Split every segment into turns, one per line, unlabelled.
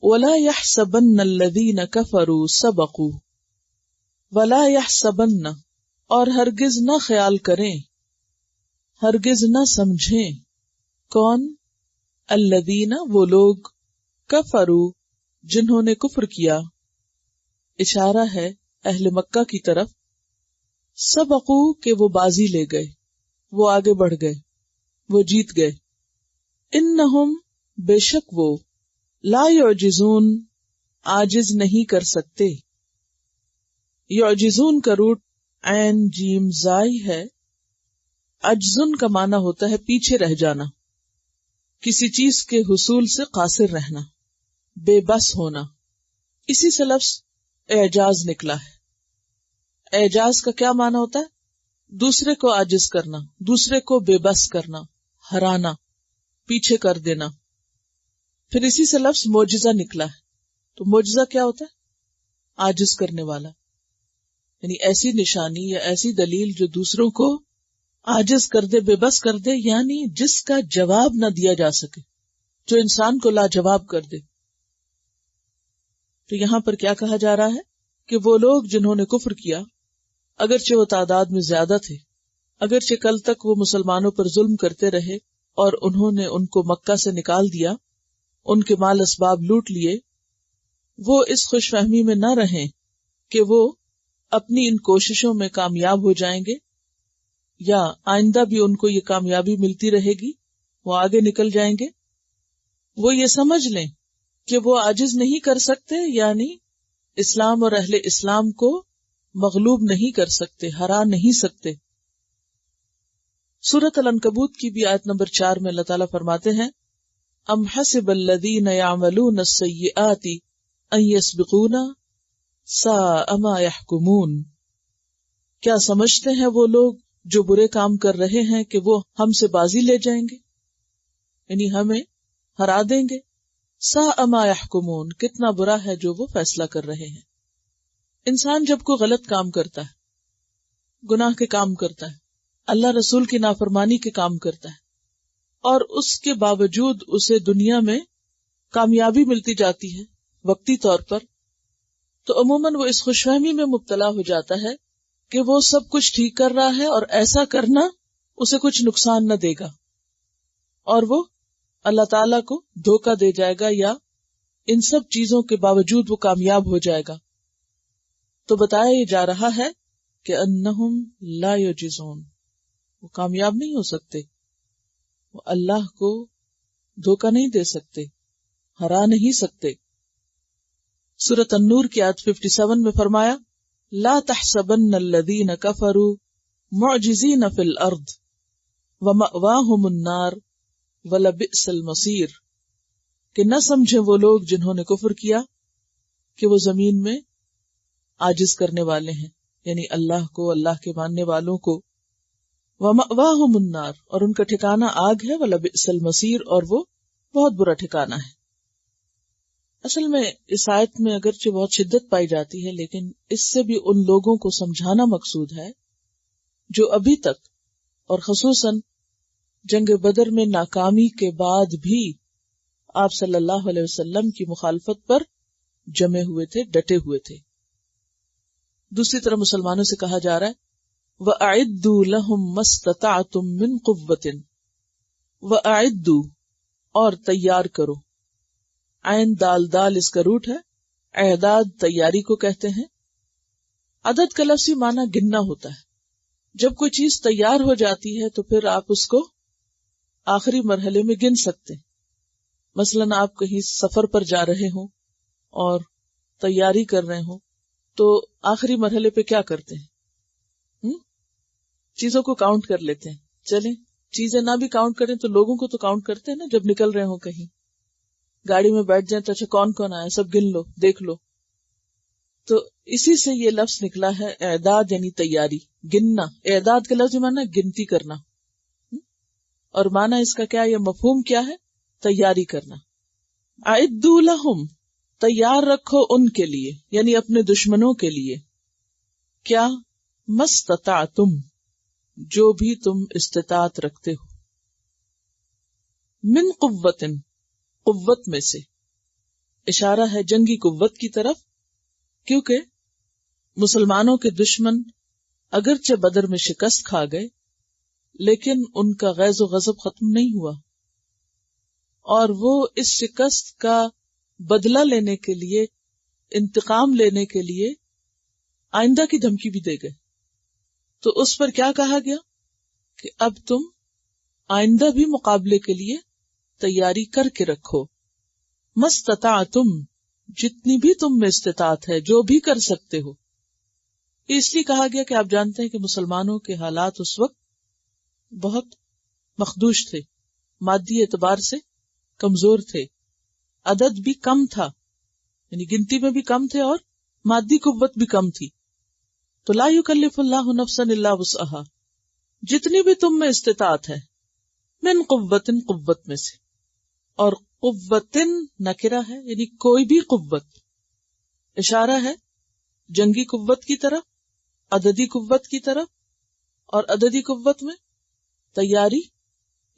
وَلَا يَحْسَبَنَّ الَّذِينَ كَفَرُوا سَبَقُوا، وَلَا يَحْسَبَنَّ، اور ہرگز نہ خیال کریں، ہرگز نہ سمجھیں، کون؟ الذین، وہ لوگ، کفروا، جنہوں نے کفر کیا، اشارہ ہے اہل مکہ کی طرف، سبقوا کہ وہ بازی لے گئے، وہ آگے بڑھ گئے، وہ جیت گئے، انہم، بے شک وہ، لا یعجزون، عاجز نہیں کر سکتے۔ یعجزون کا روٹ عین جیم زائی ہے، عجزن کا معنی ہوتا ہے پیچھے رہ جانا، کسی چیز کے حصول سے قاصر رہنا، بے بس ہونا، اسی سے لفظ اعجاز نکلا ہے۔ اعجاز کا کیا معنی ہوتا ہے؟ دوسرے کو عاجز کرنا، دوسرے کو بے بس کرنا، ہرانا، پیچھے کر دینا۔ پھر اسی سے لفظ معجزہ نکلا ہے، تو معجزہ کیا ہوتا ہے؟ عاجز کرنے والا، یعنی ایسی نشانی یا ایسی دلیل جو دوسروں کو عاجز کر دے، بے بس کر دے، یعنی جس کا جواب نہ دیا جا سکے، جو انسان کو لاجواب کر دے۔ تو یہاں پر کیا کہا جا رہا ہے کہ وہ لوگ جنہوں نے کفر کیا، اگرچہ وہ تعداد میں زیادہ تھے، اگرچہ کل تک وہ مسلمانوں پر ظلم کرتے رہے اور انہوں نے ان کو مکہ سے نکال دیا، ان کے مال اسباب لوٹ لیے، وہ اس خوش فہمی میں نہ رہیں کہ وہ اپنی ان کوششوں میں کامیاب ہو جائیں گے یا آئندہ بھی ان کو یہ کامیابی ملتی رہے گی، وہ آگے نکل جائیں گے۔ وہ یہ سمجھ لیں کہ وہ عاجز نہیں کر سکتے، یعنی اسلام اور اہل اسلام کو مغلوب نہیں کر سکتے، ہرا نہیں سکتے۔ سورۃ العنکبوت کی بھی آیت نمبر 4 میں اللہ تعالیٰ فرماتے ہیں، ام حسب الذین یعملون السیئات ان یسبقونا ساء ما یحکمون، کیا سمجھتے ہیں وہ لوگ جو برے کام کر رہے ہیں کہ وہ ہم سے بازی لے جائیں گے، یعنی ہمیں ہرا دیں گے۔ ساء ما یحکمون، کتنا برا ہے جو وہ فیصلہ کر رہے ہیں۔ انسان جب کوئی غلط کام کرتا ہے، گناہ کے کام کرتا ہے، اللہ رسول کی نافرمانی کے کام کرتا ہے، اور اس کے باوجود اسے دنیا میں کامیابی ملتی جاتی ہے وقتی طور پر، تو عموماً وہ اس خوش فہمی میں مبتلا ہو جاتا ہے کہ وہ سب کچھ ٹھیک کر رہا ہے اور ایسا کرنا اسے کچھ نقصان نہ دے گا، اور وہ اللہ تعالیٰ کو دھوکہ دے جائے گا یا ان سب چیزوں کے باوجود وہ کامیاب ہو جائے گا۔ تو بتایا جا رہا ہے کہ انہم لا یعجزون، وہ کامیاب نہیں ہو سکتے، وہ اللہ کو دھوکہ نہیں دے سکتے، ہرا نہیں سکتے۔ سورۃ النور کی آیت 57 میں فرمایا، لا تحسبن الذین کفروا معجزین فی الارض ومأواہم النار وَلَبِئْسَ الْمَصِيرُ، کہ نہ سمجھیں وہ لوگ جنہوں نے کفر کیا کہ وہ زمین میں عاجز کرنے والے ہیں، یعنی اللہ کو، اللہ کے ماننے والوں کو، وَمَأْوَاهُمُ النَّارُ، اور ان کا ٹھکانہ آگ ہے، وَلَبِئْسَ الْمَصِيرُ، اور وہ بہت برا ٹھکانہ ہے۔ اصل میں اس آیت میں اگرچہ بہت شدت پائی جاتی ہے، لیکن اس سے بھی ان لوگوں کو سمجھانا مقصود ہے جو ابھی تک، اور خصوصاً جنگ بدر میں ناکامی کے بعد بھی آپ صلی اللہ علیہ وسلم کی مخالفت پر جمے ہوئے تھے، ڈٹے ہوئے تھے۔ دوسری طرف مسلمانوں سے کہا جا رہا ہے وَأَعِدُّوا لَهُم مَّا اسْتَطَعْتُم مِّن قُوَّةٍ، وَأَعِدُّوا، اور تیار کرو، عین دال دال اس کا روٹ ہے، اعداد تیاری کو کہتے ہیں۔ عدد کا لفظی معنی گننا ہوتا ہے، جب کوئی چیز تیار ہو جاتی ہے تو پھر آپ اس کو آخری مرحلے میں گن سکتے ہیں۔ مثلاً آپ کہیں سفر پر جا رہے ہوں اور تیاری کر رہے ہوں تو آخری مرحلے پہ کیا کرتے ہیں؟ چیزوں کو کاؤنٹ کر لیتے ہیں۔ چلیں چیزیں نہ بھی کاؤنٹ کریں تو لوگوں کو تو کاؤنٹ کرتے ہیں نا، جب نکل رہے ہوں کہیں گاڑی میں بیٹھ جائیں تو اچھا کون کون آیا سب گن لو، دیکھ لو۔ تو اسی سے یہ لفظ نکلا ہے اعداد، یعنی تیاری، گننا۔ اعداد کا لفظ معنی گنتی کرنا، اور معنی اس کا کیا، یہ مفہوم کیا ہے، تیاری کرنا۔ اعدوا لہم، تیار رکھو ان کے لیے، یعنی اپنے دشمنوں کے لیے، کیا، مستطعتم، جو بھی تم استطاعت رکھتے ہو، من قوت، قوت میں سے، اشارہ ہے جنگی قوت کی طرف، کیونکہ مسلمانوں کے دشمن اگرچہ بدر میں شکست کھا گئے لیکن ان کا غیظ و غضب ختم نہیں ہوا، اور وہ اس شکست کا بدلہ لینے کے لیے، انتقام لینے کے لیے آئندہ کی دھمکی بھی دے گئے۔ تو اس پر کیا کہا گیا کہ اب تم آئندہ بھی مقابلے کے لیے تیاری کر کے رکھو، مستطعتم، جتنی بھی تم میں استطاعت ہے، جو بھی کر سکتے ہو۔ اس لیے کہا گیا کہ آپ جانتے ہیں کہ مسلمانوں کے حالات اس وقت بہت مخدوش تھے، مادی اعتبار سے کمزور تھے، عدد بھی کم تھا، یعنی گنتی میں بھی کم تھے اور مادی قوت بھی کم تھی۔ تو لا یکلف اللہ نفسا الا وسعہا، جتنی بھی تم میں استطاعت ہے، من قوت، قوت میں سے، اور قوتن نکرہ ہے یعنی کوئی بھی قوت، اشارہ ہے جنگی قوت کی طرف، عددی قوت کی طرف، اور عددی قوت میں تیاری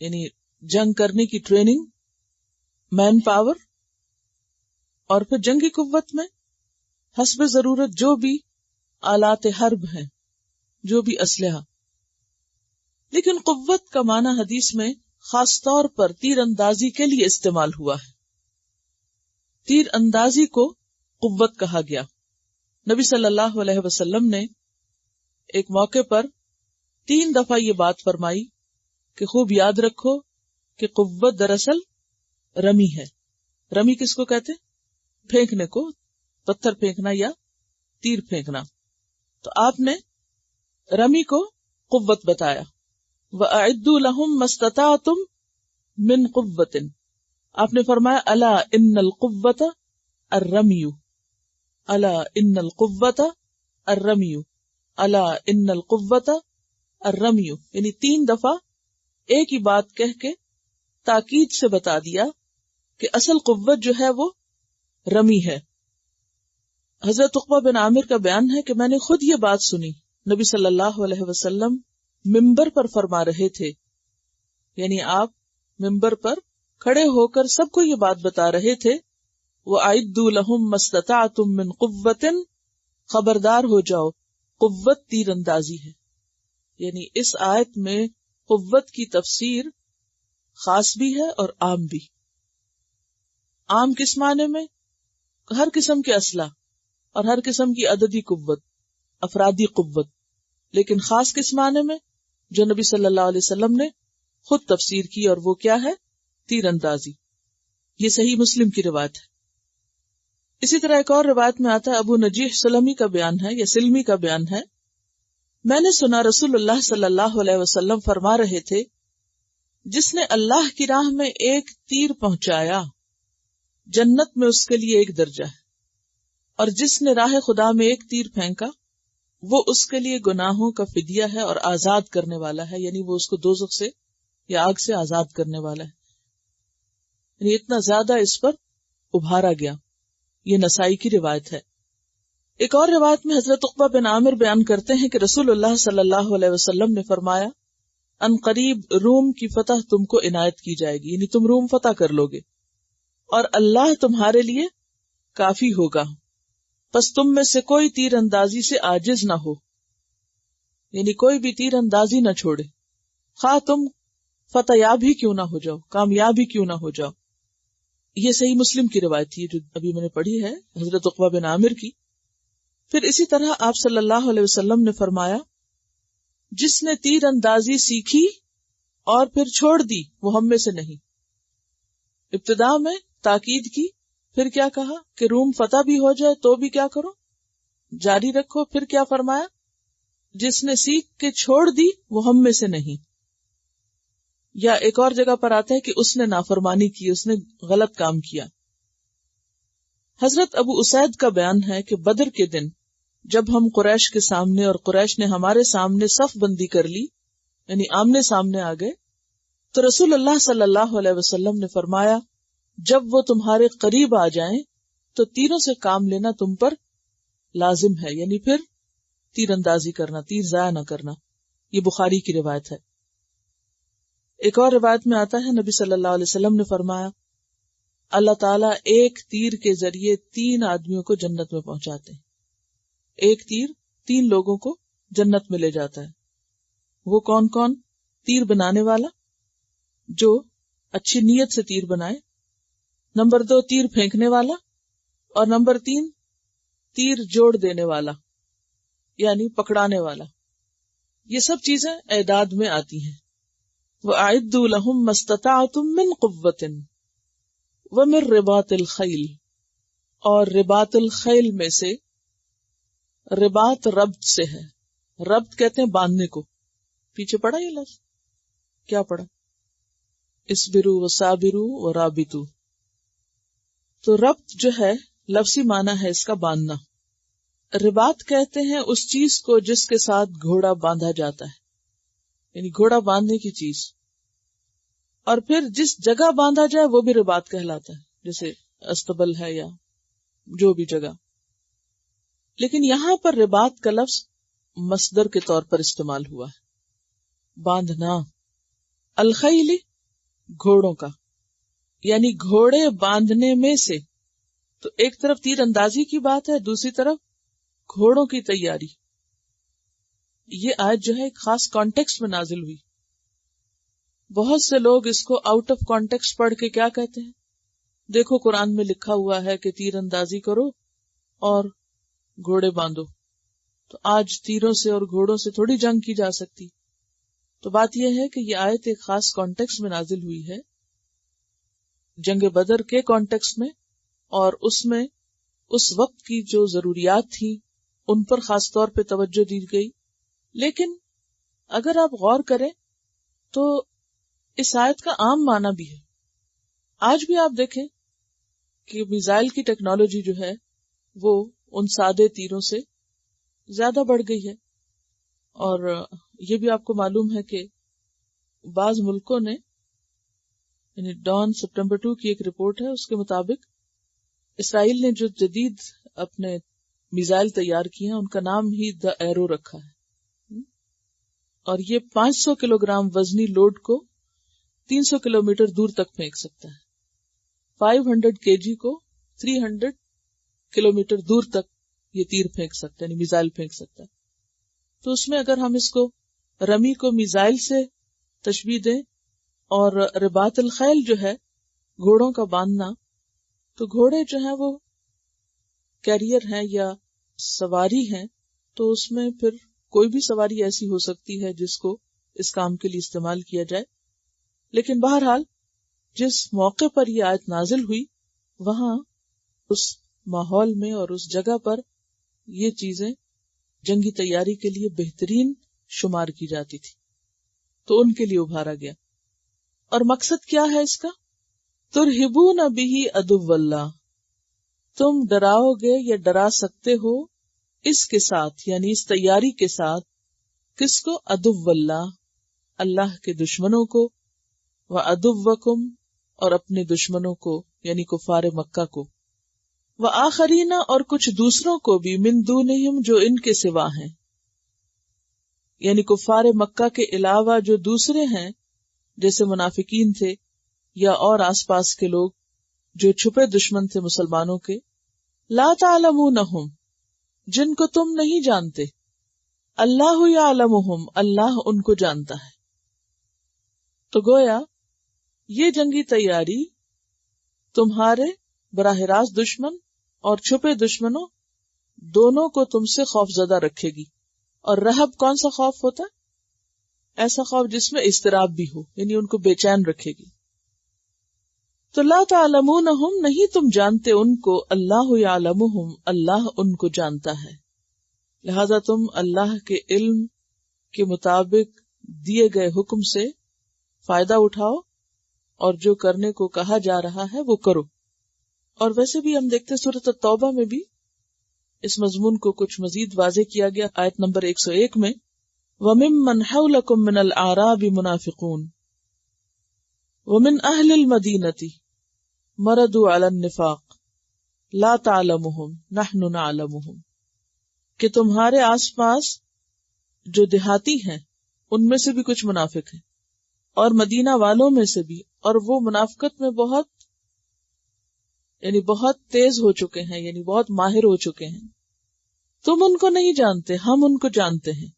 یعنی جنگ کرنے کی ٹریننگ، مین پاور، اور پھر جنگی قوت میں حسب ضرورت جو بھی آلات حرب ہیں، جو بھی اسلحہ۔ لیکن قوت کا معنی حدیث میں خاص طور پر تیر اندازی کے لیے استعمال ہوا ہے۔ تیر اندازی کو قوت کہا گیا۔ نبی صلی اللہ علیہ وسلم نے ایک موقع پر 3 دفعہ یہ بات فرمائی کہ خوب یاد رکھو کہ قوت دراصل رمی ہے۔ رمی کس کو کہتے؟ پھینکنے کو، پتھر پھینکنا یا تیر پھینکنا۔ تو آپ نے رمی کو قوت بتایا۔ وَأَعِدُّوا لَهُم مَّا اسْتَطَعْتُم مِّن قُوَّةٍ، آپ نے فرمایا الا ان القوۃ الرمی، الا ان القوۃ الرمی، الا ان القوۃ الرمی، یعنی 3 دفعہ ایک ہی بات کہہ کے تاکید سے بتا دیا کہ اصل قوت جو ہے وہ رمی ہے۔ حضرت عقبہ بن عامر کا بیان ہے کہ میں نے خود یہ بات سنی، نبی صلی اللہ علیہ وسلم ممبر پر فرما رہے تھے، یعنی آپ ممبر پر کھڑے ہو کر سب کو یہ بات بتا رہے تھے، وَأَعِدُّوا لَهُم مَّا اسْتَطَعْتُم مِّن قُوَّةٍ، خبردار ہو جاؤ، قوت تیر اندازی ہے۔ یعنی اس آیت میں قوت کی تفسیر خاص بھی ہے اور عام بھی۔ عام کس معنی میں؟ ہر قسم کے اسلحہ اور ہر قسم کی عددی قوت، افرادی قوت۔ لیکن خاص کس معنی میں؟ جو نبی صلی اللہ علیہ وسلم نے خود تفسیر کی، اور وہ کیا ہے؟ تیر اندازی۔ یہ صحیح مسلم کی روایت ہے۔ اسی طرح ایک اور روایت میں آتا ہے، ابو نجیح سلمی کا بیان ہے یا سلمی کا بیان ہے، میں نے سنا رسول اللہ صلی اللہ علیہ وسلم فرما رہے تھے، جس نے اللہ کی راہ میں ایک تیر پہنچایا، جنت میں اس کے لیے 1 درجہ ہے، اور جس نے راہ خدا میں ایک تیر پھینکا، وہ اس کے لیے گناہوں کا فدیہ ہے اور آزاد کرنے والا ہے، یعنی وہ اس کو دوزخ سے یا آگ سے آزاد کرنے والا ہے۔ یعنی اتنا زیادہ اس پر ابھارا گیا۔ یہ نسائی کی روایت ہے۔ ایک اور روایت میں حضرت عقبہ بن عامر بیان کرتے ہیں کہ رسول اللہ صلی اللہ علیہ وسلم نے فرمایا، ان قریب روم کی فتح تم کو عنایت کی جائے گی، یعنی تم روم فتح کر لو گے، اور اللہ تمہارے لیے کافی ہوگا، پس تم میں سے کوئی تیر اندازی سے عاجز نہ ہو، یعنی کوئی بھی تیر اندازی نہ چھوڑے، خواہ تم فتح یاب ہی کیوں نہ ہو جاؤ، کامیاب ہی کیوں نہ ہو جاؤ۔ یہ صحیح مسلم کی روایت تھی جو ابھی میں نے پڑھی ہے حضرت عقبہ بن عامر کی۔ پھر اسی طرح آپ صلی اللہ علیہ وسلم نے فرمایا، جس نے تیر اندازی سیکھی اور پھر چھوڑ دی وہ ہم میں سے نہیں۔ ابتدا میں تاکید کی، پھر کیا کہا کہ روم فتح بھی ہو جائے تو بھی کیا کرو، جاری رکھو۔ پھر کیا فرمایا، جس نے سیکھ کے چھوڑ دی وہ ہم میں سے نہیں۔ یا ایک اور جگہ پر آتا ہے کہ اس نے نافرمانی کی، اس نے غلط کام کیا۔ حضرت ابو اسید کا بیان ہے کہ بدر کے دن جب ہم قریش کے سامنے اور قریش نے ہمارے سامنے صف بندی کر لی، یعنی آمنے سامنے آ گئے، تو رسول اللہ صلی اللہ علیہ وسلم نے فرمایا، جب وہ تمہارے قریب آ جائیں تو تیروں سے کام لینا تم پر لازم ہے، یعنی پھر تیر اندازی کرنا، تیر ضائع نہ کرنا۔ یہ بخاری کی روایت ہے۔ ایک اور روایت میں آتا ہے، نبی صلی اللہ علیہ وسلم نے فرمایا، اللہ تعالیٰ ایک تیر کے ذریعے 3 آدمیوں کو جنت میں پہنچاتے ہیں. ایک تیر 3 لوگوں کو جنت میں لے جاتا ہے. وہ کون کون؟ تیر بنانے والا جو اچھی نیت سے تیر بنائے، نمبر 2 تیر پھینکنے والا، اور نمبر 3 تیر جوڑ دینے والا یعنی پکڑانے والا. یہ سب چیزیں اعداد میں آتی ہیں. وَأَعِدُّوا لَهُم مَّا اسْتَطَعْتُم مِّن قُوَّةٍ وَمِن رِّبَاطِ الْخَيْلِ، اور رباط الخیل میں سے، رباط ربط سے ہے، ربط کہتے ہیں باندھنے کو. پیچھے پڑھا یہ لفظ؟ کیا پڑھا؟ اصبروا وصابروا ورابطوا. تو ربط جو ہے لفظی معنی ہے اس کا باندھنا. رباط کہتے ہیں اس چیز کو جس کے ساتھ گھوڑا باندھا جاتا ہے، یعنی گھوڑا باندھنے کی چیز. اور پھر جس جگہ باندھا جائے وہ بھی رباط کہلاتا ہے، جیسے استبل ہے یا جو بھی جگہ. لیکن یہاں پر رباط کا لفظ مصدر کے طور پر استعمال ہوا ہے، باندھنا. الخیل گھوڑوں کا، یعنی گھوڑے باندھنے میں سے. تو ایک طرف تیر اندازی کی بات ہے، دوسری طرف گھوڑوں کی تیاری. یہ آیت جو ہے ایک خاص کانٹیکسٹ میں نازل ہوئی. بہت سے لوگ اس کو آؤٹ آف کانٹیکسٹ پڑھ کے کیا کہتے ہیں، دیکھو قرآن میں لکھا ہوا ہے کہ تیر اندازی کرو اور گھوڑے باندھو، تو آج تیروں سے اور گھوڑوں سے تھوڑی جنگ کی جا سکتی. تو بات یہ ہے کہ یہ آیت ایک خاص کانٹیکسٹ میں نازل ہوئی ہے، جنگ بدر کے کانٹیکسٹ میں، اور اس میں اس وقت کی جو ضروریات تھی ان پر خاص طور پہ توجہ دی گئی. لیکن اگر آپ غور کریں تو اس آیت کا عام معنی بھی ہے. آج بھی آپ دیکھیں کہ میزائل کی ٹیکنالوجی جو ہے وہ ان سادے تیروں سے زیادہ بڑھ گئی ہے. اور یہ بھی آپ کو معلوم ہے کہ بعض ملکوں نے، یعنی ڈان سپٹمبر 2 کی ایک رپورٹ ہے، اس کے مطابق اسرائیل نے جو جدید اپنے میزائل تیار کیے ہیں ان کا نام ہی دا ایرو رکھا ہے. اور یہ 500 کلو گرام وزنی لوڈ کو 300 کلومیٹر دور تک پھینک سکتا ہے. 500 kg کو 300 کلومیٹر دور تک یہ تیر پھینک سکتا ہے، یعنی میزائل پھینک سکتا ہے. تو اس میں اگر ہم اس کو رمی کو میزائل سے تشبیہ دیں اور رباط الخیل جو ہے گھوڑوں کا باندھنا، تو گھوڑے جو ہیں وہ کیریئر ہیں یا سواری ہیں، تو اس میں پھر کوئی بھی سواری ایسی ہو سکتی ہے جس کو اس کام کے لیے استعمال کیا جائے. لیکن بہرحال جس موقع پر یہ آیت نازل ہوئی وہاں اس ماحول میں اور اس جگہ پر یہ چیزیں جنگی تیاری کے لیے بہترین شمار کی جاتی تھی، تو ان کے لیے ابھارا گیا. اور مقصد کیا ہے اس کا؟ ترہبون بہ عدو اللہ، تم ڈراؤ گے یا ڈرا سکتے ہو اس کے ساتھ، یعنی اس تیاری کے ساتھ، کس کو؟ عدو اللہ، اللہ کے دشمنوں کو، وعدوکم، اور اپنے دشمنوں کو یعنی کفار مکہ کو، وآخرین، اور کچھ دوسروں کو بھی، من دونہم، جو ان کے سوا ہیں، یعنی کفار مکہ کے علاوہ جو دوسرے ہیں جیسے منافقین تھے یا اور آس پاس کے لوگ جو چھپے دشمن تھے مسلمانوں کے. لا تعلمونہم، جن کو تم نہیں جانتے. اللہ یعلمہم، اللہ ان کو جانتا ہے. تو گویا یہ جنگی تیاری تمہارے براہ راست دشمن اور چھپے دشمنوں دونوں کو تم سے خوف زدہ رکھے گی. اور رہب کون سا خوف ہوتا ہے؟ ایسا خوف جس میں اضطراب بھی ہو، یعنی ان کو بے چین رکھے گی. تو لا تعلمونہم، نہیں تم جانتے ان کو، اللہ یعلمہم، اللہ ان کو جانتا ہے. لہذا تم اللہ کے علم کے مطابق دیے گئے حکم سے فائدہ اٹھاؤ اور جو کرنے کو کہا جا رہا ہے وہ کرو. اور ویسے بھی ہم دیکھتے سورۃ التوبہ میں بھی اس مضمون کو کچھ مزید واضح کیا گیا. آیت نمبر 101 میں وَمِمَّنْ حَوْلَكُمْ مِنَ الْأَعْرَابِ مُنَافِقُونَ وَمِنْ أَهْلِ الْمَدِينَةِ مَرَدُوا عَلَى النِّفَاقِ لَا تَعْلَمُهُمْ نَحْنُ نَعْلَمُهُمْ، کہ تمہارے آس پاس جو دیہاتی ہیں ان میں سے بھی کچھ منافق ہیں، اور مدینہ والوں میں سے بھی، اور وہ منافقت میں بہت یعنی بہت تیز ہو چکے ہیں، یعنی بہت ماہر ہو چکے ہیں. تم ان کو نہیں جانتے، ہم ان کو جانتے ہیں.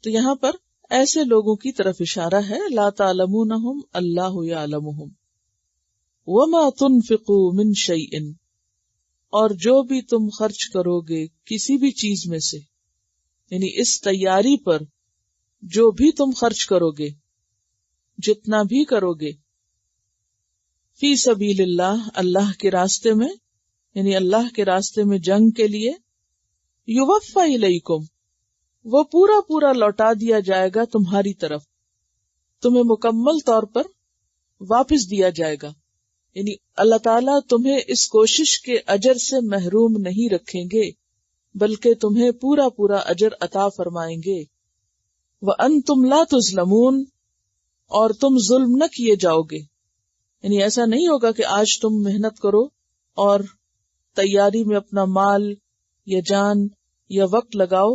تو یہاں پر ایسے لوگوں کی طرف اشارہ ہے. لا تعلمونہم اللہ یعلمہم وما تنفقوا من شیء، اور جو بھی تم خرچ کرو گے کسی بھی چیز میں سے، یعنی اس تیاری پر جو بھی تم خرچ کرو گے، جتنا بھی کرو گے، فی سبیل اللہ، اللہ کے راستے میں، یعنی اللہ کے راستے میں جنگ کے لیے، یوفی الیکم، وہ پورا پورا لوٹا دیا جائے گا تمہاری طرف، تمہیں مکمل طور پر واپس دیا جائے گا. یعنی اللہ تعالیٰ تمہیں اس کوشش کے اجر سے محروم نہیں رکھیں گے، بلکہ تمہیں پورا پورا اجر عطا فرمائیں گے. وَأَنْتُمْ لَا تُظْلَمُونَ، اور تم ظلم نہ کیے جاؤ گے. یعنی ایسا نہیں ہوگا کہ آج تم محنت کرو اور تیاری میں اپنا مال یا جان یا وقت لگاؤ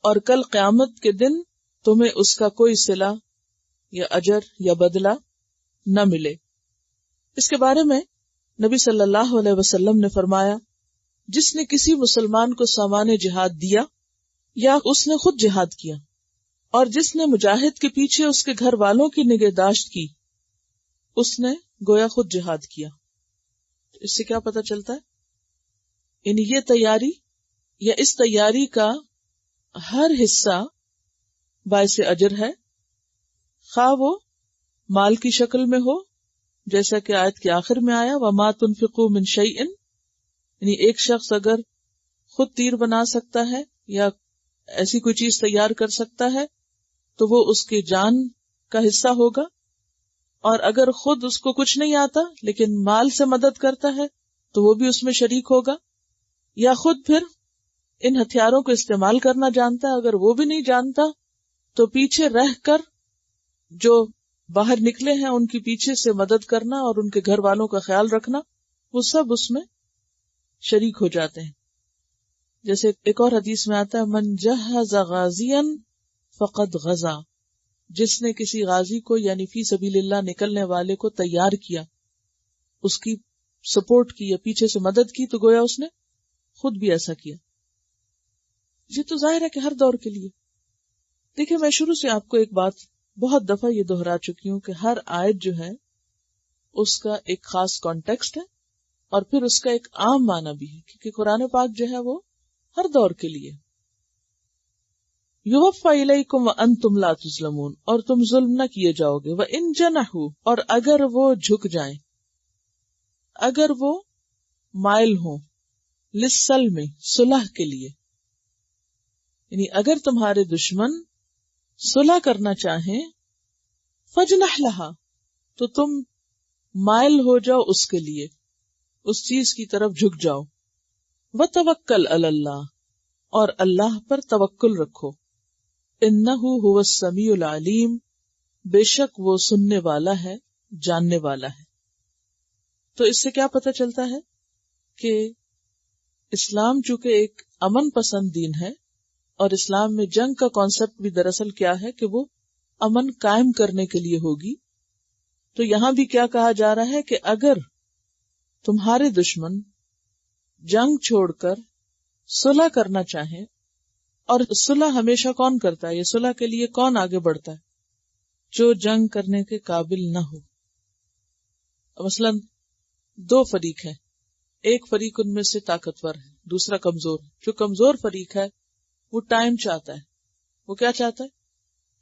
اور کل قیامت کے دن تمہیں اس کا کوئی صلہ یا اجر یا بدلہ نہ ملے. اس کے بارے میں نبی صلی اللہ علیہ وسلم نے فرمایا، جس نے کسی مسلمان کو سامان جہاد دیا یا اس نے خود جہاد کیا، اور جس نے مجاہد کے پیچھے اس کے گھر والوں کی نگہداشت کی، اس نے گویا خود جہاد کیا. اس سے کیا پتہ چلتا ہے؟ یعنی یہ تیاری یا اس تیاری کا ہر حصہ باعث اجر ہے، خواہ وہ مال کی شکل میں ہو، جیسا کہ آیت کے آخر میں آیا وَمَا تُنْفِقُوا مِنْ شَيْءٍ، یعنی ایک شخص اگر خود تیر بنا سکتا ہے یا ایسی کوئی چیز تیار کر سکتا ہے تو وہ اس کی جان کا حصہ ہوگا، اور اگر خود اس کو کچھ نہیں آتا لیکن مال سے مدد کرتا ہے تو وہ بھی اس میں شریک ہوگا، یا خود پھر ان ہتھیاروں کو استعمال کرنا جانتا ہے، اگر وہ بھی نہیں جانتا تو پیچھے رہ کر جو باہر نکلے ہیں ان کی پیچھے سے مدد کرنا اور ان کے گھر والوں کا خیال رکھنا، وہ سب اس میں شریک ہو جاتے ہیں. جیسے ایک اور حدیث میں آتا ہے من جہز غازیا فقد غزا، جس نے کسی غازی کو یعنی فی سبیل اللہ نکلنے والے کو تیار کیا، اس کی سپورٹ کی یا پیچھے سے مدد کی، تو گویا اس نے خود بھی ایسا کیا. یہ تو ظاہر ہے کہ ہر دور کے لیے. دیکھیں میں شروع سے آپ کو ایک بات بہت دفعہ یہ دہرا چکی ہوں کہ ہر آیت جو ہے اس کا ایک خاص کانٹیکسٹ ہے اور پھر اس کا ایک عام معنی بھی ہے، کیونکہ قرآن پاک جو ہے وہ ہر دور کے لیے. یوفی الیکم وانتم لا تظلمون، اور تم ظلم نہ کیے جاؤ گے. وان جنحوا، اور اگر وہ جھک جائیں، اگر وہ مائل ہوں، للسلم، صلح کے لیے، یعنی اگر تمہارے دشمن صلح کرنا چاہیں، فجنح لہا، تو تم مائل ہو جاؤ اس کے لیے، اس چیز کی طرف جھک جاؤ. وتوکل علی اللہ، اور اللہ پر توکل رکھو. انہ هو السمیع العلیم، بے شک وہ سننے والا ہے، جاننے والا ہے. تو اس سے کیا پتہ چلتا ہے کہ اسلام چونکہ ایک امن پسند دین ہے، اور اسلام میں جنگ کا کانسیپٹ بھی دراصل کیا ہے کہ وہ امن قائم کرنے کے لیے ہوگی. تو یہاں بھی کیا کہا جا رہا ہے کہ اگر تمہارے دشمن جنگ چھوڑ کر صلح کرنا چاہیں، اور صلح ہمیشہ کون کرتا ہے، یہ صلح کے لیے کون آگے بڑھتا ہے؟ جو جنگ کرنے کے قابل نہ ہو. مثلا دو فریق ہیں، ایک فریق ان میں سے طاقتور ہے، دوسرا کمزور ہے. جو کمزور فریق ہے وہ ٹائم چاہتا ہے، وہ کیا چاہتا ہے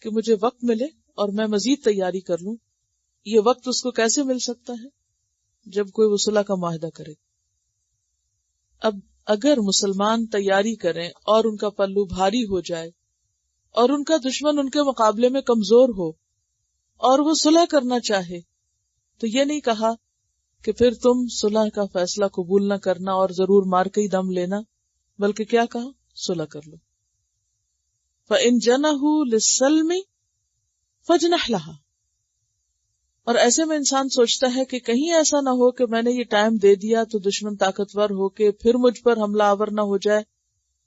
کہ مجھے وقت ملے اور میں مزید تیاری کر لوں. یہ وقت اس کو کیسے مل سکتا ہے؟ جب کوئی وہ صلح کا معاہدہ کرے. اب اگر مسلمان تیاری کریں اور ان کا پلو بھاری ہو جائے اور ان کا دشمن ان کے مقابلے میں کمزور ہو اور وہ صلح کرنا چاہے، تو یہ نہیں کہا کہ پھر تم صلح کا فیصلہ قبول نہ کرنا اور ضرور مار کے ہی دم لینا، بلکہ کیا کہا؟ صلح کر لو. فَإِن جَنَحُوا لِلسَّلْمِ فَاجْنَحْ لَهَا. اور ایسے میں انسان سوچتا ہے کہ کہیں ایسا نہ ہو کہ میں نے یہ ٹائم دے دیا تو دشمن طاقتور ہو کے پھر مجھ پر حملہ آور نہ ہو جائے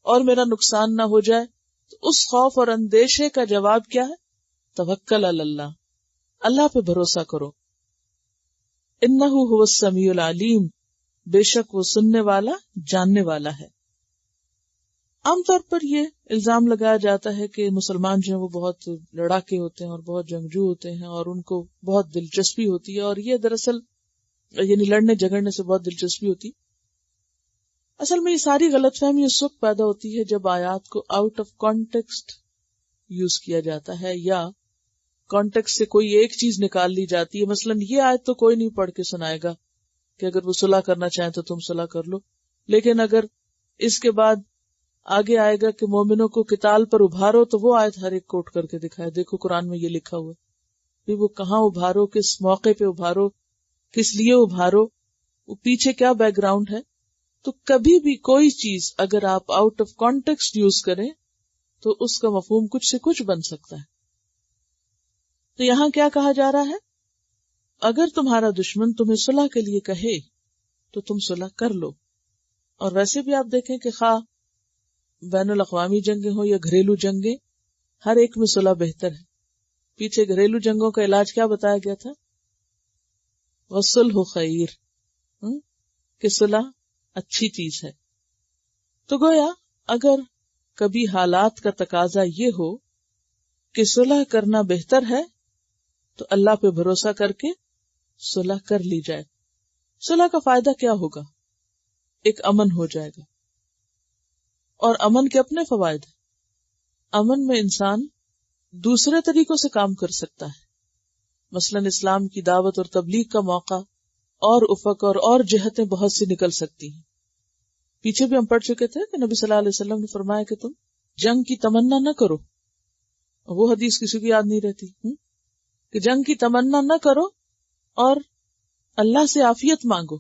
اور میرا نقصان نہ ہو جائے. تو اس خوف اور اندیشے کا جواب کیا ہے؟ توکل علی اللہ، اللہ پہ بھروسہ کرو. انہ هو السمیع العلیم، بے شک وہ سننے والا جاننے والا ہے۔ عام طور پر یہ الزام لگایا جاتا ہے کہ مسلمان جو ہیں وہ بہت لڑاکے ہوتے ہیں اور بہت جنگجو ہوتے ہیں اور ان کو بہت دلچسپی ہوتی ہے، اور یہ دراصل یعنی لڑنے جھگڑنے سے بہت دلچسپی ہوتی۔ اصل میں یہ ساری غلط فہمی اس وقت پیدا ہوتی ہے جب آیات کو آؤٹ آف کانٹیکسٹ یوز کیا جاتا ہے، یا کانٹیکسٹ سے کوئی ایک چیز نکال لی جاتی ہے۔ مثلا یہ آیت تو کوئی نہیں پڑھ کے سنائے گا کہ اگر وہ صلح کرنا چاہیں تو تم صلح کر لو، لیکن اگر اس کے بعد آگے آئے گا کہ مومنوں کو قتال پر ابھارو تو وہ آیت ہر ایک کوٹ کر کے دکھائے، دیکھو قرآن میں یہ لکھا ہوا ہے، وہ کہاں ابھارو، کس موقع پہ ابھارو، کس لیے ابھارو، وہ پیچھے کیا بیک گراؤنڈ ہے۔ تو کبھی بھی کوئی چیز اگر آپ آؤٹ آف کانٹیکسٹ یوز کریں تو اس کا مفہوم کچھ سے کچھ بن سکتا ہے۔ تو یہاں کیا کہا جا رہا ہے؟ اگر تمہارا دشمن تمہیں صلح کے لیے کہے تو تم صلح کر لو۔ اور ویسے بھی آپ دیکھیں کہ خواہ بین الاقوامی جنگیں ہوں یا گھریلو جنگیں، ہر ایک میں صلح بہتر ہے۔ پیچھے گھریلو جنگوں کا علاج کیا بتایا گیا تھا؟ وَالصُّلْحُ خَيْرٌ، کہ صلح اچھی چیز ہے۔ تو گویا اگر کبھی حالات کا تقاضا یہ ہو کہ صلح کرنا بہتر ہے تو اللہ پہ بھروسہ کر کے صلح کر لی جائے۔ صلح کا فائدہ کیا ہوگا؟ ایک امن ہو جائے گا، اور امن کے اپنے فوائد ہیں۔ امن میں انسان دوسرے طریقوں سے کام کر سکتا ہے، مثلا اسلام کی دعوت اور تبلیغ کا موقع اور افق اور جہتیں بہت سی نکل سکتی ہیں۔ پیچھے بھی ہم پڑھ چکے تھے کہ نبی صلی اللہ علیہ وسلم نے فرمایا کہ تم جنگ کی تمنا نہ کرو، وہ حدیث کسی کی یاد نہیں رہتی کہ جنگ کی تمنا نہ کرو اور اللہ سے عافیت مانگو،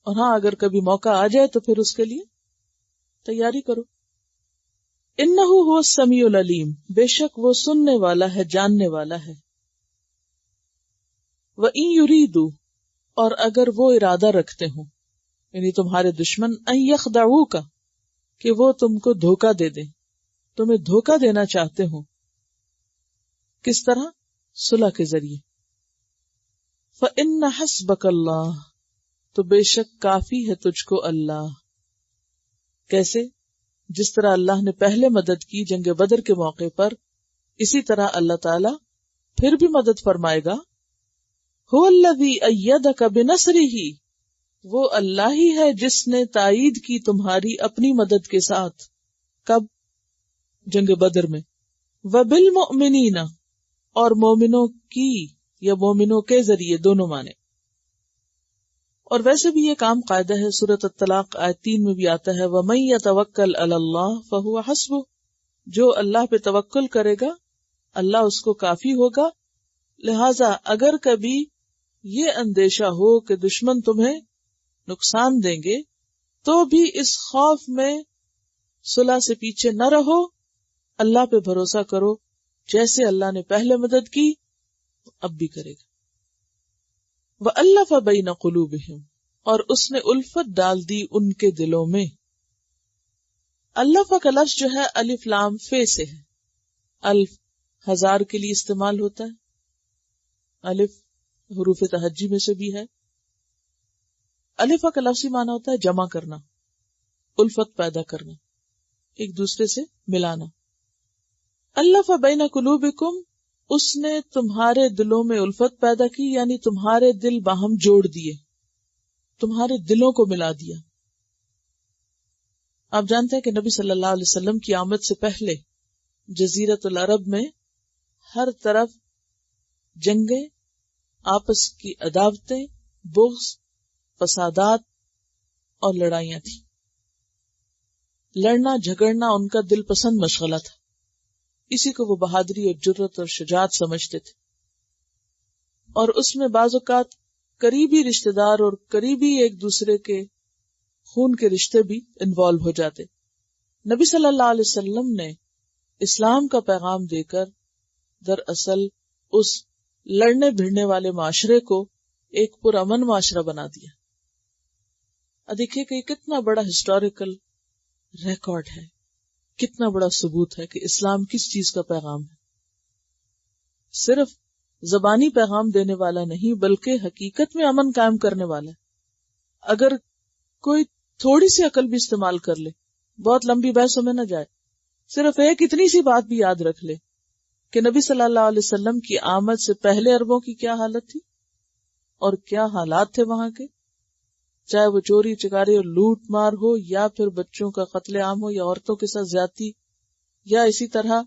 اور ہاں اگر کبھی موقع آ جائے تو پھر اس کے لیے تیاری کرو۔ انہ هو السمیع العلیم، بے شک وہ سننے والا ہے، جاننے والا ہے۔ وَإِن يُرِيدُوا، اور اگر وہ ارادہ رکھتے ہوں، یعنی تمہارے دشمن، ان يخدعوک، کہ وہ تم کو دھوکہ دے دیں، تمہیں دھوکہ دینا چاہتے ہوں۔ کس طرح؟ صلح کے ذریعے۔ فَإِنَّ حَسْبَكَ اللَّهُ، تو بے شک کافی ہے تجھ کو اللہ۔ کیسے؟ جس طرح اللہ نے پہلے مدد کی جنگ بدر کے موقع پر، اسی طرح اللہ تعالی پھر بھی مدد فرمائے گا۔ هُوَ الَّذِي أَيَّدَكَ بِنَصْرِهِ، وہ اللہ ہی ہے جس نے تائید کی تمہاری اپنی مدد کے ساتھ۔ کب؟ جنگ بدر میں۔ وَبِالْمُؤْمِنِينَ، اور مومنوں کی یا مومنوں کے ذریعے، دونوں معنی۔ اور ویسے بھی یہ عام قاعدہ ہے، سورۃ الطلاق آیت 3 میں بھی آتا ہے، وَمَن يَتَوَکَّلْ عَلَى اللَّهِ فَهُوَ حَسْبُهُ، جو اللہ پہ توکل کرے گا اللہ اس کو کافی ہوگا۔ لہذا اگر کبھی یہ اندیشہ ہو کہ دشمن تمہیں نقصان دیں گے تو بھی اس خوف میں صلح سے پیچھے نہ رہو، اللہ پہ بھروسہ کرو، جیسے اللہ نے پہلے مدد کی اب بھی کرے گا۔ وَأَلَّفَ بَيْنَ قُلُوبِهِمْ، اور اس نے الفت ڈال دی ان کے دلوں میں۔ الف کا لفظ جو ہے الف لام فے سے ہے، الف ہزار کے لیے استعمال ہوتا ہے، الف حروف تہجی میں سے بھی ہے۔ الف کا لفظی معنی ہوتا ہے جمع کرنا، الفت پیدا کرنا، ایک دوسرے سے ملانا۔ الف بین قلوبکم، اس نے تمہارے دلوں میں الفت پیدا کی، یعنی تمہارے دل باہم جوڑ دیے، تمہارے دلوں کو ملا دیا۔ آپ جانتے ہیں کہ نبی صلی اللہ علیہ وسلم کی آمد سے پہلے جزیرۃ العرب میں ہر طرف جنگیں، آپس کی عداوتیں، بغض، فسادات اور لڑائیاں تھیں۔ لڑنا جھگڑنا ان کا دل پسند مشغلہ تھا، اسی کو وہ بہادری اور جرت اور شجاعت سمجھتے تھے، اور اس میں بعض اوقات قریبی رشتہ دار اور قریبی ایک دوسرے کے خون کے رشتے بھی انوالو ہو جاتے۔ نبی صلی اللہ علیہ وسلم نے اسلام کا پیغام دے کر دراصل اس لڑنے بھڑنے والے معاشرے کو ایک پرامن معاشرہ بنا دیا۔ دیکھیے کہ یہ کتنا بڑا ہسٹوریکل ریکارڈ ہے، کتنا بڑا ثبوت ہے کہ اسلام کس چیز کا پیغام ہے۔ صرف زبانی پیغام دینے والا نہیں بلکہ حقیقت میں امن قائم کرنے والا ہے. اگر کوئی تھوڑی سی عقل بھی استعمال کر لے، بہت لمبی بحثوں میں نہ جائے، صرف ایک اتنی سی بات بھی یاد رکھ لے کہ نبی صلی اللہ علیہ وسلم کی آمد سے پہلے عربوں کی کیا حالت تھی اور کیا حالات تھے وہاں کے، چاہے وہ چوری چکاری اور لوٹ مار ہو، یا پھر بچوں کا قتل عام ہو، یا عورتوں کے ساتھ زیادتی، یا اسی طرح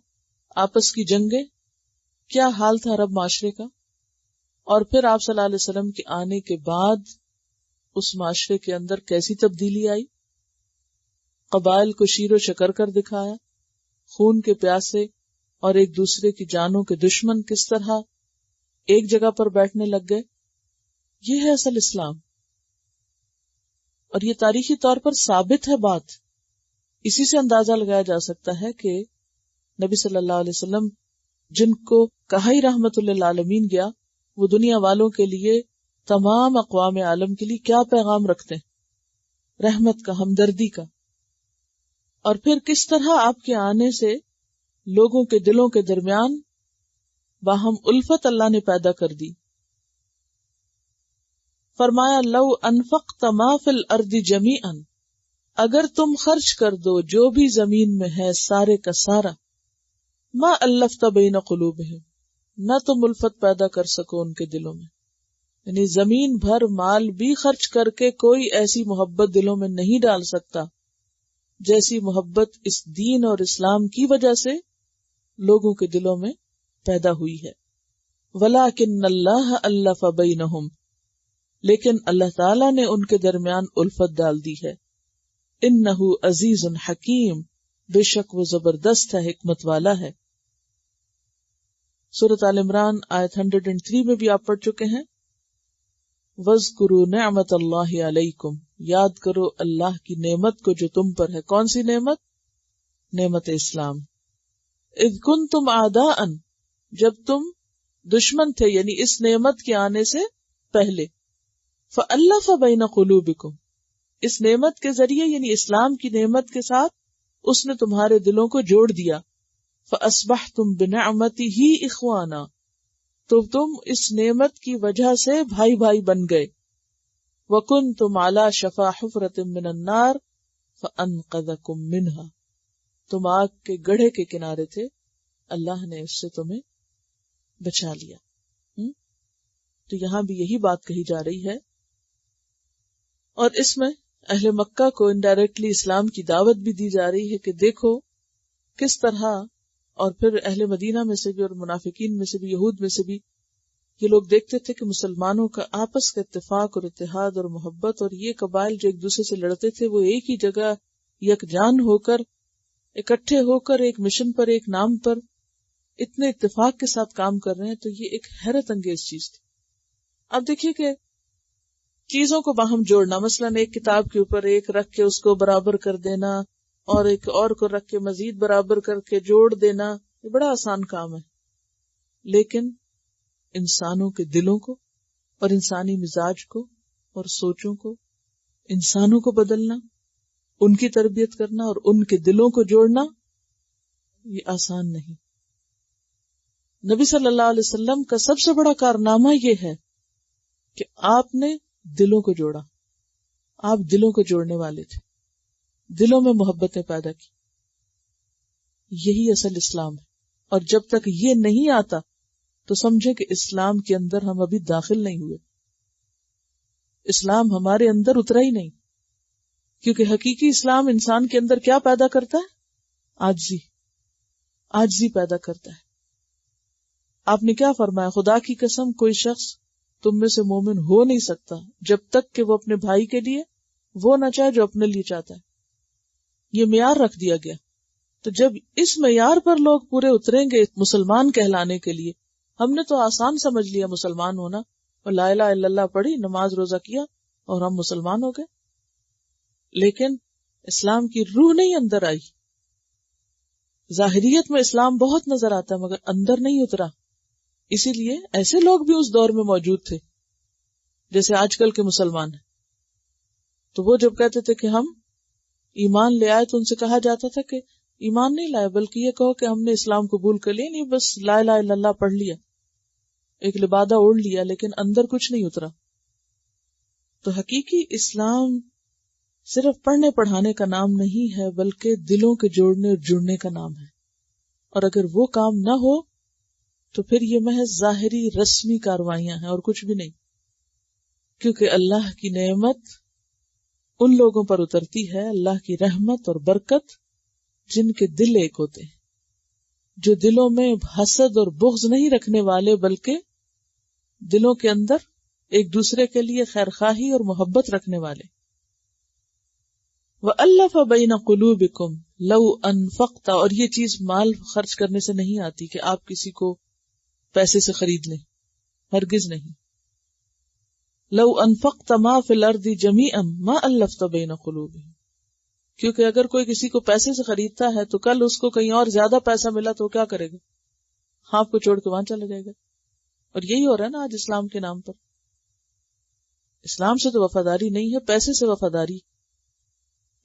آپس کی جنگیں، کیا حال تھا عرب معاشرے کا. اور پھر آپ صلی اللہ علیہ وسلم کے آنے کے بعد اس معاشرے کے اندر کیسی تبدیلی آئی، قبائل کو شیر و شکر کر دکھایا، خون کے پیاسے اور ایک دوسرے کی جانوں کے دشمن کس طرح ایک جگہ پر بیٹھنے لگ گئے. یہ ہے اصل اسلام، اور یہ تاریخی طور پر ثابت ہے بات. اسی سے اندازہ لگایا جا سکتا ہے کہ نبی صلی اللہ علیہ وسلم جن کو کہا ہی رحمت للعالمین گیا، وہ دنیا والوں کے لیے، تمام اقوام عالم کے لیے کیا پیغام رکھتے ہیں، رحمت کا، ہمدردی کا. اور پھر کس طرح آپ کے آنے سے لوگوں کے دلوں کے درمیان باہم الفت اللہ نے پیدا کر دی. فرمایا لو انفقت ما فی الارض جمیعا، اگر تم خرچ کر دو جو بھی زمین میں ہے سارے کا سارا، ما الفت بین قلوبہم، نہ تم الفت پیدا کر سکو ان کے دلوں میں. یعنی زمین بھر مال بھی خرچ کر کے کوئی ایسی محبت دلوں میں نہیں ڈال سکتا جیسی محبت اس دین اور اسلام کی وجہ سے لوگوں کے دلوں میں پیدا ہوئی ہے. وَلَٰكِنَّ اللَّهَ أَلَّفَ بَيْنَهُمْ، لیکن اللہ تعالیٰ نے ان کے درمیان الفت ڈال دی ہے. إِنَّهُ عَزِيزٌ حَكِيمٌ، بے شک وہ زبردست ہے، حکمت والا ہے. سورۃ آل عمران آیت 103 میں بھی آپ پڑھ چکے ہیں. وَاذْكُرُوا نِعْمَتَ اللَّهِ عَلَيْكُمْ، یاد کرو اللہ کی نعمت کو جو تم پر ہے. کون سی نعمت؟ نعمت اسلام. اذ کنتم اعداء، جب تم دشمن تھے، یعنی اس نعمت کے آنے سے پہلے. فألف بین قلوبکم، اس نعمت کے ذریعے یعنی اسلام کی نعمت کے ساتھ اس نے تمہارے دلوں کو جوڑ دیا. فاصبحتم بنعمتہ اخوانا، تو تم اس نعمت کی وجہ سے بھائی بھائی بن گئے. وکنتم علی شفا حفرۃ من النار فانقذکم منہا، تم آگ کے گڑھے کے کنارے تھے، اللہ نے اس سے تمہیں بچا لیا. تو یہاں بھی یہی بات کہی جا رہی ہے، اور اس میں اہل مکہ کو انڈائریکٹلی اسلام کی دعوت بھی دی جا رہی ہے کہ دیکھو کس طرح، اور پھر اہل مدینہ میں سے بھی اور منافقین میں سے بھی، یہود میں سے بھی، یہ لوگ دیکھتے تھے کہ مسلمانوں کا آپس کا اتفاق اور اتحاد اور محبت، اور یہ قبائل جو ایک دوسرے سے لڑتے تھے وہ ایک ہی جگہ یکجان ہو کر، اکٹھے ہو کر ایک مشن پر، ایک نام پر اتنے اتفاق کے ساتھ کام کر رہے ہیں. تو یہ ایک حیرت انگیز چیز تھی. اب دیکھیے کہ چیزوں کو باہم جوڑنا، مثلا ایک کتاب کے اوپر ایک رکھ کے اس کو برابر کر دینا، اور ایک اور کو رکھ کے مزید برابر کر کے جوڑ دینا، یہ بڑا آسان کام ہے. لیکن انسانوں کے دلوں کو اور انسانی مزاج کو اور سوچوں کو، انسانوں کو بدلنا، ان کی تربیت کرنا اور ان کے دلوں کو جوڑنا، یہ آسان نہیں. نبی صلی اللہ علیہ وسلم کا سب سے بڑا کارنامہ یہ ہے کہ آپ نے دلوں کو جوڑا. آپ دلوں کو جوڑنے والے تھے، دلوں میں محبتیں پیدا کی. یہی اصل اسلام ہے. اور جب تک یہ نہیں آتا تو سمجھے کہ اسلام کے اندر ہم ابھی داخل نہیں ہوئے، اسلام ہمارے اندر اترا ہی نہیں. کیونکہ حقیقی اسلام انسان کے اندر کیا پیدا کرتا ہے؟ عاجزی پیدا کرتا ہے. آپ نے کیا فرمایا؟ خدا کی قسم کوئی شخص تم میں سے مومن ہو نہیں سکتا جب تک کہ وہ اپنے بھائی کے لیے وہ نہ چاہے جو اپنے لیے چاہتا ہے. یہ معیار رکھ دیا گیا. تو جب اس معیار پر لوگ پورے اتریں گے مسلمان کہلانے کے لیے، ہم نے تو آسان سمجھ لیا مسلمان ہونا، اور لا الہ الا اللہ پڑھی، نماز روزہ کیا اور ہم مسلمان ہو گئے. لیکن اسلام کی روح نہیں اندر آئی. ظاہریت میں اسلام بہت نظر آتا ہے مگر اندر نہیں اترا. اسی لیے ایسے لوگ بھی اس دور میں موجود تھے جیسے آج کل کے مسلمان ہیں. تو وہ جب کہتے تھے کہ ہم ایمان لے آئے تو ان سے کہا جاتا تھا کہ ایمان نہیں لائے، بلکہ یہ کہو کہ ہم نے اسلام قبول کر لیا، نہیں بس لا الہ الا اللہ پڑھ لیا. ایک لبادہ اوڑھ لیا لیکن اندر کچھ نہیں اترا. تو حقیقی اسلام صرف پڑھنے پڑھانے کا نام نہیں ہے بلکہ دلوں کے جوڑنے اور جڑنے کا نام ہے. اور اگر وہ کام نہ ہو تو پھر یہ محض ظاہری رسمی کاروائیاں ہیں اور کچھ بھی نہیں. کیونکہ اللہ کی نعمت ان لوگوں پر اترتی ہے، اللہ کی رحمت اور برکت، جن کے دل ایک ہوتے ہیں، جو دلوں میں حسد اور بغض نہیں رکھنے والے بلکہ دلوں کے اندر ایک دوسرے کے لیے خیرخواہی اور محبت رکھنے والے. وَأَلَّفَ بَيْنَ قُلُوبِكُمْ لَوْ أَنفَقْتَ، اور یہ چیز مال خرچ کرنے سے نہیں آتی کہ آپ کسی کو پیسے سے خرید لیں، ہرگز نہیں. لَوْ أَنفَقْتَ مَا فِي الْأَرْضِ جَمِيعًا مَا أَلَّفْتَ بَيْنَ قُلُوبِهِمْ، کیونکہ اگر کوئی کسی کو پیسے سے خریدتا ہے تو کل اس کو کہیں اور زیادہ پیسہ ملا تو کیا کرے گا؟ ہاتھ کو چھوڑ کے وہاں چلا جائے گا. اور یہی ہو رہا ہے نا آج اسلام کے نام پر. اسلام سے تو وفاداری نہیں ہے، پیسے سے وفاداری.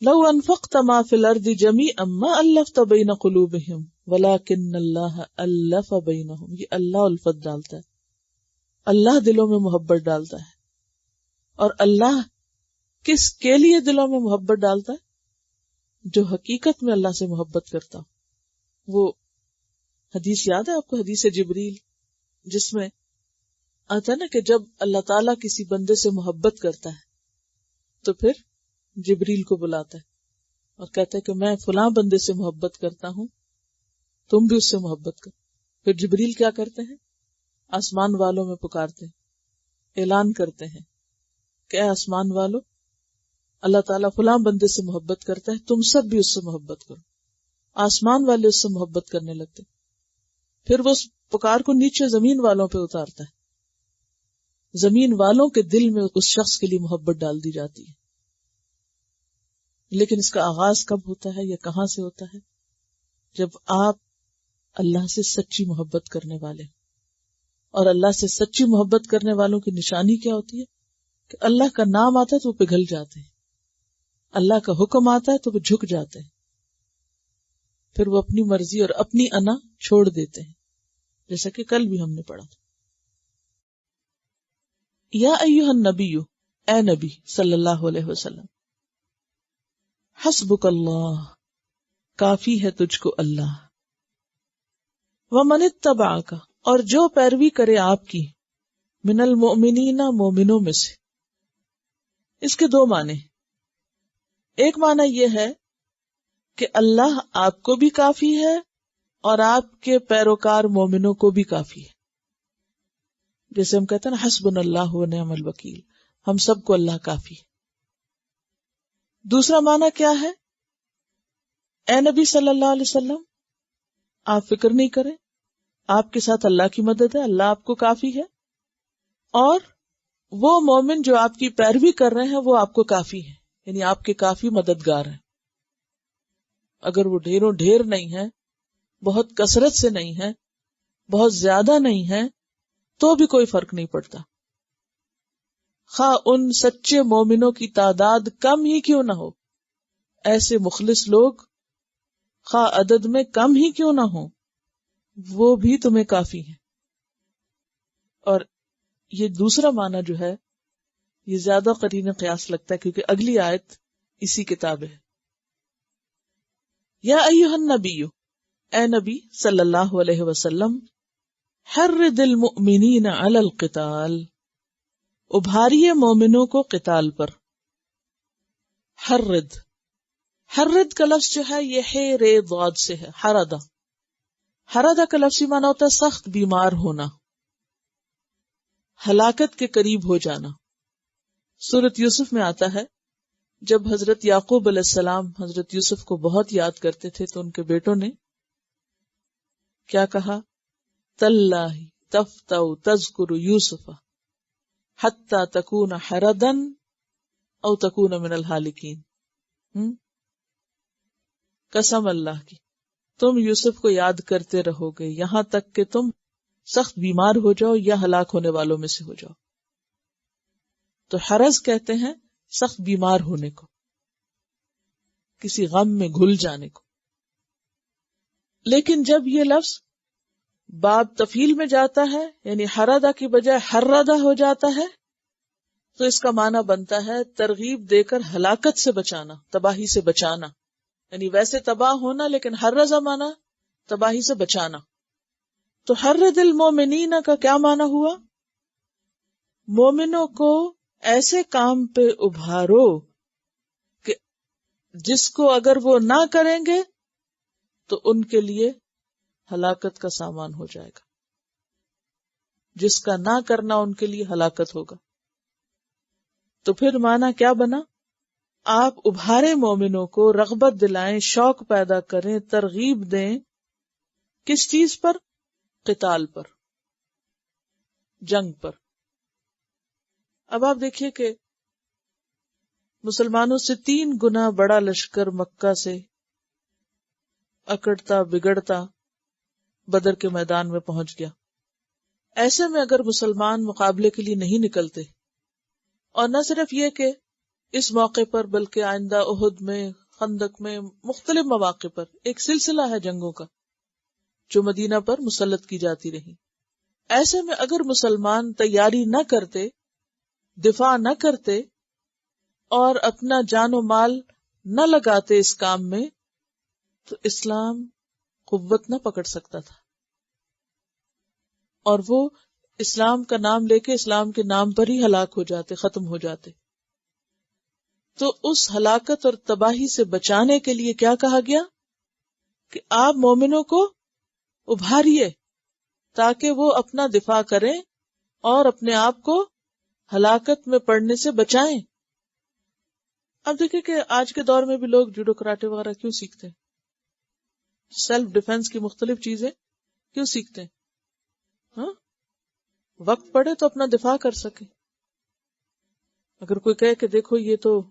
لو انفقت ما فی الارض جمیعا ما الفت بین قلوبہم ولکن اللہ الف بینہم. یہ اللہ الفت ڈالتا ہے، اللہ دلوں میں محبت ڈالتا ہے. اور اللہ کس کے لیے دلوں میں محبت ڈالتا ہے؟ جو حقیقت میں اللہ سے محبت کرتا. وہ حدیث یاد ہے آپ کو، حدیث جبریل، جس میں آتا ہے نا کہ جب اللہ تعالیٰ کسی بندے سے محبت کرتا ہے تو پھر جبریل کو بلاتا ہے اور کہتا ہے کہ میں فلاں بندے سے محبت کرتا ہوں، تم بھی اس سے محبت کر. پھر جبریل کیا کرتے ہیں؟ آسمان والوں میں پکارتے ہیں، اعلان کرتے ہیں کہ اے آسمان والو، اللہ تعالیٰ فلاں بندے سے محبت کرتا ہے، تم سب بھی اس سے محبت کرو. آسمان والے اس سے محبت کرنے لگتے. پھر وہ اس پکار کو نیچے زمین والوں پہ اتارتا ہے، زمین والوں کے دل میں اس شخص کے لیے محبت ڈال دی جاتی ہے. لیکن اس کا آغاز کب ہوتا ہے یا کہاں سے ہوتا ہے؟ جب آپ اللہ سے سچی محبت کرنے والے. اور اللہ سے سچی محبت کرنے والوں کی نشانی کیا ہوتی ہے؟ کہ اللہ کا نام آتا ہے تو وہ پگھل جاتے ہیں، اللہ کا حکم آتا ہے تو وہ جھک جاتے ہیں، پھر وہ اپنی مرضی اور اپنی انا چھوڑ دیتے ہیں، جیسا کہ کل بھی ہم نے پڑھا تھا. یا ایھا النبی، اے نبی صلی اللہ علیہ وسلم، حسبک اللہ، کافی ہے تجھ کو اللہ، ومن اتبعک، اور جو پیروی کرے آپ کی، من المؤمنین، مومنوں میں سے. اس کے دو معنی. ایک معنی یہ ہے کہ اللہ آپ کو بھی کافی ہے اور آپ کے پیروکار مومنوں کو بھی کافی ہے. جیسے ہم کہتے ہیں نا حسبنا اللہ و نعم الوکیل، ہم سب کو اللہ کافی ہے. دوسرا معنی کیا ہے؟ اے نبی صلی اللہ علیہ وسلم، آپ فکر نہیں کریں، آپ کے ساتھ اللہ کی مدد ہے، اللہ آپ کو کافی ہے، اور وہ مومن جو آپ کی پیروی کر رہے ہیں وہ آپ کو کافی ہے، یعنی آپ کے کافی مددگار ہیں. اگر وہ ڈھیروں ڈھیر نہیں ہے، بہت کثرت سے نہیں ہے، بہت زیادہ نہیں ہے، تو بھی کوئی فرق نہیں پڑتا. خواہ ان سچے مومنوں کی تعداد کم ہی کیوں نہ ہو، ایسے مخلص لوگ خواہ عدد میں کم ہی کیوں نہ ہو، وہ بھی تمہیں کافی ہیں. اور یہ دوسرا معنی جو ہے یہ زیادہ قرین قیاس لگتا ہے کیونکہ اگلی آیت اسی کتاب ہے. یا ایھا النبی، اے نبی صلی اللہ علیہ وسلم، حرض المؤمنین علی القتال، ابھاریے مومنوں کو قتال پر. حرض، حرض کا لفظ جو ہے یہ ہے رے ضاد سے ہے، حردا. حردا کا لفظی معنی ہوتا ہے سخت بیمار ہونا، ہلاکت کے قریب ہو جانا. سورۃ یوسف میں آتا ہے جب حضرت یعقوب علیہ السلام حضرت یوسف کو بہت یاد کرتے تھے تو ان کے بیٹوں نے کیا کہا؟ تاللہ تفتأ تذکر یوسف حتی تکون حردا او تکون من الہالکین. قسم اللہ کی، تم یوسف کو یاد کرتے رہو گے یہاں تک کہ تم سخت بیمار ہو جاؤ یا ہلاک ہونے والوں میں سے ہو جاؤ. تو حرض کہتے ہیں سخت بیمار ہونے کو، کسی غم میں گھل جانے کو. لیکن جب یہ لفظ باب تفیل میں جاتا ہے یعنی حردہ کی بجائے حردہ ہو جاتا ہے تو اس کا معنی بنتا ہے ترغیب دے کر ہلاکت سے بچانا، تباہی سے بچانا، یعنی ویسے تباہ ہونا لیکن حرزہ معنی تباہی سے بچانا۔ تو حرد المومنین کا کیا معنی ہوا؟ مومنوں کو ایسے کام پہ ابھارو کہ جس کو اگر وہ نہ کریں گے تو ان کے لیے ہلاکت کا سامان ہو جائے گا، جس کا نہ کرنا ان کے لیے ہلاکت ہوگا۔ تو پھر معنی کیا بنا؟ آپ ابھارے مومنوں کو، رغبت دلائیں، شوق پیدا کریں، ترغیب دیں، کس چیز پر؟ قتال پر، جنگ پر۔ اب آپ دیکھیے کہ مسلمانوں سے 3 گنا بڑا لشکر مکہ سے اکڑتا بگڑتا بدر کے میدان میں پہنچ گیا۔ ایسے میں اگر مسلمان مقابلے کے لیے نہیں نکلتے، اور نہ صرف یہ کہ اس موقع پر بلکہ آئندہ احد میں، خندق میں، مختلف مواقع پر ایک سلسلہ ہے جنگوں کا جو مدینہ پر مسلط کی جاتی رہی، ایسے میں اگر مسلمان تیاری نہ کرتے، دفاع نہ کرتے اور اپنا جان و مال نہ لگاتے اس کام میں، تو اسلام قوت نہ پکڑ سکتا تھا، اور وہ اسلام کا نام لے کے اسلام کے نام پر ہی ہلاک ہو جاتے، ختم ہو جاتے۔ تو اس ہلاکت اور تباہی سے بچانے کے لیے کیا کہا گیا کہ آپ مومنوں کو ابھاریے تاکہ وہ اپنا دفاع کریں اور اپنے آپ کو ہلاکت میں پڑنے سے بچائیں۔ اب دیکھیں کہ آج کے دور میں بھی لوگ جوڈو کراٹے وغیرہ کیوں سیکھتے ہیں؟ سیلف ڈیفenس کی مختلف چیزیں کیوں سیکھتے ہیں؟ ہاں، وقت پڑے تو اپنا دفاع کر سکے۔ اگر کوئی کہے کہ دیکھو یہ تو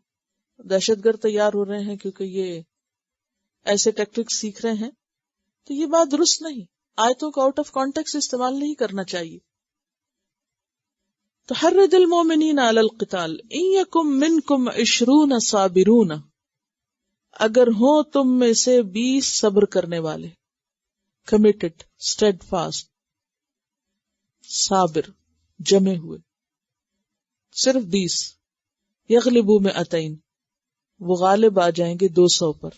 دہشت گرد تیار ہو رہے ہیں کیونکہ یہ ایسے ٹیکٹکس سیکھ رہے ہیں، تو یہ بات درست نہیں، آیتوں کو آؤٹ آف کانٹیکسٹ استعمال نہیں کرنا چاہیے۔ تو حرد المومنین علی القتال ان یکم منکم 20 صابرون، اگر ہوں تم میں سے 20 صبر کرنے والے، کمیٹڈ، اسٹیڈ فاسٹ، صابر، جمے ہوئے، صرف 20، یغلبوا 200، وہ غالب آ جائیں گے 200 پر۔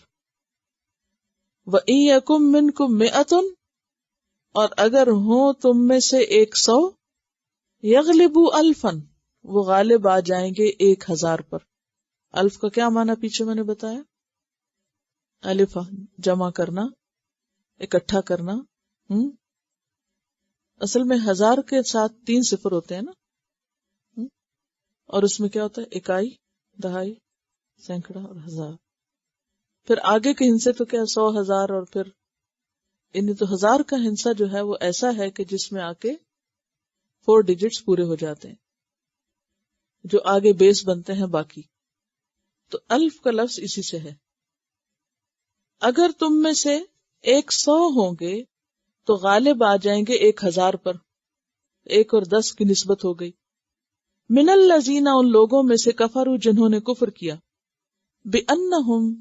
وَإِن يَكُن مِّنكُم 100، اور اگر ہوں تم میں سے 100، یغلبوا 1000، وہ غالب آ جائیں گے 1000 پر۔ الف کا کیا معنی پیچھے میں نے بتایا؟ الف جمع کرنا، اکٹھا کرنا۔ اصل میں 1000 کے ساتھ 3 صفر ہوتے ہیں نا، اور اس میں کیا ہوتا ہے؟ اکائی، دہائی، سینکڑا اور ہزار۔ پھر آگے کے ہندسے تو کیا 100، 1000، اور پھر انہیں تو 1000 کا ہندسہ جو ہے وہ ایسا ہے کہ جس میں آ کے 4 ڈیجٹس پورے ہو جاتے ہیں، جو آگے بیس بنتے ہیں باقی۔ تو الف کا لفظ اسی سے ہے۔ اگر تم میں سے 100 ہوں گے تو غالب آ جائیں گے 1000 پر، 1 اور 10 کی نسبت ہو گئی۔ من الذین، ان لوگوں میں سے، کفروا، جنہوں نے کفر کیا، بأنہم،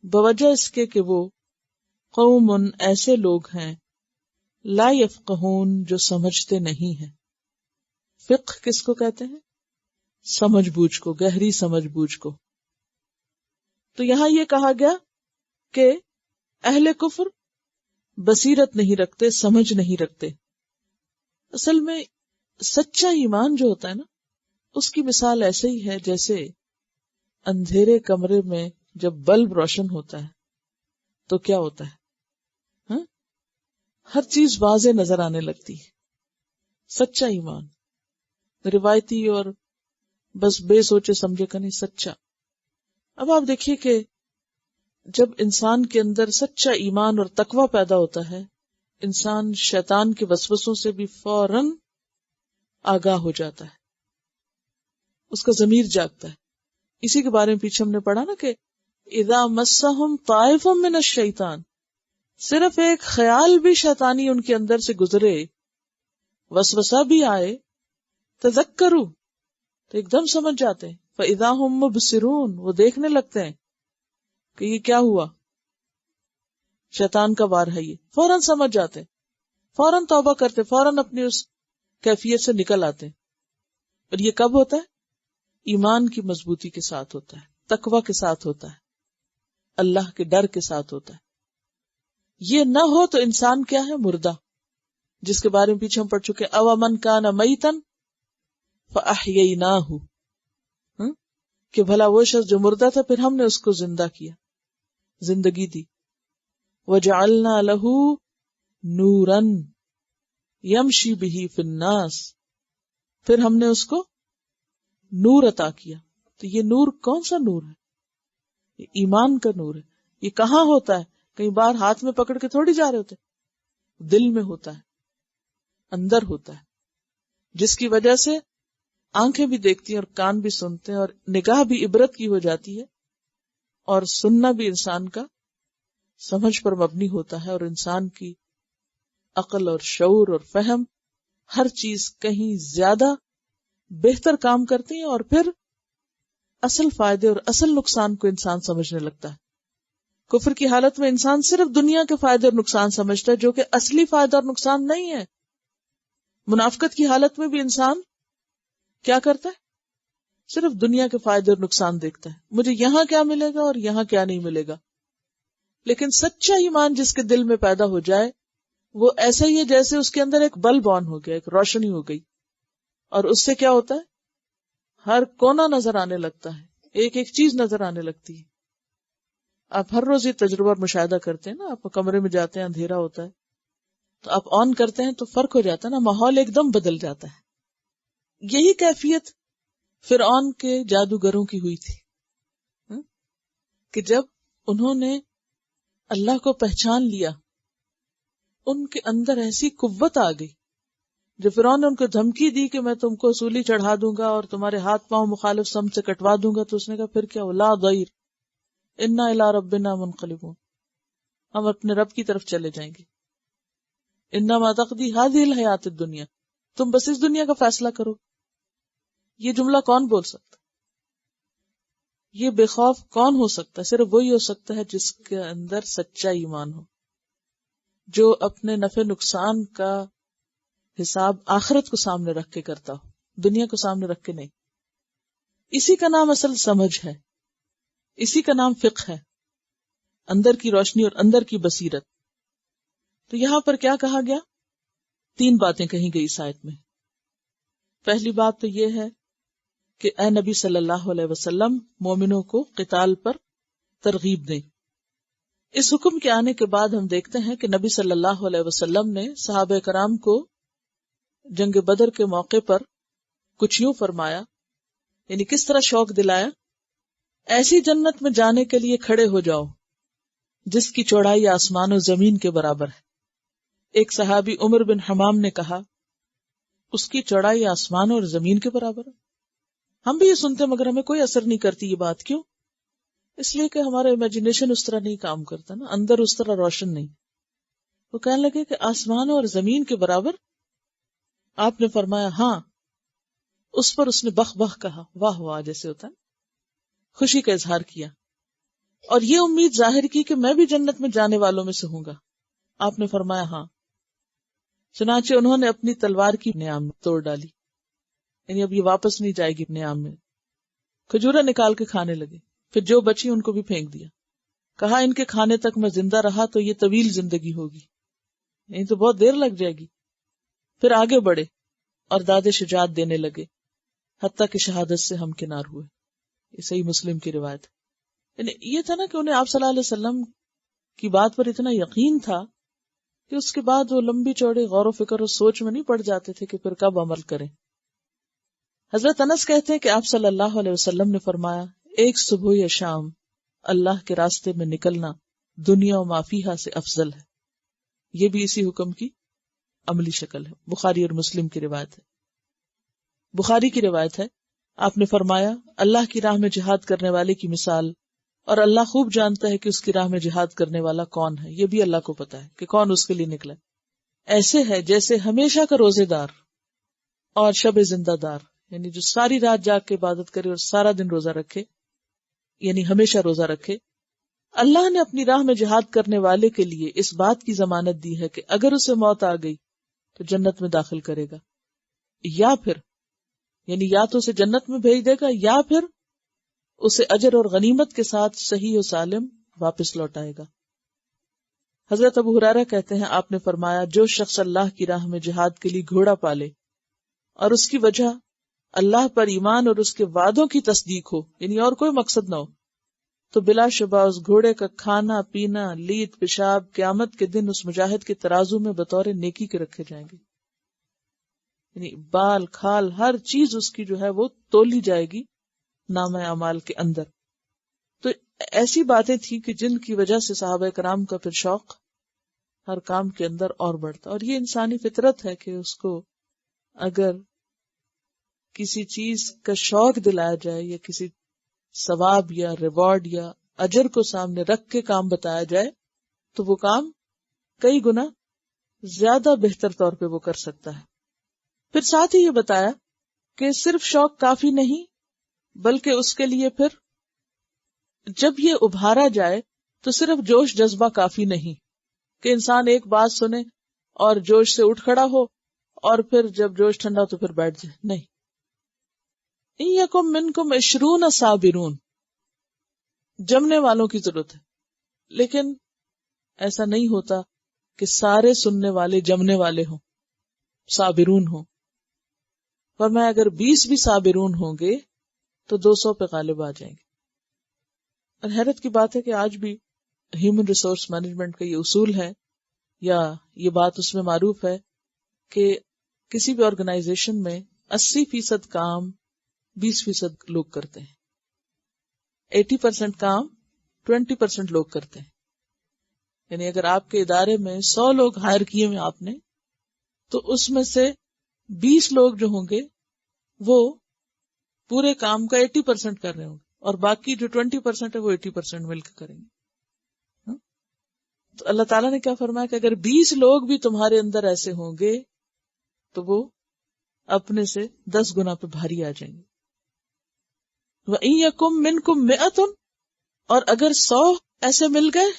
بوجہ اس کے کہ وہ، قوم، ایسے لوگ ہیں، لا یفقہون، جو سمجھتے نہیں ہیں۔ فقہ کس کو کہتے ہیں؟ سمجھ بوجھ کو، گہری سمجھ بوجھ کو۔ تو یہاں یہ کہا گیا کہ اہل کفر بصیرت نہیں رکھتے، سمجھ نہیں رکھتے۔ اصل میں سچا ایمان جو ہوتا ہے نا، اس کی مثال ایسے ہی ہے جیسے اندھیرے کمرے میں جب بلب روشن ہوتا ہے تو کیا ہوتا ہے؟ ہر چیز واضح نظر آنے لگتی ہے۔ سچا ایمان، روایتی اور بس بے سوچے سمجھے کا نہیں، سچا۔ اب آپ دیکھیے کہ جب انسان کے اندر سچا ایمان اور تقوی پیدا ہوتا ہے، انسان شیطان کے وسوسوں سے بھی فوراً آگاہ ہو جاتا ہے، اس کا ضمیر جاگتا ہے۔ اسی کے بارے میں پیچھے ہم نے پڑھا نا کہ اذا مسہم طائف من الشیطان، صرف ایک خیال بھی شیطانی ان کے اندر سے گزرے، وسوسہ بھی آئے، تذکروا، تو ایک دم سمجھ جاتے ہیں، فاذا هم مبصرون، وہ دیکھنے لگتے ہیں کہ یہ کیا ہوا، شیطان کا وار ہے، یہ فوراً سمجھ جاتے ہیں۔ فوراً توبہ کرتے، فوراً اپنی اس کیفیت سے نکل آتے. اور یہ کب ہوتا ہے؟ ایمان کی مضبوطی کے ساتھ ہوتا ہے، تقوی کے ساتھ ہوتا ہے، اللہ کے ڈر کے ساتھ ہوتا ہے. یہ نہ ہو تو انسان کیا ہے؟ مردہ، جس کے بارے میں پیچھے ہم پڑھ چکے. اوامن کان میتن فاحییناہ، کہ بھلا وہ شخص جو مردہ تھا پھر ہم نے اس کو زندہ کیا، زندگی دی. وجعلنا لہ نورا یمشی بہ فی الناس، پھر ہم نے اس کو نور عطا کیا. تو یہ نور کون سا نور ہے؟ یہ ایمان کا نور ہے. یہ کہاں ہوتا ہے؟ کئی بار ہاتھ میں پکڑ کے تھوڑی جا رہے ہوتے، دل میں ہوتا ہے، اندر ہوتا ہے، جس کی وجہ سے آنکھیں بھی دیکھتی ہیں اور کان بھی سنتے ہیں اور نگاہ بھی عبرت کی ہو جاتی ہے، اور سننا بھی انسان کا سمجھ پر مبنی ہوتا ہے، اور انسان کی عقل اور شعور اور فہم ہر چیز کہیں زیادہ بہتر کام کرتی ہیں، اور پھر اصل فائدے اور اصل نقصان کو انسان سمجھنے لگتا ہے. کفر کی حالت میں انسان صرف دنیا کے فائدے اور نقصان سمجھتا ہے، جو کہ اصلی فائدہ اور نقصان نہیں ہے. منافقت کی حالت میں بھی انسان کیا کرتا ہے؟ صرف دنیا کے فائدے اور نقصان دیکھتا ہے، مجھے یہاں کیا ملے گا اور یہاں کیا نہیں ملے گا. لیکن سچا ایمان جس کے دل میں پیدا ہو جائے وہ ایسا ہی ہے جیسے اس کے اندر ایک بلب آن ہو گیا، ایک روشنی ہو گئی، اور اس سے کیا ہوتا ہے؟ ہر کونا نظر آنے لگتا ہے، ایک ایک چیز نظر آنے لگتی ہے. آپ ہر روز یہ تجربہ اور مشاہدہ کرتے ہیں نا، آپ کمرے میں جاتے ہیں، اندھیرا ہوتا ہے تو آپ آن کرتے ہیں تو فرق ہو جاتا ہے نا، ماحول ایک دم بدل جاتا ہے. یہی کیفیت فرعون کے جادوگروں کی ہوئی تھی کہ جب انہوں نے اللہ کو پہچان لیا، ان کے اندر ایسی قوت آ گئی. جب فرعون نے ان کو دھمکی دی کہ میں تم کو سولی چڑھا دوں گا اور تمہارے ہاتھ پاؤں مخالف سمت سے کٹوا دوں گا، تو اس نے کہا پھر کیا؟ لا ضیر انا الی ربنا منقلبون، ہم اپنے رب کی طرف چلے جائیں گے. انما تقضی هذه الحیات الدنیا، تم بس اس دنیا کا فیصلہ کرو. یہ جملہ کون بول سکتا؟ یہ بے خوف کون ہو سکتا ہے؟ صرف وہی ہو سکتا ہے جس کے اندر سچا ایمان ہو، جو اپنے نفع نقصان کا حساب آخرت کو سامنے رکھ کے کرتا ہو، دنیا کو سامنے رکھ کے نہیں. اسی کا نام اصل سمجھ ہے، اسی کا نام فقہ ہے، اندر کی روشنی اور اندر کی بصیرت. تو یہاں پر کیا کہا گیا؟ 3 باتیں کہی گئی اس آیت میں. پہلی بات تو یہ ہے کہ اے نبی صلی اللہ علیہ وسلم مومنوں کو قتال پر ترغیب دیں. اس حکم کے آنے کے بعد ہم دیکھتے ہیں کہ نبی صلی اللہ علیہ وسلم نے صحابہ کرام کو جنگ بدر کے موقع پر کچھ یوں فرمایا، یعنی کس طرح شوق دلایا، ایسی جنت میں جانے کے لیے کھڑے ہو جاؤ جس کی چوڑائی آسمان و زمین کے برابر ہے. ایک صحابی عمر بن حمام نے کہا اس کی چوڑائی آسمان اور زمین کے برابر ہے. ہم بھی یہ سنتے مگر ہمیں کوئی اثر نہیں کرتی یہ بات. کیوں؟ اس لیے کہ ہمارا امیجنیشن اس طرح نہیں کام کرتا نا، اندر اس طرح روشن نہیں. وہ کہنے لگے کہ آسمان اور زمین کے برابر. آپ نے فرمایا ہاں. اس پر اس نے بخ بخ کہا، واہ واہ جیسے ہوتا ہے، خوشی کا اظہار کیا، اور یہ امید ظاہر کی کہ میں بھی جنت میں جانے والوں میں سے ہوں گا. آپ نے فرمایا ہاں. چنانچہ انہوں نے اپنی تلوار کی نیام توڑ ڈالی، یعنی اب یہ واپس نہیں جائے گی نیام میں. کھجورا نکال کے کھانے لگے، پھر جو بچی ان کو بھی پھینک دیا. کہا ان کے کھانے تک میں زندہ رہا تو یہ طویل زندگی ہوگی، یعنی تو بہت دیر لگ جائے گی. پھر آگے بڑھے اور داد شجاعت دینے لگے حتیٰ کہ شہادت سے ہمکنار ہوئے. یہ صحیح مسلم کی روایت. یعنی یہ تھا نا کہ انہیں آپ صلی اللہ علیہ وسلم کی بات پر اتنا یقین تھا کہ اس کے بعد وہ لمبی چوڑی غور و فکر اور سوچ میں نہیں پڑ جاتے تھے کہ پھر کب عمل کریں. حضرت انس کہتے ہیں کہ آپ صلی اللہ علیہ وسلم نے فرمایا ایک صبح یا شام اللہ کے راستے میں نکلنا دنیا و مافیہا سے افضل ہے. یہ بھی اسی حکم کی عملی شکل ہے. بخاری اور مسلم کی روایت ہے. بخاری کی روایت ہے آپ نے فرمایا اللہ کی راہ میں جہاد کرنے والے کی مثال، اور اللہ خوب جانتا ہے کہ اس کی راہ میں جہاد کرنے والا کون ہے، یہ بھی اللہ کو پتا ہے کہ کون اس کے لیے نکلا. ایسے ہے جیسے ہمیشہ کا روزے دار اور شب زندہ دار، یعنی جو ساری رات جاگ کے عبادت کرے اور سارا دن روزہ رکھے، یعنی ہمیشہ روزہ رکھے، اللہ نے اپنی راہ میں جہاد کرنے والے کے لیے اس بات کی ضمانت دی ہے کہ اگر اسے موت آ گئی تو جنت میں داخل کرے گا، یا پھر یعنی یا تو اسے جنت میں بھیج دے گا یا پھر اسے اجر اور غنیمت کے ساتھ صحیح و سالم واپس لوٹائے گا۔ حضرت ابو ہریرہ کہتے ہیں آپ نے فرمایا جو شخص اللہ کی راہ میں جہاد کے لیے گھوڑا پالے اور اس کی وجہ اللہ پر ایمان اور اس کے وعدوں کی تصدیق ہو، یعنی اور کوئی مقصد نہ ہو، تو بلا شبہ اس گھوڑے کا کھانا پینا لیت پیشاب قیامت کے دن اس مجاہد کے ترازو میں بطور نیکی کے رکھے جائیں گے، یعنی بال کھال ہر چیز اس کی جو ہے وہ تولی جائے گی نامہ اعمال کے اندر۔ تو ایسی باتیں تھیں کہ جن کی وجہ سے صحابہ کرام کا پھر شوق ہر کام کے اندر اور بڑھتا، اور یہ انسانی فطرت ہے کہ اس کو اگر کسی چیز کا شوق دلایا جائے یا کسی ثواب یا ریوارڈ یا اجر کو سامنے رکھ کے کام بتایا جائے تو وہ کام کئی گنا زیادہ بہتر طور پہ وہ کر سکتا ہے۔ پھر ساتھ ہی یہ بتایا کہ صرف شوق کافی نہیں، بلکہ اس کے لیے پھر جب یہ ابھارا جائے تو صرف جوش جذبہ کافی نہیں کہ انسان ایک بات سنے اور جوش سے اٹھ کھڑا ہو اور پھر جب جوش ٹھنڈا تو پھر بیٹھ جائے، نہیں۔ اِن مِنکم 20 صابرون، جمنے والوں کی ضرورت ہے، لیکن ایسا نہیں ہوتا کہ سارے سننے والے جمنے والے ہوں، صابرون ہوں۔ فرمایا اگر 20 بھی صابرون ہوں گے تو 200 پہ غالب آ جائیں گے۔ اور حیرت کی بات ہے کہ آج بھی ہیومن ریسورس مینجمنٹ کا یہ اصول ہے یا یہ بات اس میں معروف ہے کہ کسی بھی آرگنائزیشن میں 80% کام 20% لوگ کرتے ہیں، 80% کام 20% لوگ کرتے ہیں۔ یعنی اگر آپ کے ادارے میں 100 لوگ ہائر کیے ہیں آپ نے، تو اس میں سے 20 لوگ جو ہوں گے وہ پورے کام کا 80% کر رہے ہوں گے اور باقی جو 20% ہے وہ 80% مل کے کریں گے۔ تو اللہ تعالیٰ نے کیا فرمایا کہ اگر 20 لوگ بھی تمہارے اندر ایسے ہوں گے تو وہ اپنے سے 10 گنا پہ بھاری آ جائیں گے۔ وَإِن يَكُن مِّنكُم مِّئَةٌ، اور اگر 100 ایسے مل گئے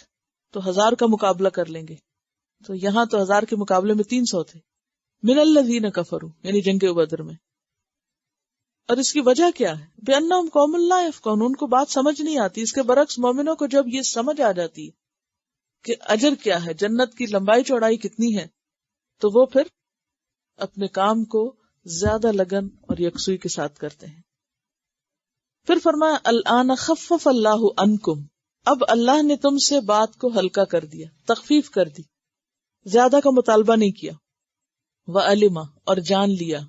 تو 1000 کا مقابلہ کر لیں گے۔ تو یہاں تو 1000 کے مقابلے میں 300 تھے، من الذین کفروا، یعنی جنگ بدر میں۔ اور اس کی وجہ کیا ہے؟ بِأَنَّهُمْ قَوْمٌ لَا يَفْقَهُونَ، ان کو بات سمجھ نہیں آتی۔ اس کے برعکس مومنوں کو جب یہ سمجھ آ جاتی کہ اجر کیا ہے، جنت کی لمبائی چوڑائی کتنی ہے، تو وہ پھر اپنے کام کو زیادہ لگن اور یکسوئی کے ساتھ کرتے ہیں۔ پھر فرمایا الآن خفف اللہ عنکم، اب اللہ نے تم سے بات کو ہلکا کر دیا، تخفیف کر دی، زیادہ کا مطالبہ نہیں کیا۔ وعلم، اور جان لیا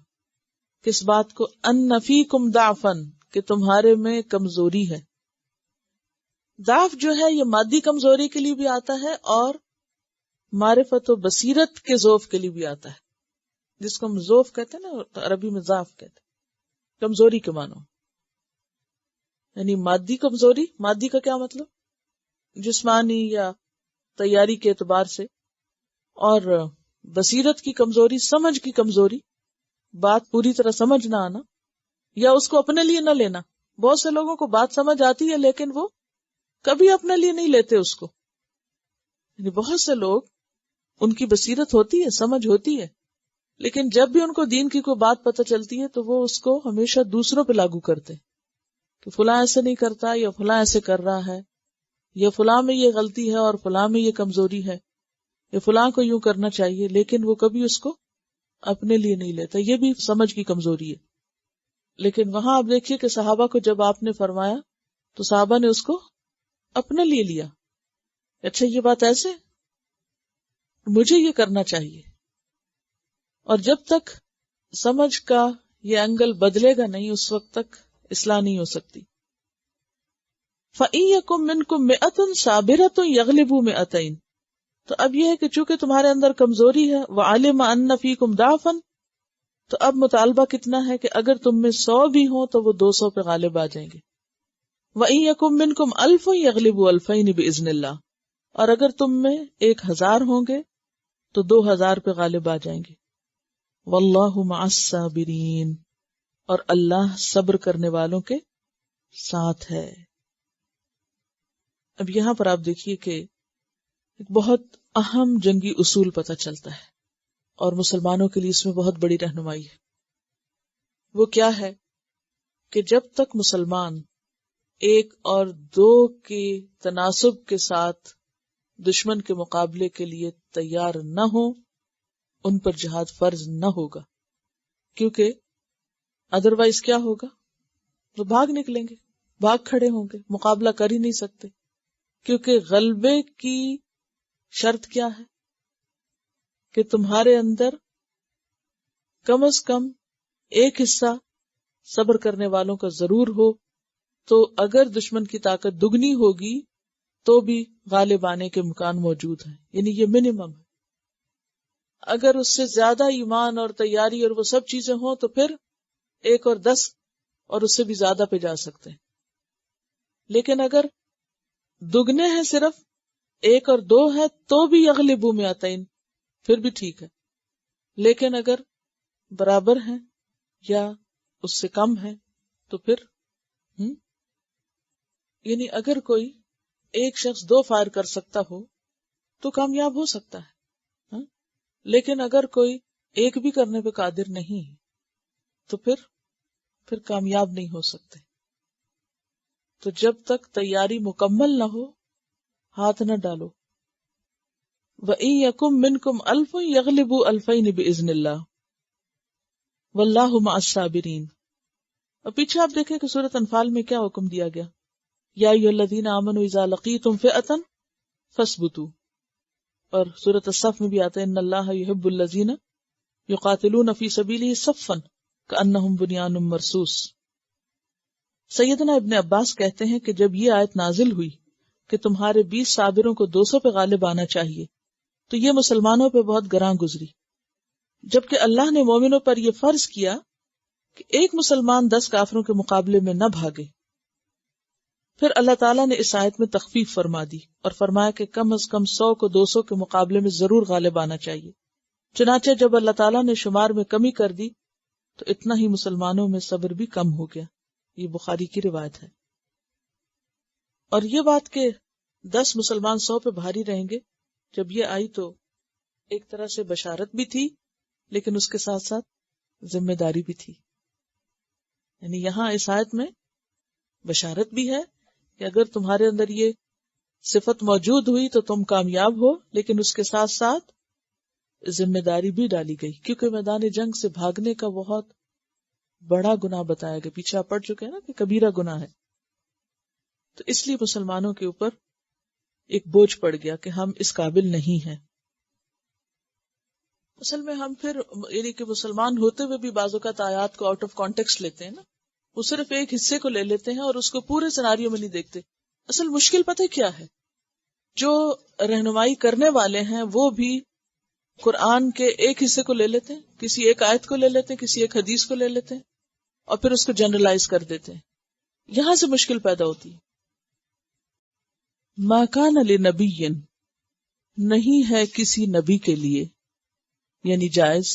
کس بات کو، ان فیکم ضعفا، کہ تمہارے میں کمزوری ہے۔ ضعف جو ہے یہ مادی کمزوری کے لیے بھی آتا ہے اور معرفت و بصیرت کے ضعف کے لیے بھی آتا ہے، جس کو ہم ضعف کہتے ہیں نا، تو عربی میں ضعف کہتے ہیں، کمزوری کے معنی۔ یعنی مادی کمزوری، مادی کا کیا مطلب؟ جسمانی یا تیاری کے اعتبار سے، اور بصیرت کی کمزوری، سمجھ کی کمزوری، بات پوری طرح سمجھ نہ آنا یا اس کو اپنے لیے نہ لینا۔ بہت سے لوگوں کو بات سمجھ آتی ہے لیکن وہ کبھی اپنے لیے نہیں لیتے اس کو۔ یعنی بہت سے لوگ، ان کی بصیرت ہوتی ہے، سمجھ ہوتی ہے، لیکن جب بھی ان کو دین کی کوئی بات پتہ چلتی ہے تو وہ اس کو ہمیشہ دوسروں پہ لاگو کرتے کہ فلاں ایسے نہیں کرتا، یا فلاں ایسے کر رہا ہے، یا فلاں میں یہ غلطی ہے اور فلاں میں یہ کمزوری ہے، یا فلاں کو یوں کرنا چاہیے، لیکن وہ کبھی اس کو اپنے لیے نہیں لیتا۔ یہ بھی سمجھ کی کمزوری ہے۔ لیکن وہاں آپ دیکھیے کہ صحابہ کو جب آپ نے فرمایا تو صحابہ نے اس کو اپنے لیے لیا۔ اچھا یہ بات ایسے، مجھے یہ کرنا چاہیے۔ اور جب تک سمجھ کا یہ اینگل بدلے گا نہیں، اس وقت تک اصلاح نہیں ہو سکتی۔ فَإِن يَكُن مِّنكُم مِّئَةٌ صَابِرَةٌ يَغْلِبُوا مِئَتَيْنِ، تو اب یہ ہے کہ چونکہ تمہارے اندر کمزوری ہے، وَعَلِمَ أَنَّ فِيكُمْ ضَعْفًا، تو اب مطالبہ کتنا ہے کہ اگر تم میں 100 بھی ہوں تو وہ 200 پہ غالب آ جائیں گے۔ وَإِن يَكُن مِّنكُمْ أَلْفٌ يَغْلِبُوا أَلْفَيْنِ بِإِذْنِ اللَّهِ، اور اگر تم میں 1000 ہوں گے تو 2000 پہ غالب آ جائیں گے۔ وَاللَّهُ مَعَ الصَّابِرِينَ، اور اللہ صبر کرنے والوں کے ساتھ ہے۔ اب یہاں پر آپ دیکھیے کہ ایک بہت اہم جنگی اصول پتہ چلتا ہے اور مسلمانوں کے لیے اس میں بہت بڑی رہنمائی ہے. وہ کیا ہے کہ جب تک مسلمان ایک اور دو کے تناسب کے ساتھ دشمن کے مقابلے کے لیے تیار نہ ہو، ان پر جہاد فرض نہ ہوگا، کیونکہ ادروائز کیا ہوگا؟ وہ بھاگ نکلیں گے، بھاگ کھڑے ہوں گے، مقابلہ کر ہی نہیں سکتے. کیونکہ غلبے کی شرط کیا ہے کہ تمہارے اندر کم از کم ایک حصہ صبر کرنے والوں کا ضرور ہو. تو اگر دشمن کی طاقت دگنی ہوگی تو بھی غالب آنے کے امکان موجود ہیں، یعنی یہ منیمم ہے. اگر اس سے زیادہ ایمان اور تیاری اور وہ سب چیزیں ہوں تو پھر 1 اور 10 اور اس سے بھی زیادہ پہ جا سکتے ہیں. لیکن اگر دگنے ہیں، صرف 1 اور 2 ہے تو بھی یغلبوا مئتین، پھر بھی ٹھیک ہے. لیکن اگر برابر ہیں یا اس سے کم ہے تو پھر یعنی اگر کوئی ایک شخص 2 فائر کر سکتا ہو تو کامیاب ہو سکتا ہے، لیکن اگر کوئی ایک بھی کرنے پہ قادر نہیں ہے تو پھر کامیاب نہیں ہو سکتے. تو جب تک تیاری مکمل نہ ہو ہاتھ نہ ڈالو. وَإِن يَكُن مِّنكُمْ أَلْفٌ يَغْلِبُوا أَلْفَيْنِ بِإِذْنِ اللَّهِ وَاللَّهُ مَعَ الصَّابِرِينَ. اور پیچھے آپ دیکھیں کہ سورۃ انفال میں کیا حکم دیا گیا؟ یا ایھا الذین آمنوا اذا لقیتم فئۃ فاثبتوا. اور سورۃ الصف میں بھی آتا ہے ان اللہ یحب الذین یقاتلون فی سبیلہ صفا کأنہم بنیان مرصوص. سیدنا ابن عباس کہتے ہیں کہ جب یہ آیت نازل ہوئی کہ تمہارے 20 صابروں کو 200 پہ غالب آنا چاہیے تو یہ مسلمانوں پہ بہت گراں گزری، جبکہ اللہ نے مومنوں پر یہ فرض کیا کہ ایک مسلمان 10 کافروں کے مقابلے میں نہ بھاگے. پھر اللہ تعالیٰ نے اس آیت میں تخفیف فرما دی اور فرمایا کہ کم از کم 100 کو 200 کے مقابلے میں ضرور غالب آنا چاہیے. چنانچہ جب اللہ تعالیٰ نے شمار میں کمی کر دی تو اتنا ہی مسلمانوں میں صبر بھی کم ہو گیا. یہ بخاری کی روایت ہے. اور یہ بات کہ 10 مسلمان 100 پہ بھاری رہیں گے، جب یہ آئی تو ایک طرح سے بشارت بھی تھی، لیکن اس کے ساتھ ساتھ ذمہ داری بھی تھی. یعنی یہاں اس آیت میں بشارت بھی ہے کہ اگر تمہارے اندر یہ صفت موجود ہوئی تو تم کامیاب ہو، لیکن اس کے ساتھ ساتھ ذمہ داری بھی ڈالی گئی، کیونکہ میدان جنگ سے بھاگنے کا بہت بڑا گناہ بتایا گیا. پیچھے آپ پڑھ چکے ہیں نا کہ کبیرہ گناہ ہے. تو اس لیے مسلمانوں کے اوپر ایک بوجھ پڑ گیا کہ ہم اس قابل نہیں ہیں. اصل میں ہم پھر یعنی کہ مسلمان ہوتے ہوئے بھی بعض اوقات آیات کو آؤٹ آف کانٹیکسٹ لیتے ہیں نا، وہ صرف ایک حصے کو لے لیتے ہیں اور اس کو پورے سیناریو میں نہیں دیکھتے. اصل مشکل پتہ کیا ہے؟ جو رہنمائی کرنے والے ہیں وہ بھی قرآن کے ایک حصے کو لے لیتے ہیں، کسی ایک آیت کو لے لیتے ہیں، کسی ایک حدیث کو لے لیتے ہیں اور پھر اس کو جنرلائز کر دیتے ہیں. یہاں سے مشکل پیدا ہوتی ہے. ما کان لنبی، نہیں ہے کسی نبی کے لیے، یعنی جائز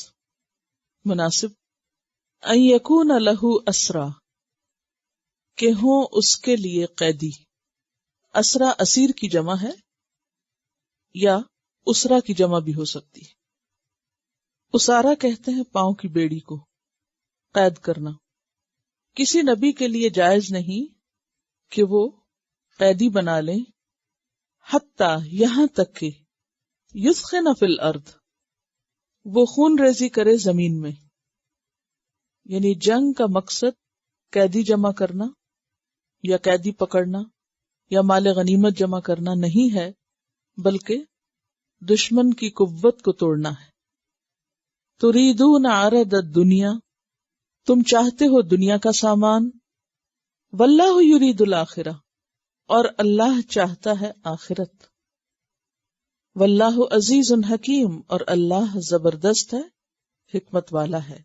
مناسب، ان یکون لہ اسرا، کہ ہوں اس کے لیے قیدی. اسرا اسیر کی جمع ہے یا اسرا کی جمع بھی ہو سکتی ہے. اسارا کہتے ہیں پاؤں کی بیڑی کو قید کرنا. کسی نبی کے لیے جائز نہیں کہ وہ قیدی بنا لیں، حتی یہاں تک کہ یثخن فی الارض، وہ خون ریزی کرے زمین میں. یعنی جنگ کا مقصد قیدی جمع کرنا یا قیدی پکڑنا یا مال غنیمت جمع کرنا نہیں ہے، بلکہ دشمن کی قوت کو توڑنا ہے. تریدون عرض الدنیا، تم چاہتے ہو دنیا کا سامان، واللہ یرید الآخرہ، اور اللہ چاہتا ہے آخرت. واللہ عزیز حکیم، اور اللہ زبردست ہے، حکمت والا ہے.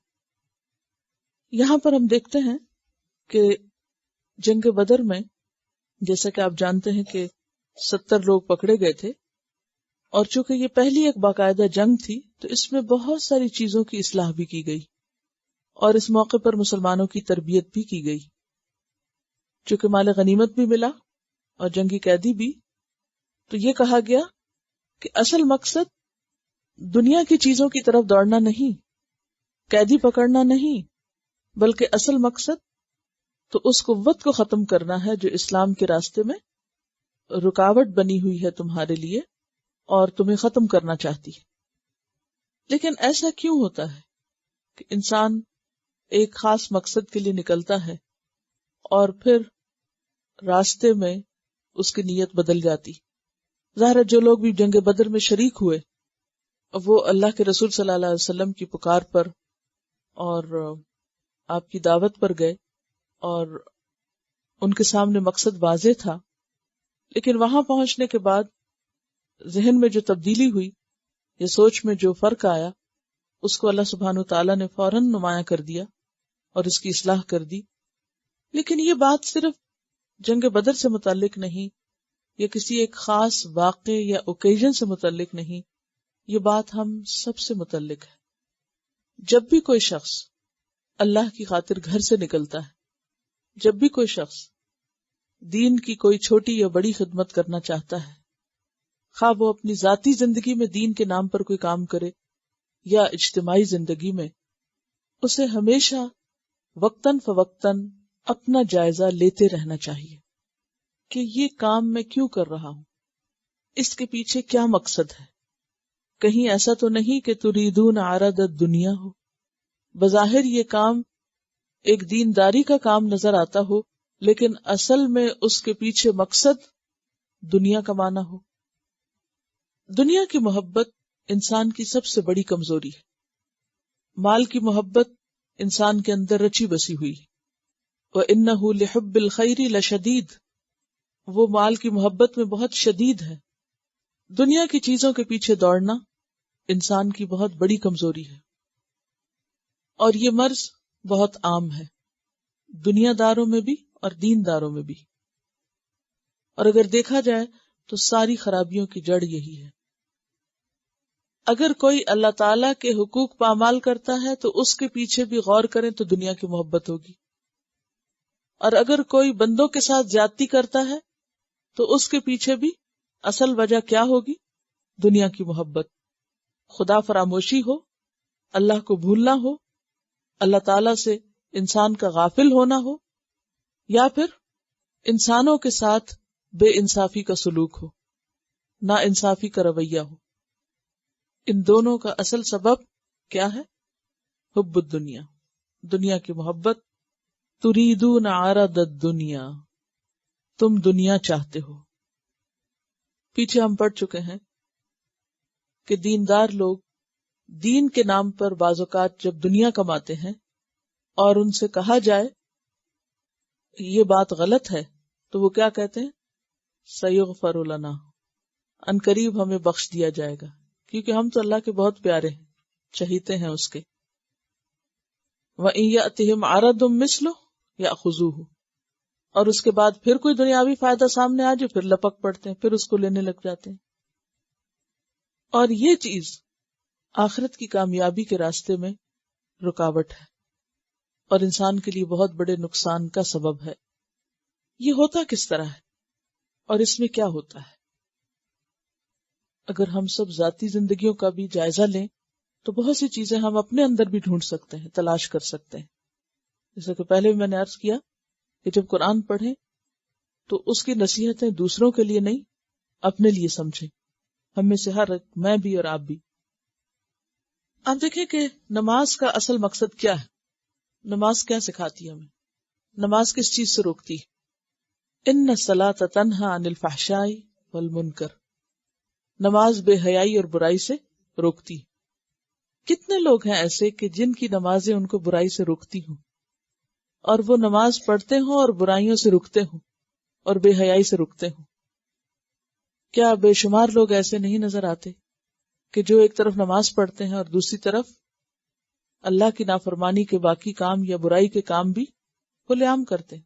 یہاں پر ہم دیکھتے ہیں کہ جنگ بدر میں جیسا کہ آپ جانتے ہیں کہ 70 لوگ پکڑے گئے تھے، اور چونکہ یہ پہلی ایک باقاعدہ جنگ تھی تو اس میں بہت ساری چیزوں کی اصلاح بھی کی گئی اور اس موقع پر مسلمانوں کی تربیت بھی کی گئی. چونکہ مال غنیمت بھی ملا اور جنگی قیدی بھی، تو یہ کہا گیا کہ اصل مقصد دنیا کی چیزوں کی طرف دوڑنا نہیں، قیدی پکڑنا نہیں، بلکہ اصل مقصد تو اس قوت کو ختم کرنا ہے جو اسلام کے راستے میں رکاوٹ بنی ہوئی ہے تمہارے لیے اور تمہیں ختم کرنا چاہتی ہے۔ لیکن ایسا کیوں ہوتا ہے کہ انسان ایک خاص مقصد کے لیے نکلتا ہے اور پھر راستے میں اس کی نیت بدل جاتی؟ ظاہر ہے جو لوگ بھی جنگ بدر میں شریک ہوئے وہ اللہ کے رسول صلی اللہ علیہ وسلم کی پکار پر اور آپ کی دعوت پر گئے اور ان کے سامنے مقصد واضح تھا، لیکن وہاں پہنچنے کے بعد ذہن میں جو تبدیلی ہوئی یا سوچ میں جو فرق آیا اس کو اللہ سبحانہ وتعالیٰ نے فوراً نمایاں کر دیا اور اس کی اصلاح کر دی۔ لیکن یہ بات صرف جنگ بدر سے متعلق نہیں یا کسی ایک خاص واقعے یا اوکیزن سے متعلق نہیں، یہ بات ہم سب سے متعلق ہے۔ جب بھی کوئی شخص اللہ کی خاطر گھر سے نکلتا ہے، جب بھی کوئی شخص دین کی کوئی چھوٹی یا بڑی خدمت کرنا چاہتا ہے، خواہ وہ اپنی ذاتی زندگی میں دین کے نام پر کوئی کام کرے یا اجتماعی زندگی میں، اسے ہمیشہ وقتاً فوقتاً اپنا جائزہ لیتے رہنا چاہیے کہ یہ کام میں کیوں کر رہا ہوں، اس کے پیچھے کیا مقصد ہے۔ کہیں ایسا تو نہیں کہ تریدون عرض الدنیا ہو، بظاہر یہ کام ایک دینداری کا کام نظر آتا ہو لیکن اصل میں اس کے پیچھے مقصد دنیا کمانا ہو۔ دنیا کی محبت انسان کی سب سے بڑی کمزوری ہے۔ مال کی محبت انسان کے اندر رچی بسی ہوئی، وَإِنَّهُ لِحُبِّ الْخَيْرِ لَشَدِيدٌ، وہ مال کی محبت میں بہت شدید ہے۔ دنیا کی چیزوں کے پیچھے دوڑنا انسان کی بہت بڑی کمزوری ہے، اور یہ مرض بہت عام ہے، دنیا داروں میں بھی اور دین داروں میں بھی۔ اور اگر دیکھا جائے تو ساری خرابیوں کی جڑ یہی ہے۔ اگر کوئی اللہ تعالیٰ کے حقوق پامال کرتا ہے تو اس کے پیچھے بھی غور کریں تو دنیا کی محبت ہوگی، اور اگر کوئی بندوں کے ساتھ زیادتی کرتا ہے تو اس کے پیچھے بھی اصل وجہ کیا ہوگی؟ دنیا کی محبت۔ خدا فراموشی ہو، اللہ کو بھولنا ہو، اللہ تعالیٰ سے انسان کا غافل ہونا ہو، یا پھر انسانوں کے ساتھ بے انصافی کا سلوک ہو، نا انصافی کا رویہ ہو۔ ان دونوں کا اصل سبب کیا ہے؟ حب الدنیا، دنیا کی محبت۔ تریدون عرض الدنیا، تم دنیا چاہتے ہو۔ پیچھے ہم پڑھ چکے ہیں کہ دیندار لوگ دین کے نام پر بعض اوقات جب دنیا کماتے ہیں اور ان سے کہا جائے یہ بات غلط ہے تو وہ کیا کہتے ہیں؟ سیغفر لنا، ان قریب ہمیں بخش دیا جائے گا، کیونکہ ہم تو اللہ کے بہت پیارے ہیں، چہیتے ہیں اس کے۔ وَإِن يَأْتِهِمْ عَرَضٌ مِثْلُهُ يَأْخُذُوهُ، اور اس کے بعد پھر کوئی دنیاوی فائدہ سامنے آ جائے پھر لپک پڑتے ہیں، پھر اس کو لینے لگ جاتے ہیں۔ اور یہ چیز آخرت کی کامیابی کے راستے میں رکاوٹ ہے اور انسان کے لیے بہت بڑے نقصان کا سبب ہے۔ یہ ہوتا کس طرح ہے اور اس میں کیا ہوتا ہے؟ اگر ہم سب ذاتی زندگیوں کا بھی جائزہ لیں تو بہت سی چیزیں ہم اپنے اندر بھی ڈھونڈ سکتے ہیں، تلاش کر سکتے ہیں۔ جیسا کہ پہلے بھی میں نے عرض کیا کہ جب قرآن پڑھیں تو اس کی نصیحتیں دوسروں کے لیے نہیں، اپنے لیے سمجھیں۔ ہم میں سے ہر ایک، میں بھی اور آپ بھی۔ آپ دیکھیں کہ نماز کا اصل مقصد کیا ہے؟ نماز کیا سکھاتی ہے ہمیں؟ نماز کس چیز سے روکتی ہے؟ ان الصلاۃ تنہی عن الفحشاء والمنکر، نماز بے حیائی اور برائی سے روکتی۔ کتنے لوگ ہیں ایسے کہ جن کی نمازیں ان کو برائی سے روکتی ہوں، اور وہ نماز پڑھتے ہوں اور برائیوں سے رکتے ہوں اور بے حیائی سے رکتے ہوں؟ کیا بے شمار لوگ ایسے نہیں نظر آتے کہ جو ایک طرف نماز پڑھتے ہیں اور دوسری طرف اللہ کی نافرمانی کے باقی کام یا برائی کے کام بھی کھلے عام کرتے ہیں؟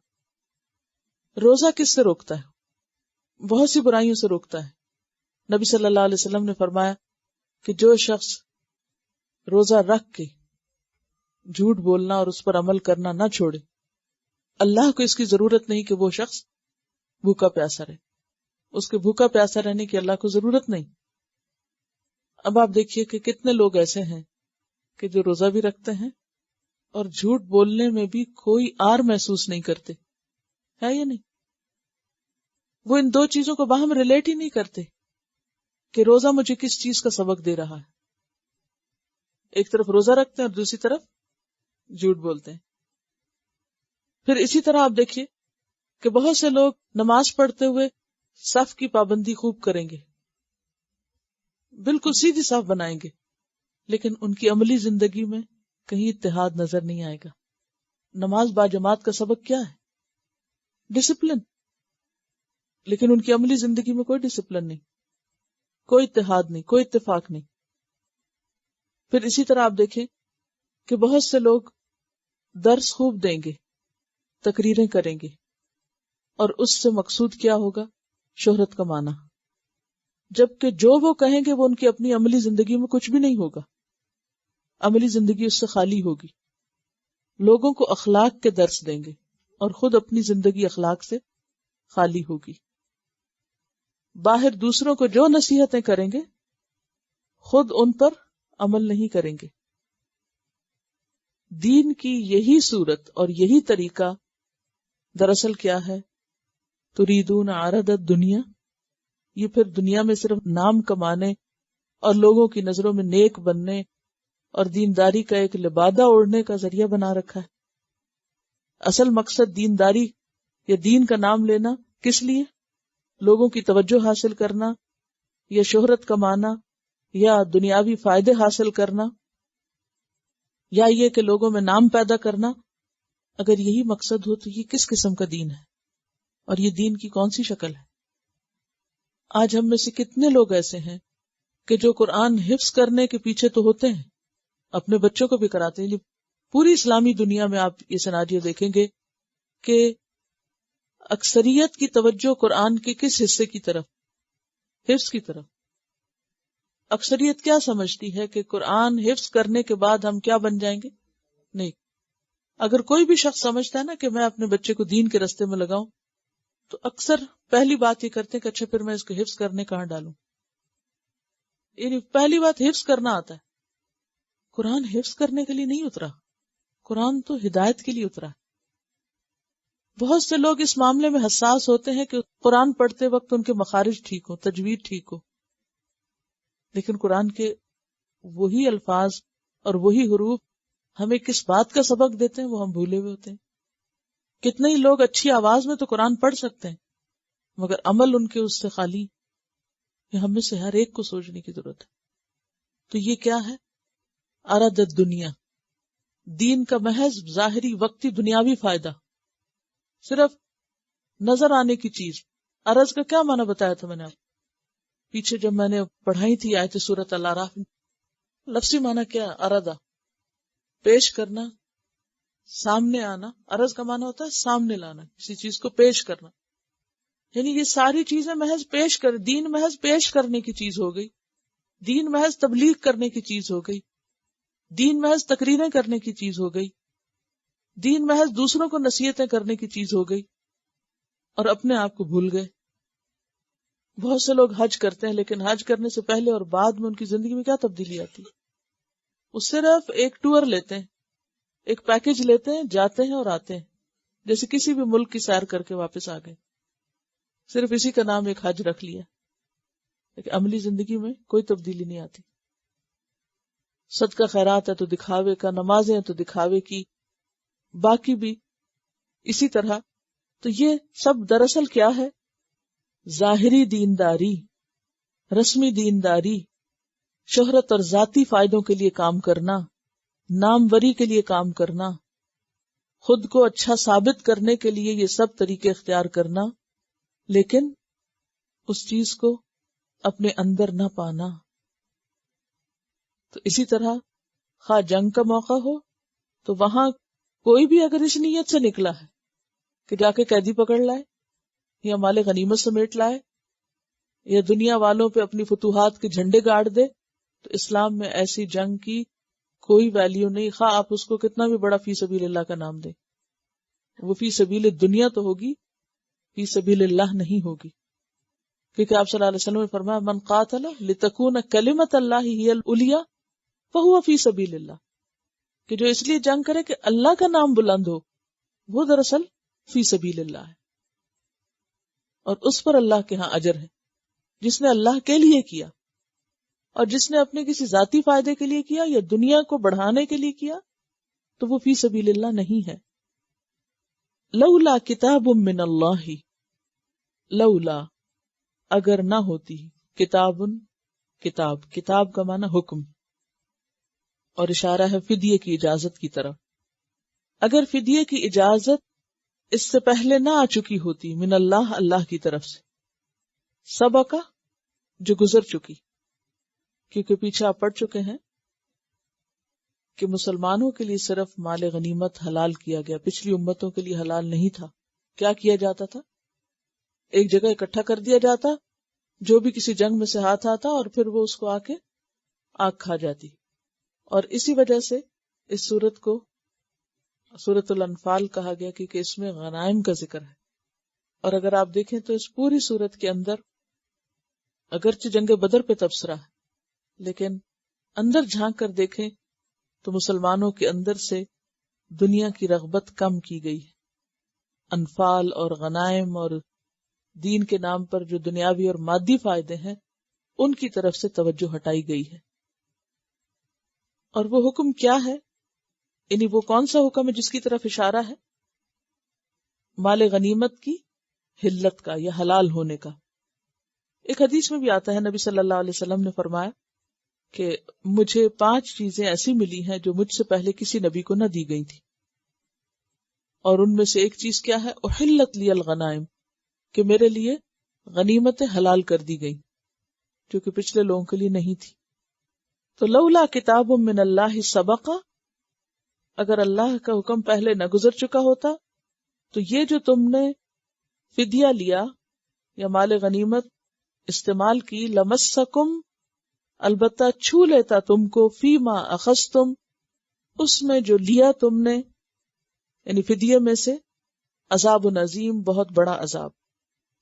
روزہ کس سے روکتا ہے؟ بہت سی برائیوں سے روکتا ہے۔ نبی صلی اللہ علیہ وسلم نے فرمایا کہ جو شخص روزہ رکھ کے جھوٹ بولنا اور اس پر عمل کرنا نہ چھوڑے، اللہ کو اس کی ضرورت نہیں کہ وہ شخص بھوکا پیاسا رہے۔ اس کے بھوکا پیاسا رہنے کی اللہ کو ضرورت نہیں۔ اب آپ دیکھیے کہ کتنے لوگ ایسے ہیں کہ جو روزہ بھی رکھتے ہیں اور جھوٹ بولنے میں بھی کوئی آر محسوس نہیں کرتے، ہے یا نہیں؟ وہ ان دو چیزوں کو باہم ریلیٹ ہی نہیں کرتے کہ روزہ مجھے کس چیز کا سبق دے رہا ہے۔ ایک طرف روزہ رکھتے ہیں اور دوسری طرف جھوٹ بولتے ہیں۔ پھر اسی طرح آپ دیکھیے کہ بہت سے لوگ نماز پڑھتے ہوئے صف کی پابندی خوب کریں گے، بالکل سیدھی صف بنائیں گے، لیکن ان کی عملی زندگی میں کہیں اتحاد نظر نہیں آئے گا۔ نماز با جماعت کا سبق کیا ہے؟ ڈسپلن، لیکن ان کی عملی زندگی میں کوئی ڈسپلن نہیں، کوئی اتحاد نہیں، کوئی اتفاق نہیں۔ پھر اسی طرح آپ دیکھیں کہ بہت سے لوگ درس خوب دیں گے، تقریریں کریں گے، اور اس سے مقصود کیا ہوگا؟ شہرت کمانا، جبکہ جو وہ کہیں گے وہ ان کی اپنی عملی زندگی میں کچھ بھی نہیں ہوگا، عملی زندگی اس سے خالی ہوگی۔ لوگوں کو اخلاق کے درس دیں گے اور خود اپنی زندگی اخلاق سے خالی ہوگی۔ باہر دوسروں کو جو نصیحتیں کریں گے خود ان پر عمل نہیں کریں گے۔ دین کی یہی صورت اور یہی طریقہ دراصل کیا ہے؟ تریدون عرض الدنیا، یہ پھر دنیا میں صرف نام کمانے اور لوگوں کی نظروں میں نیک بننے اور دینداری کا ایک لبادہ اوڑھنے کا ذریعہ بنا رکھا ہے۔ اصل مقصد دینداری یا دین کا نام لینا کس لیے؟ لوگوں کی توجہ حاصل کرنا یا شہرت کمانا یا دنیاوی فائدے حاصل کرنا یا یہ کہ لوگوں میں نام پیدا کرنا۔ اگر یہی مقصد ہو تو یہ کس قسم کا دین ہے اور یہ دین کی کون سی شکل ہے؟ آج ہم میں سے کتنے لوگ ایسے ہیں کہ جو قرآن حفظ کرنے کے پیچھے تو ہوتے ہیں، اپنے بچوں کو بھی کراتے ہیں۔ پوری اسلامی دنیا میں آپ یہ سیناریو دیکھیں گے کہ اکثریت کی توجہ قرآن کے کس حصے کی طرف؟ حفظ کی طرف۔ اکثریت کیا سمجھتی ہے کہ قرآن حفظ کرنے کے بعد ہم کیا بن جائیں گے؟ نہیں۔ اگر کوئی بھی شخص سمجھتا ہے نا کہ میں اپنے بچے کو دین کے رستے میں لگاؤں تو اکثر پہلی بات یہ کرتے ہیں کہ اچھا پھر میں اس کو حفظ کرنے کہاں ڈالوں۔ یعنی پہلی بات حفظ کرنا آتا ہے، قرآن حفظ کرنے کے لیے نہیں اترا، قرآن تو ہدایت کے لیے اترا۔ بہت سے لوگ اس معاملے میں حساس ہوتے ہیں کہ قرآن پڑھتے وقت ان کے مخارج ٹھیک ہو، تجوید ٹھیک ہو، لیکن قرآن کے وہی الفاظ اور وہی حروف ہمیں کس بات کا سبق دیتے ہیں وہ ہم بھولے ہوئے ہوتے ہیں۔ کتنے ہی لوگ اچھی آواز میں تو قرآن پڑھ سکتے ہیں مگر عمل ان کے اس سے خالی، یہ ہم میں سے ہر ایک کو سوچنے کی ضرورت ہے۔ تو یہ کیا ہے؟ عرض الدنیا، دین کا محض ظاہری وقتی دنیاوی فائدہ، صرف نظر آنے کی چیز۔ عرض کا کیا معنی بتایا تھا میں نے آپ پیچھے جب میں نے پڑھائی تھی آیت سورۃ الاعراف، لفظی معنی کیا؟ عرضہ، پیش کرنا، سامنے آنا۔ عرض کا معنی ہوتا ہے سامنے لانا، کسی چیز کو پیش کرنا۔ یعنی یہ ساری چیزیں محض پیش کر، دین محض پیش کرنے کی چیز ہو گئی، دین محض تبلیغ کرنے کی چیز ہو گئی، دین محض تقریریں کرنے کی چیز ہو گئی، دین محض دوسروں کو نصیحتیں کرنے کی چیز ہو گئی، اور اپنے آپ کو بھول گئے۔ بہت سے لوگ حج کرتے ہیں لیکن حج کرنے سے پہلے اور بعد میں ان کی زندگی میں کیا تبدیلی آتی ہے؟ وہ صرف ایک ٹور لیتے ہیں، ایک پیکج لیتے ہیں، جاتے ہیں اور آتے ہیں، جیسے کسی بھی ملک کی سیر کر کے واپس آ گئے، صرف اسی کا نام ایک حج رکھ لیا، لیکن عملی زندگی میں کوئی تبدیلی نہیں آتی۔ صدقہ خیرات ہے تو دکھاوے کا، نمازیں ہیں تو دکھاوے کی، باقی بھی اسی طرح۔ تو یہ سب دراصل کیا ہے؟ ظاہری دینداری، رسمی دینداری، شہرت اور ذاتی فائدوں کے لیے کام کرنا، ناموری کے لیے کام کرنا، خود کو اچھا ثابت کرنے کے لیے یہ سب طریقے اختیار کرنا، لیکن اس چیز کو اپنے اندر نہ پانا۔ تو اسی طرح خواہ جنگ کا موقع ہو تو وہاں کوئی بھی اگر اس نیت سے نکلا ہے کہ جا کے قیدی پکڑ لائے یا مال غنیمت سمیٹ لائے یا دنیا والوں پہ اپنی فتوحات کے جھنڈے گاڑ دے، تو اسلام میں ایسی جنگ کی کوئی ویلیو نہیں، خواہ آپ اس کو کتنا بھی بڑا فی سبیل اللہ کا نام دیں، وہ فی سبیل دنیا تو ہوگی، فی سبیل اللہ نہیں ہوگی۔ کیونکہ آپ صلی اللہ علیہ وسلم نے فرمایا من قاتل لتکون کلمۃ اللہ ہی العلیٰ فہو فی سبیل اللہ، کہ جو اس لیے جنگ کرے کہ اللہ کا نام بلند ہو، وہ دراصل فی سبیل اللہ ہے، اور اس پر اللہ کے ہاں اجر ہے۔ جس نے اللہ کے لیے کیا اور جس نے اپنے کسی ذاتی فائدے کے لیے کیا یا دنیا کو بڑھانے کے لیے کیا تو وہ فی سبیل اللہ نہیں ہے۔ لولا کتاب من اللہ، لولا اگر نہ ہوتی، کتاب کا معنی حکم، اور اشارہ ہے فدیے کی اجازت کی طرف۔ اگر فدیے کی اجازت اس سے پہلے نہ آ چکی ہوتی، من اللہ، اللہ کی طرف سے، سبقہ جو گزر چکی، کیونکہ پیچھے آپ پڑھ چکے ہیں کہ مسلمانوں کے لیے صرف مال غنیمت حلال کیا گیا، پچھلی امتوں کے لیے حلال نہیں تھا۔ کیا کیا جاتا تھا؟ ایک جگہ اکٹھا کر دیا جاتا، جو بھی کسی جنگ میں سے ہاتھ آتا اور پھر وہ اس کو آ کے آگ کھا جاتی۔ اور اسی وجہ سے اس سورت کو سورۃ الانفال کہا گیا، کیونکہ اس میں غنائم کا ذکر ہے۔ اور اگر آپ دیکھیں تو اس پوری سورت کے اندر اگرچہ جنگ بدر پہ تبصرہ ہے، لیکن اندر جھانک کر دیکھیں تو مسلمانوں کے اندر سے دنیا کی رغبت کم کی گئی ہے۔ انفال اور غنائم اور دین کے نام پر جو دنیاوی اور مادی فائدے ہیں ان کی طرف سے توجہ ہٹائی گئی ہے۔ اور وہ حکم کیا ہے؟ یعنی وہ کون سا حکم ہے جس کی طرف اشارہ ہے؟ مال غنیمت کی حلت کا یا حلال ہونے کا۔ ایک حدیث میں بھی آتا ہے، نبی صلی اللہ علیہ وسلم نے فرمایا کہ مجھے 5 چیزیں ایسی ملی ہیں جو مجھ سے پہلے کسی نبی کو نہ دی گئی تھی، اور ان میں سے ایک چیز کیا ہے؟ احلت لی الغنائم، کہ میرے لیے غنیمتیں حلال کر دی گئی جو کہ پچھلے لوگوں کے لیے نہیں تھی۔ تو لولا کتاب من اللہ سبق، اگر اللہ کا حکم پہلے نہ گزر چکا ہوتا تو یہ جو تم نے فدیہ لیا یا مال غنیمت استعمال کی، لمسکم، البتہ چھو لیتا تم کو، فیما اخذتم، اس میں جو لیا تم نے، یعنی فدیے میں سے، عذاب عظیم، بہت بڑا عذاب،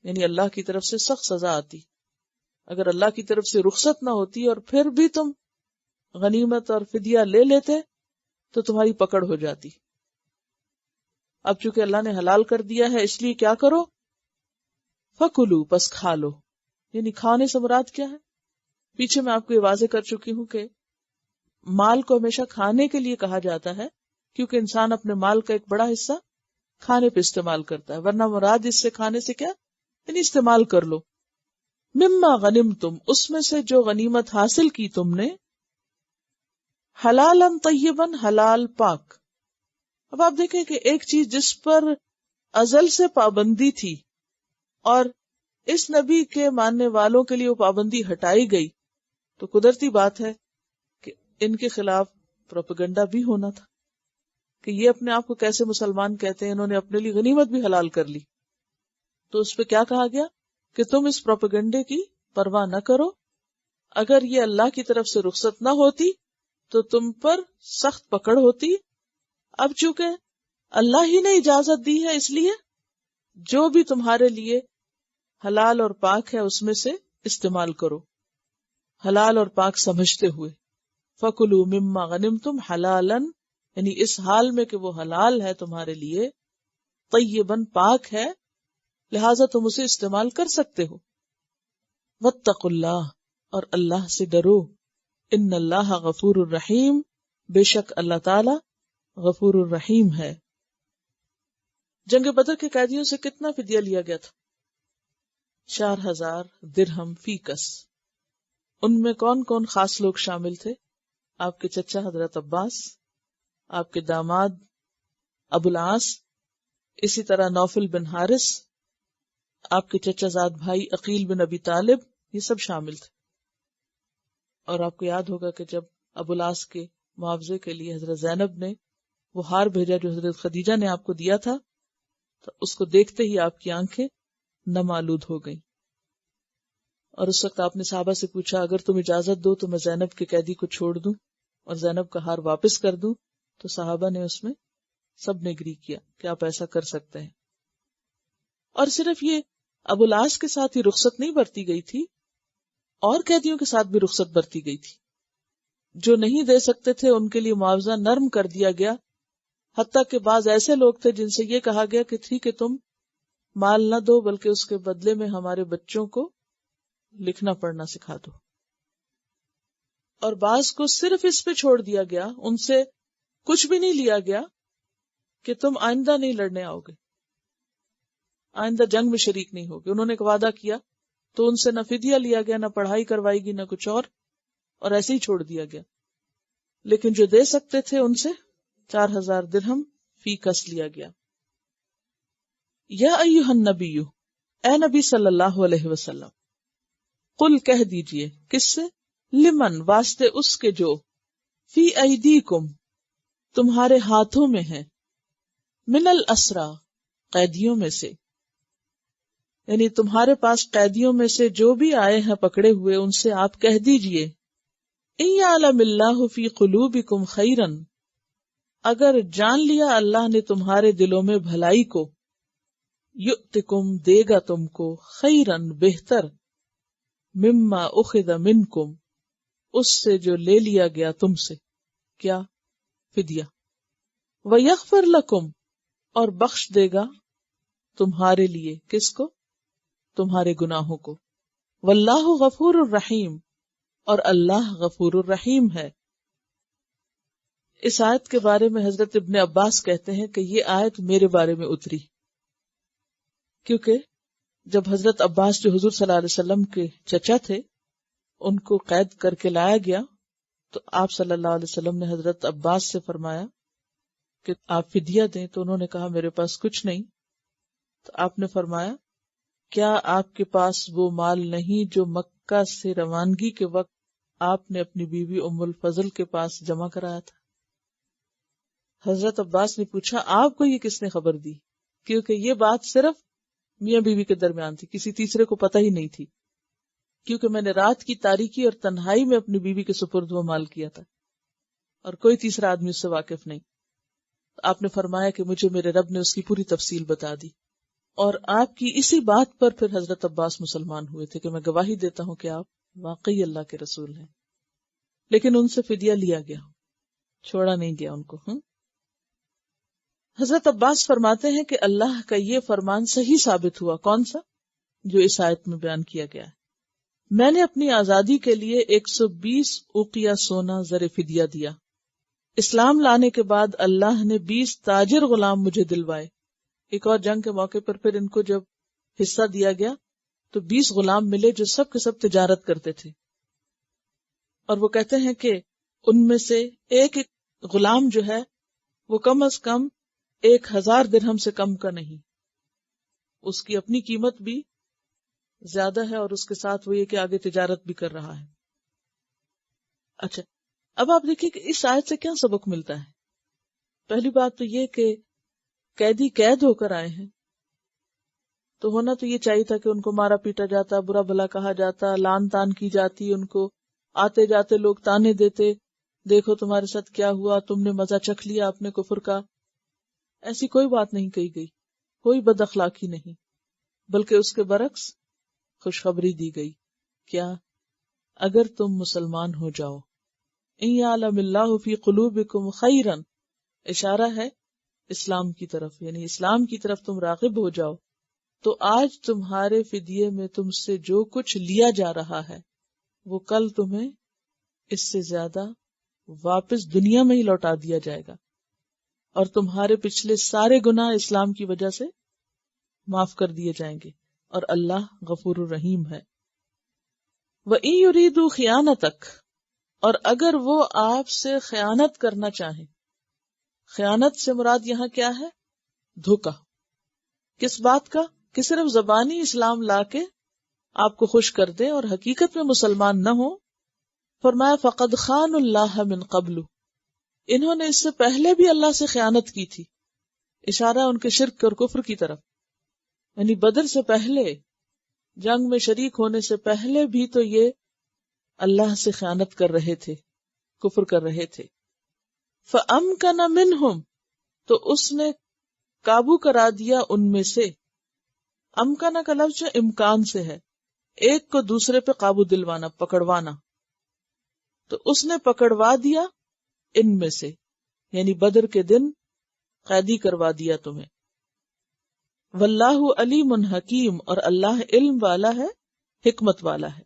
یعنی اللہ کی طرف سے سخت سزا آتی۔ اگر اللہ کی طرف سے رخصت نہ ہوتی اور پھر بھی تم غنیمت اور فدیہ لے لیتے تو تمہاری پکڑ ہو جاتی۔ اب چونکہ اللہ نے حلال کر دیا ہے، اس لیے کیا کرو؟ فَكُلُوا، پس کھا لو۔ یعنی کھانے سے مراد کیا ہے؟ پیچھے میں آپ کو یہ واضح کر چکی ہوں کہ مال کو ہمیشہ کھانے کے لیے کہا جاتا ہے، کیونکہ انسان اپنے مال کا ایک بڑا حصہ کھانے پہ استعمال کرتا ہے، ورنہ مراد اس سے کھانے سے کیا؟ یعنی استعمال کر لو۔ مما غنمتم، اس میں سے جو غنیمت حاصل کی تم نے، حلالا طیبا، حلال پاک۔ اب آپ دیکھیں کہ ایک چیز جس پر ازل سے پابندی تھی اور اس نبی کے ماننے والوں کے لیے وہ پابندی ہٹائی گئی، تو قدرتی بات ہے کہ ان کے خلاف پروپیگنڈا بھی ہونا تھا کہ یہ اپنے آپ کو کیسے مسلمان کہتے ہیں، انہوں نے اپنے لیے غنیمت بھی حلال کر لی۔ تو اس پہ کیا کہا گیا کہ تم اس پروپیگنڈے کی پرواہ نہ کرو، اگر یہ اللہ کی طرف سے رخصت نہ ہوتی تو تم پر سخت پکڑ ہوتی۔ اب چونکہ اللہ ہی نے اجازت دی ہے، اس لیے جو بھی تمہارے لیے حلال اور پاک ہے اس میں سے استعمال کرو، حلال اور پاک سمجھتے ہوئے۔ فَكُلُوا مِمَّا غَنِمْتُمْ حَلَالًا، یعنی اس حال میں کہ وہ حلال ہے تمہارے لیے، طیباً، پاک ہے، لہٰذا تم اسے استعمال کر سکتے ہو۔ وَاتَّقُوا اللَّهَ، اور اللہ سے ڈرو، ان اللہ غفور الرحیم، بے شک اللہ تعالی غفور الرحیم ہے۔ جنگ بدر کے قیدیوں سے کتنا فدیہ لیا گیا تھا؟ 4000 درہم فی کس۔ ان میں کون کون خاص لوگ شامل تھے؟ آپ کے چچا حضرت عباس، آپ کے داماد ابو العاص، اسی طرح نوفل بن حارث، آپ کے چچا زاد بھائی عقیل بن ابی طالب، یہ سب شامل تھے۔ اور آپ کو یاد ہوگا کہ جب ابو العاص کے معاوضے کے لیے حضرت زینب نے وہ ہار بھیجا جو حضرت خدیجہ نے آپ کو دیا تھا، تو اس کو دیکھتے ہی آپ کی آنکھیں نم آلود ہو گئیں، اور اس وقت آپ نے صحابہ سے پوچھا اگر تم اجازت دو تو میں زینب کے قیدی کو چھوڑ دوں اور زینب کا ہار واپس کر دوں، تو صحابہ نے اس میں سب نے اگری کیا کہ آپ ایسا کر سکتے ہیں۔ اور صرف یہ ابو العاص کے ساتھ ہی رخصت نہیں برتی گئی تھی، اور قیدیوں کے ساتھ بھی رخصت برتی گئی تھی. جو نہیں دے سکتے تھے ان کے لیے معاوضہ نرم کر دیا گیا، حتیٰ کہ بعض ایسے لوگ تھے جن سے یہ کہا گیا کہ ٹھیک ہے تم مال نہ دو، بلکہ اس کے بدلے میں ہمارے بچوں کو لکھنا پڑھنا سکھا دو. اور بعض کو صرف اس پہ چھوڑ دیا گیا، ان سے کچھ بھی نہیں لیا گیا کہ تم آئندہ نہیں لڑنے آؤ گے، آئندہ جنگ میں شریک نہیں ہوگے. انہوں نے ایک وعدہ کیا تو ان سے نہ فدیہ لیا گیا، نہ پڑھائی کروائی گی، نہ کچھ اور ایسے ہی چھوڑ دیا گیا. لیکن جو دے سکتے تھے ان سے 4000 درہم فی کس لیا گیا. یا ایھا النبی، اے نبی صلی اللہ علیہ وسلم، قل کہہ دیجئے، کس سے؟ لمن، واسطے اس کے جو، فی ایدیکم، تمہارے ہاتھوں میں ہے، من الاسرا، قیدیوں میں سے، یعنی تمہارے پاس قیدیوں میں سے جو بھی آئے ہیں پکڑے ہوئے، ان سے آپ کہہ دیجئے، ان یعلم اللہ فی قلوبکم خیرا، اگر جان لیا اللہ نے تمہارے دلوں میں بھلائی کو، یؤتکم، دے گا تم کو، خیرن، بہتر، مما اخذ منکم، اس سے جو لے لیا گیا تم سے، کیا؟ فدیہ. ویغفر لکم، اور بخش دے گا تمہارے لیے، کس کو؟ تمہارے گناہوں کو. واللہ غفور الرحیم، اور اللہ غفور الرحیم ہے. اس آیت کے بارے میں حضرت ابن عباس کہتے ہیں کہ یہ آیت میرے بارے میں اتری، کیونکہ جب حضرت عباس جو حضور صلی اللہ علیہ وسلم کے چچا تھے، ان کو قید کر کے لایا گیا تو آپ صلی اللہ علیہ وسلم نے حضرت عباس سے فرمایا کہ آپ فدیہ دیں، تو انہوں نے کہا میرے پاس کچھ نہیں. تو آپ نے فرمایا کیا آپ کے پاس وہ مال نہیں جو مکہ سے روانگی کے وقت آپ نے اپنی بیوی ام الفضل کے پاس جمع کرایا تھا؟ حضرت عباس نے پوچھا آپ کو یہ کس نے خبر دی؟ کیونکہ یہ بات صرف میاں بیوی کے درمیان تھی، کسی تیسرے کو پتہ ہی نہیں تھی، کیونکہ میں نے رات کی تاریکی اور تنہائی میں اپنی بیوی کے سپرد وہ مال کیا تھا اور کوئی تیسرا آدمی اس سے واقف نہیں. آپ نے فرمایا کہ مجھے میرے رب نے اس کی پوری تفصیل بتا دی، اور آپ کی اسی بات پر پھر حضرت عباس مسلمان ہوئے تھے کہ میں گواہی دیتا ہوں کہ آپ واقعی اللہ کے رسول ہیں. لیکن ان سے فدیہ لیا گیا، چھوڑا نہیں گیا ان کو. حضرت عباس فرماتے ہیں کہ اللہ کا یہ فرمان صحیح ثابت ہوا. کون سا؟ جو اس آیت میں بیان کیا گیا ہے. میں نے اپنی آزادی کے لیے 120 اوقیہ سونا زر فدیہ دیا. اسلام لانے کے بعد اللہ نے 20 تاجر غلام مجھے دلوائے. ایک اور جنگ کے موقع پر پھر ان کو جب حصہ دیا گیا تو 20 غلام ملے جو سب کے سب تجارت کرتے تھے، اور وہ کہتے ہیں کہ ان میں سے ایک ایک غلام جو ہے وہ کم از کم 1000 درہم سے کم کا نہیں، اس کی اپنی قیمت بھی زیادہ ہے، اور اس کے ساتھ وہ یہ کہ آگے تجارت بھی کر رہا ہے. اچھا، اب آپ دیکھیں کہ اس آیت سے کیا سبق ملتا ہے. پہلی بات تو یہ کہ قیدی قید ہو کر آئے ہیں تو ہونا تو یہ چاہیے تھا کہ ان کو مارا پیٹا جاتا، برا بھلا کہا جاتا، لان تان کی جاتی، ان کو آتے جاتے لوگ تانے دیتے، دیکھو تمہارے ساتھ کیا ہوا، تم نے مزہ چکھ لیا اپنے کفر کا. ایسی کوئی بات نہیں کہی گئی، کوئی بد اخلاقی نہیں، بلکہ اس کے برعکس خوشخبری دی گئی. کیا؟ اگر تم مسلمان ہو جاؤ، ان یعلم اللہ فی قلوبکم خیرا، اشارہ ہے اسلام کی طرف، یعنی اسلام کی طرف تم راغب ہو جاؤ تو آج تمہارے فدیے میں تم سے جو کچھ لیا جا رہا ہے وہ کل تمہیں اس سے زیادہ واپس دنیا میں ہی لوٹا دیا جائے گا، اور تمہارے پچھلے سارے گناہ اسلام کی وجہ سے معاف کر دیے جائیں گے، اور اللہ غفور الرحیم ہے. وَإِن يُرِيدُوا خِيَانَتَكَ، اور اگر وہ آپ سے خیانت کرنا چاہیں، خیانت سے مراد یہاں کیا ہے؟ دھوکا. کس بات کا؟ کہ صرف زبانی اسلام لا کے آپ کو خوش کر دیں اور حقیقت میں مسلمان نہ ہو. فرمایا فقد خان اللہ من قبل، انہوں نے اس سے پہلے بھی اللہ سے خیانت کی تھی. اشارہ ان کے شرک اور کفر کی طرف، یعنی بدر سے پہلے، جنگ میں شریک ہونے سے پہلے بھی تو یہ اللہ سے خیانت کر رہے تھے، کفر کر رہے تھے. فَأَمْكَنَ مِنْهُمْ، تو اس نے قابو کرا دیا ان میں سے. امکانہ کا لفظ جو امکان سے ہے، ایک کو دوسرے پہ قابو دلوانا، پکڑوانا. تو اس نے پکڑوا دیا ان میں سے، یعنی بدر کے دن قیدی کروا دیا تمہیں. واللہ علیم حکیم، اور اللہ علم والا ہے، حکمت والا ہے.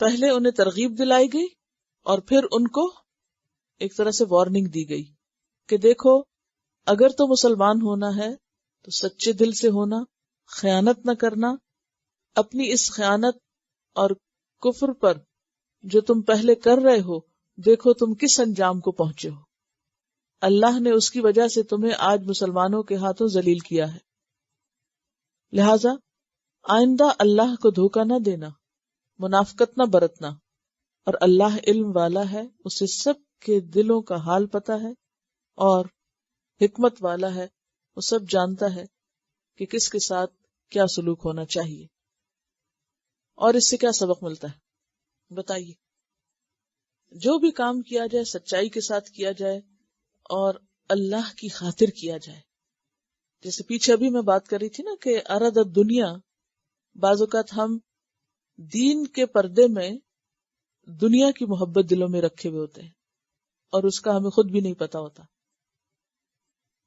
پہلے انہیں ترغیب دلائی گئی اور پھر ان کو ایک طرح سے وارننگ دی گئی کہ دیکھو اگر تو مسلمان ہونا ہے تو سچے دل سے ہونا، خیانت نہ کرنا. اپنی اس خیانت اور کفر پر جو تم پہلے کر رہے ہو، دیکھو تم کس انجام کو پہنچے ہو. اللہ نے اس کی وجہ سے تمہیں آج مسلمانوں کے ہاتھوں ذلیل کیا ہے. لہذا آئندہ اللہ کو دھوکہ نہ دینا، منافقت نہ برتنا. اور اللہ علم والا ہے، اسے سب کے دلوں کا حال پتہ ہے، اور حکمت والا ہے، وہ سب جانتا ہے کہ کس کے ساتھ کیا سلوک ہونا چاہیے. اور اس سے کیا سبق ملتا ہے بتائیے؟ جو بھی کام کیا جائے سچائی کے ساتھ کیا جائے اور اللہ کی خاطر کیا جائے. جیسے پیچھے ابھی میں بات کر رہی تھی نا کہ اراد الدنیا، بعض اوقات ہم دین کے پردے میں دنیا کی محبت دلوں میں رکھے ہوئے ہوتے ہیں اور اس کا ہمیں خود بھی نہیں پتا ہوتا.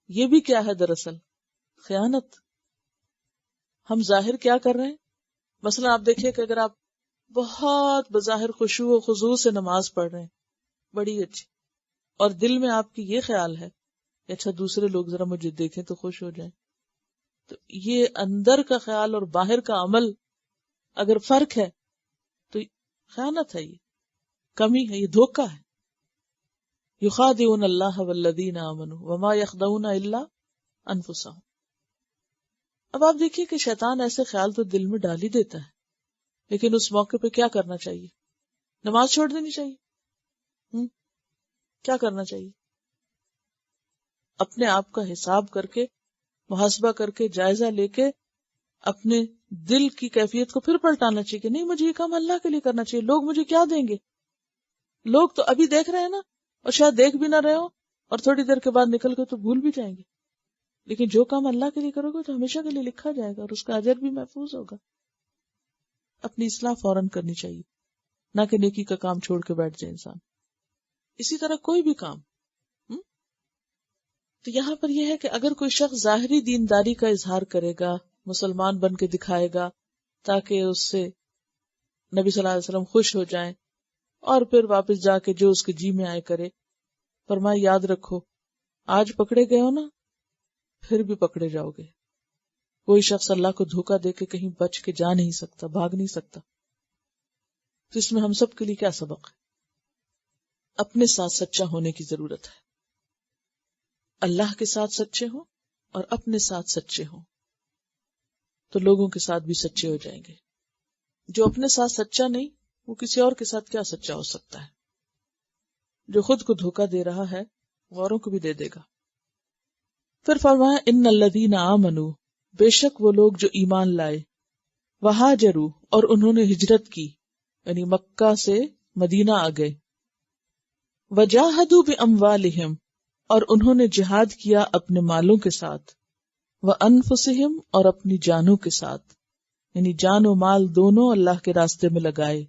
یہ بھی کیا ہے دراصل؟ خیانت. ہم ظاہر کیا کر رہے ہیں؟ مثلا آپ دیکھیے کہ اگر آپ بہت بظاہر خشوع و خضوع سے نماز پڑھ رہے ہیں، بڑی اچھی، اور دل میں آپ کی یہ خیال ہے کہ اچھا دوسرے لوگ ذرا مجھے دیکھیں تو خوش ہو جائیں، تو یہ اندر کا خیال اور باہر کا عمل اگر فرق ہے تو خیانت ہے، یہ کمی ہے، یہ دھوکہ ہے. یخادعون اللہ والذین آمنوا وما یخدعون الا انفسهم. اب آپ دیکھیے کہ شیطان ایسے خیال تو دل میں ڈال ہی دیتا ہے، لیکن اس موقع پہ کیا کرنا چاہیے؟ نماز چھوڑ دینی چاہیے؟ کیا کرنا چاہیے؟ اپنے آپ کا حساب کر کے، محاسبہ کر کے، جائزہ لے کے اپنے دل کی کیفیت کو پھر پلٹانا چاہیے کہ نہیں، مجھے یہ کام اللہ کے لیے کرنا چاہیے. لوگ مجھے کیا دیں گے؟ لوگ تو ابھی دیکھ رہے ہیں نا، اور شاید دیکھ بھی نہ رہے ہو اور تھوڑی دیر کے بعد نکل گئے تو بھول بھی جائیں گے. لیکن جو کام اللہ کے لیے کرو گے تو ہمیشہ کے لیے لکھا جائے گا اور اس کا اجر بھی محفوظ ہوگا. اپنی اصلاح فوراً کرنی چاہیے، نہ کہ نیکی کا کام چھوڑ کے بیٹھ جائے انسان. اسی طرح کوئی بھی کام. تو یہاں پر یہ ہے کہ اگر کوئی شخص ظاہری دینداری کا اظہار کرے گا، مسلمان بن کے دکھائے گا تاکہ اس سے نبی صلی اللہ علیہ وسلم خوش ہو جائیں، اور پھر واپس جا کے جو اس کے جی میں آئے کرے، فرمایا یاد رکھو آج پکڑے گئے ہو نا، پھر بھی پکڑے جاؤ گے. کوئی شخص اللہ کو دھوکہ دے کے کہیں بچ کے جا نہیں سکتا، بھاگ نہیں سکتا. تو اس میں ہم سب کے لیے کیا سبق ہے؟ اپنے ساتھ سچا ہونے کی ضرورت ہے. اللہ کے ساتھ سچے ہوں اور اپنے ساتھ سچے ہوں تو لوگوں کے ساتھ بھی سچے ہو جائیں گے. جو اپنے ساتھ سچا نہیں، وہ کسی اور کے ساتھ کیا سچا ہو سکتا ہے؟ جو خود کو دھوکہ دے رہا ہے غوروں کو بھی دے دے گا. پھر فرمایا ان الذین آمنوا، بے شک وہ لوگ جو ایمان لائے، وہاجروا، اور انہوں نے ہجرت کی، یعنی مکہ سے مدینہ آ گئے، وجاہدوا باموالہم، اور انہوں نے جہاد کیا اپنے مالوں کے ساتھ، وانفسہم، اور اپنی جانوں کے ساتھ، یعنی جان و مال دونوں اللہ کے راستے میں لگائے.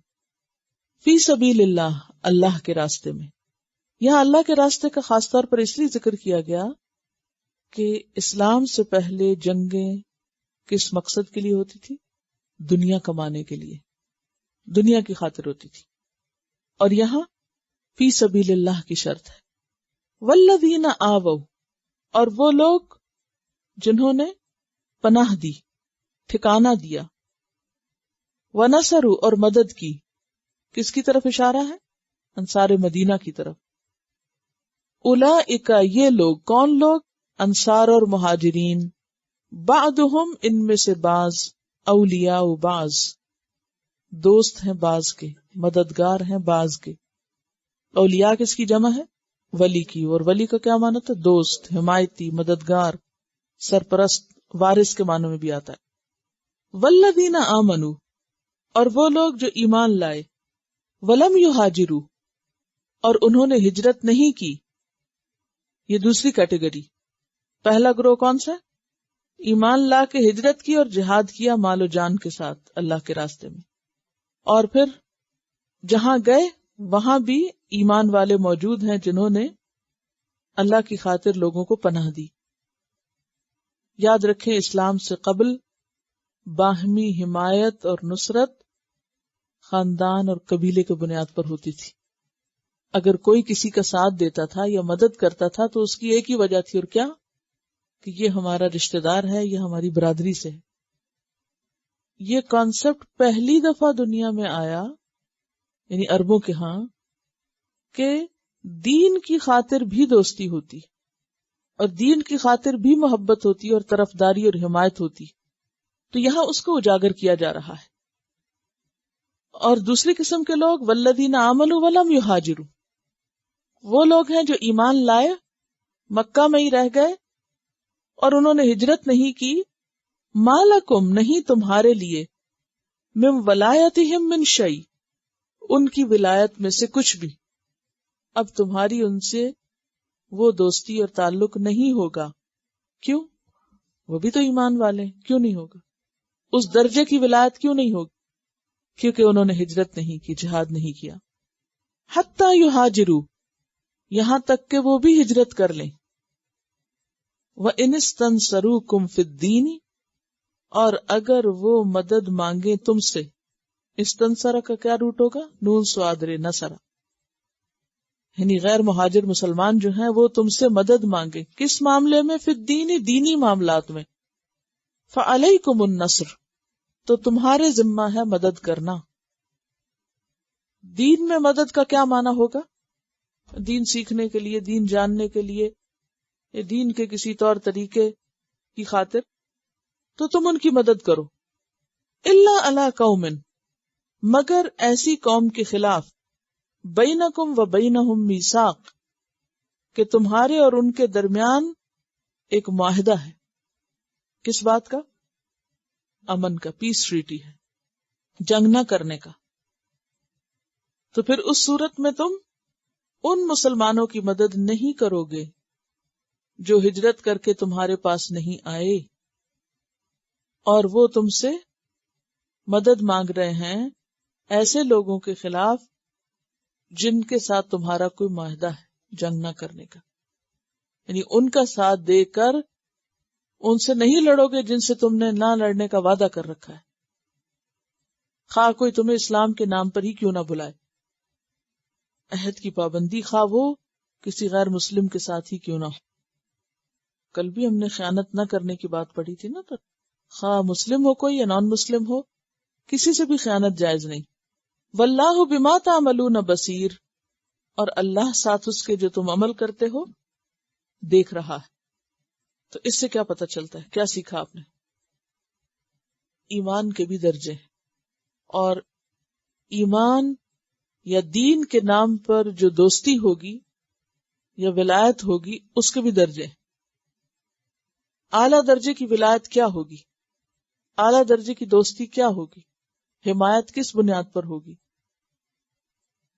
فی سبیل اللہ، اللہ کے راستے میں. یہاں اللہ کے راستے کا خاص طور پر اس لیے ذکر کیا گیا کہ اسلام سے پہلے جنگیں کس مقصد کے لیے ہوتی تھی؟ دنیا کمانے کے لیے، دنیا کی خاطر ہوتی تھی. اور یہاں فی سبیل اللہ کی شرط ہے. والذین آووا، اور وہ لوگ جنہوں نے پناہ دی، ٹھکانہ دیا، ونصروا، اور مدد کی. کس کی طرف اشارہ ہے؟ انصار مدینہ کی طرف. اولئک، یہ لوگ. کون لوگ؟ انصار اور مہاجرین. بعضهم، ان میں سے بعض، اولیاء بعض، دوست ہیں بعض کے، مددگار ہیں بعض کے. اولیاء کس کی جمع ہے؟ ولی کی. اور ولی کا کیا معنی ہے؟ دوست، حمایتی، مددگار، سرپرست، وارث کے معنوں میں بھی آتا ہے. والذین آمنوا، اور وہ لوگ جو ایمان لائے، ولم یہاجروا، اور انہوں نے ہجرت نہیں کی. یہ دوسری کیٹیگری. پہلا گروہ کون سا ہے؟ ایمان لا کے ہجرت کی اور جہاد کیا مال و جان کے ساتھ اللہ کے راستے میں، اور پھر جہاں گئے وہاں بھی ایمان والے موجود ہیں جنہوں نے اللہ کی خاطر لوگوں کو پناہ دی۔ یاد رکھیں اسلام سے قبل باہمی حمایت اور نصرت خاندان اور قبیلے کی بنیاد پر ہوتی تھی۔ اگر کوئی کسی کا ساتھ دیتا تھا یا مدد کرتا تھا تو اس کی ایک ہی وجہ تھی، اور کیا؟ کہ یہ ہمارا رشتہ دار ہے، یہ ہماری برادری سے ہے۔ یہ کانسیپٹ پہلی دفعہ دنیا میں آیا، یعنی عربوں کے ہاں، کہ دین کی خاطر بھی دوستی ہوتی اور دین کی خاطر بھی محبت ہوتی اور طرفداری اور حمایت ہوتی، تو یہاں اس کو اجاگر کیا جا رہا ہے۔ اور دوسری قسم کے لوگ والذین آمنوا ولم یہاجروا، وہ لوگ ہیں جو ایمان لائے، مکہ میں ہی رہ گئے اور انہوں نے ہجرت نہیں کی، مالکم، نہیں تمہارے لیے، من ولایتہم من شیء، ان کی ولایت میں سے کچھ بھی، اب تمہاری ان سے وہ دوستی اور تعلق نہیں ہوگا۔ کیوں؟ وہ بھی تو ایمان والے ہیں، کیوں نہیں ہوگا؟ اس درجے کی ولایت کیوں نہیں ہوگی؟ کیونکہ انہوں نے ہجرت نہیں کی، جہاد نہیں کیا۔ حتی یہاجروا، یہاں تک کہ وہ بھی ہجرت کر لیں۔ وَإِنِ اسْتَنصَرُوكُمْ فِي الدِّينِ، اور اگر وہ مدد مانگے تم سے، استنصر کا کیا روٹ ہوگا؟ نون سوادر نصر، یعنی غیر مہاجر مسلمان جو ہیں وہ تم سے مدد مانگے، کس معاملے میں؟ فی الدین، دینی معاملات میں۔ فعلیکم النصر، تو تمہارے ذمہ ہے مدد کرنا۔ دین میں مدد کا کیا معنی ہوگا؟ دین سیکھنے کے لیے، دین جاننے کے لیے، یا دین کے کسی طور طریقے کی خاطر، تو تم ان کی مدد کرو۔ الا علی قوم، مگر ایسی قوم کے خلاف، بینکم و بینہم میثاق، کہ تمہارے اور ان کے درمیان ایک معاہدہ ہے۔ کس بات کا؟ امن کا، پیس ٹریٹی ہے، جنگ نہ کرنے کا۔ تو پھر اس صورت میں تم ان مسلمانوں کی مدد نہیں کرو گے جو ہجرت کر کے تمہارے پاس نہیں آئے، اور وہ تم سے مدد مانگ رہے ہیں ایسے لوگوں کے خلاف جن کے ساتھ تمہارا کوئی معاہدہ ہے جنگ نہ کرنے کا، یعنی ان کا ساتھ دے کر ان سے نہیں لڑو گے جن سے تم نے نہ لڑنے کا وعدہ کر رکھا ہے، خواہ کوئی تمہیں اسلام کے نام پر ہی کیوں نہ بلائے۔ عہد کی پابندی خواہ وہ کسی غیر مسلم کے ساتھ ہی کیوں نہ ہو۔ کل بھی ہم نے خیانت نہ کرنے کی بات پڑھی تھی نا، تو خواہ مسلم ہو کوئی یا نان مسلم ہو، کسی سے بھی خیانت جائز نہیں۔ واللہ بما تعملون بصیر، اور اللہ ساتھ اس کے جو تم عمل کرتے ہو دیکھ رہا ہے۔ تو اس سے کیا پتہ چلتا ہے، کیا سیکھا آپ نے؟ ایمان کے بھی درجے، اور ایمان یا دین کے نام پر جو دوستی ہوگی یا ولایت ہوگی اس کے بھی درجے۔ اعلیٰ درجے کی ولایت کیا ہوگی؟ اعلیٰ درجے کی دوستی کیا ہوگی؟ حمایت کس بنیاد پر ہوگی؟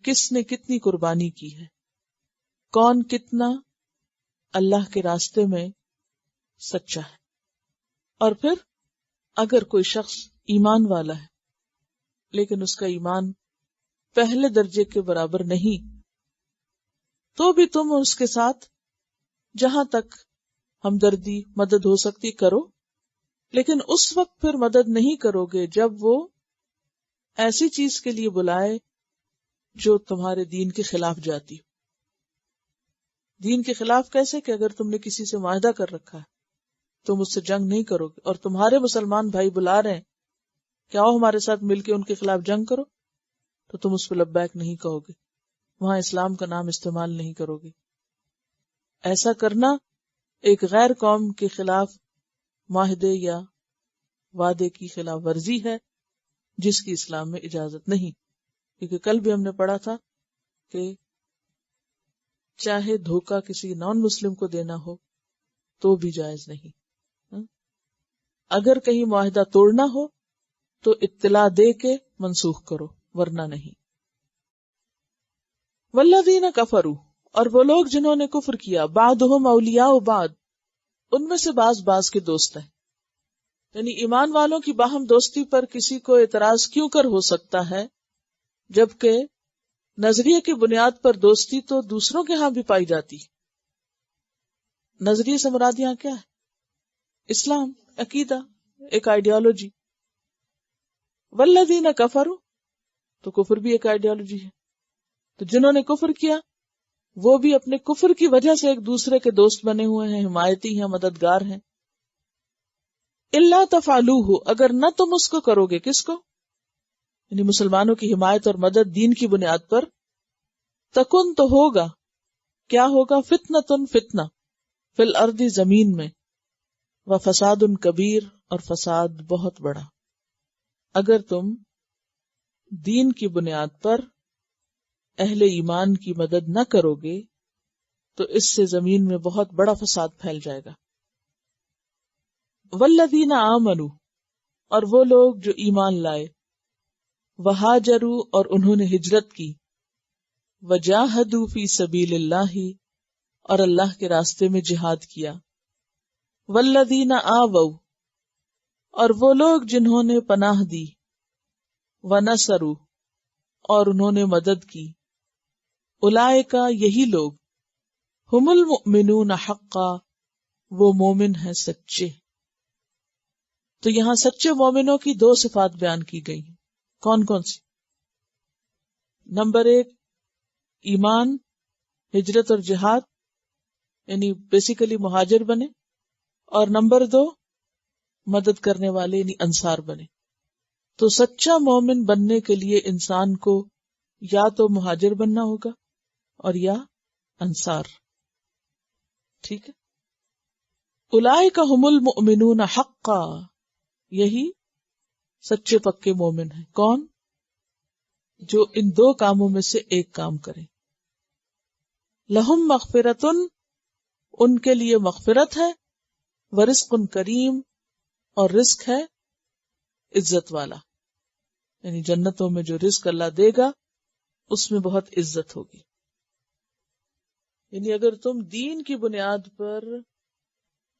کس نے کتنی قربانی کی ہے؟ کون کتنا اللہ کے راستے میں سچا ہے؟ اور پھر اگر کوئی شخص ایمان والا ہے لیکن اس کا ایمان پہلے درجے کے برابر نہیں، تو بھی تم اس کے ساتھ جہاں تک ہمدردی مدد ہو سکتی کرو، لیکن اس وقت پھر مدد نہیں کرو گے جب وہ ایسی چیز کے لیے بلائے جو تمہارے دین کے خلاف جاتی ہو۔ دین کے خلاف کیسے؟ کہ اگر تم نے کسی سے معاہدہ کر رکھا ہے تم اس سے جنگ نہیں کرو گے، اور تمہارے مسلمان بھائی بلا رہے ہیں کہ آؤ ہمارے ساتھ مل کے ان کے خلاف جنگ کرو، تو تم اس پہ لبیک نہیں کہو گے، وہاں اسلام کا نام استعمال نہیں کرو گے۔ ایسا کرنا ایک غیر قوم کے خلاف معاہدے یا وعدے کی خلاف ورزی ہے جس کی اسلام میں اجازت نہیں، کیونکہ کل بھی ہم نے پڑھا تھا کہ چاہے دھوکہ کسی نان مسلم کو دینا ہو تو بھی جائز نہیں۔ اگر کہیں معاہدہ توڑنا ہو تو اطلاع دے کے منسوخ کرو، ورنہ نہیں۔ والذین کفروا، اور وہ لوگ جنہوں نے کفر کیا، بعضهم اولیاء بعض، ان میں سے بعض کے دوست ہیں۔ یعنی ایمان والوں کی باہم دوستی پر کسی کو اعتراض کیوں کر ہو سکتا ہے، جبکہ نظریے کی بنیاد پر دوستی تو دوسروں کے ہاں بھی پائی جاتی. نظریے سے مراد یہاں کیا ہے؟ اسلام، عقیدہ، ایک آئیڈیالوجی. والذین کفروا، تو کفر بھی ایک آئیڈیالوجی ہے. تو جنہوں نے کفر کیا وہ بھی اپنے کفر کی وجہ سے ایک دوسرے کے دوست بنے ہوئے ہیں، حمایتی ہیں، مددگار ہیں. الا تفعلوہ، اگر نہ تم اس کو کرو گے. کس کو؟ یعنی مسلمانوں کی حمایت اور مدد دین کی بنیاد پر. تکن، تو ہوگا. کیا ہوگا؟ فتنۃ، فتنہ، فی الارض، زمین میں. وفساد کبیر، اور فساد بہت بڑا. اگر تم دین کی بنیاد پر اہل ایمان کی مدد نہ کرو گے تو اس سے زمین میں بہت بڑا فساد پھیل جائے گا. والذین آمنوا، اور وہ لوگ جو ایمان لائے. وہاجروا، اور انہوں نے ہجرت کی. وجاہدوا فی سبیل اللہ، اور اللہ کے راستے میں جہاد کیا. والذین آووا، اور وہ لوگ جنہوں نے پناہ دی. ونصروا، اور انہوں نے مدد کی. اولئک، یہی لوگ. ہم المؤمنون حقا، وہ مومن ہیں سچے. تو یہاں سچے مومنوں کی دو صفات بیان کی گئی ہیں. کون کون سی؟ نمبر 1 ایمان، ہجرت اور جہاد، یعنی بیسیکلی مہاجر بنے. اور نمبر 2 مدد کرنے والے، یعنی انصار بنے. تو سچا مومن بننے کے لیے انسان کو یا تو مہاجر بننا ہوگا اور یا انصار. ٹھیک ہے. اولئک ہم المؤمنون حقا، یہی سچے پکے مومن ہیں. کون؟ جو ان دو کاموں میں سے ایک کام کرے. لہم مغفرۃ، ان کے لیے مغفرت ہے. ورزق کریم، اور رزق ہے عزت والا. یعنی جنتوں میں جو رزق اللہ دے گا اس میں بہت عزت ہوگی. یعنی اگر تم دین کی بنیاد پر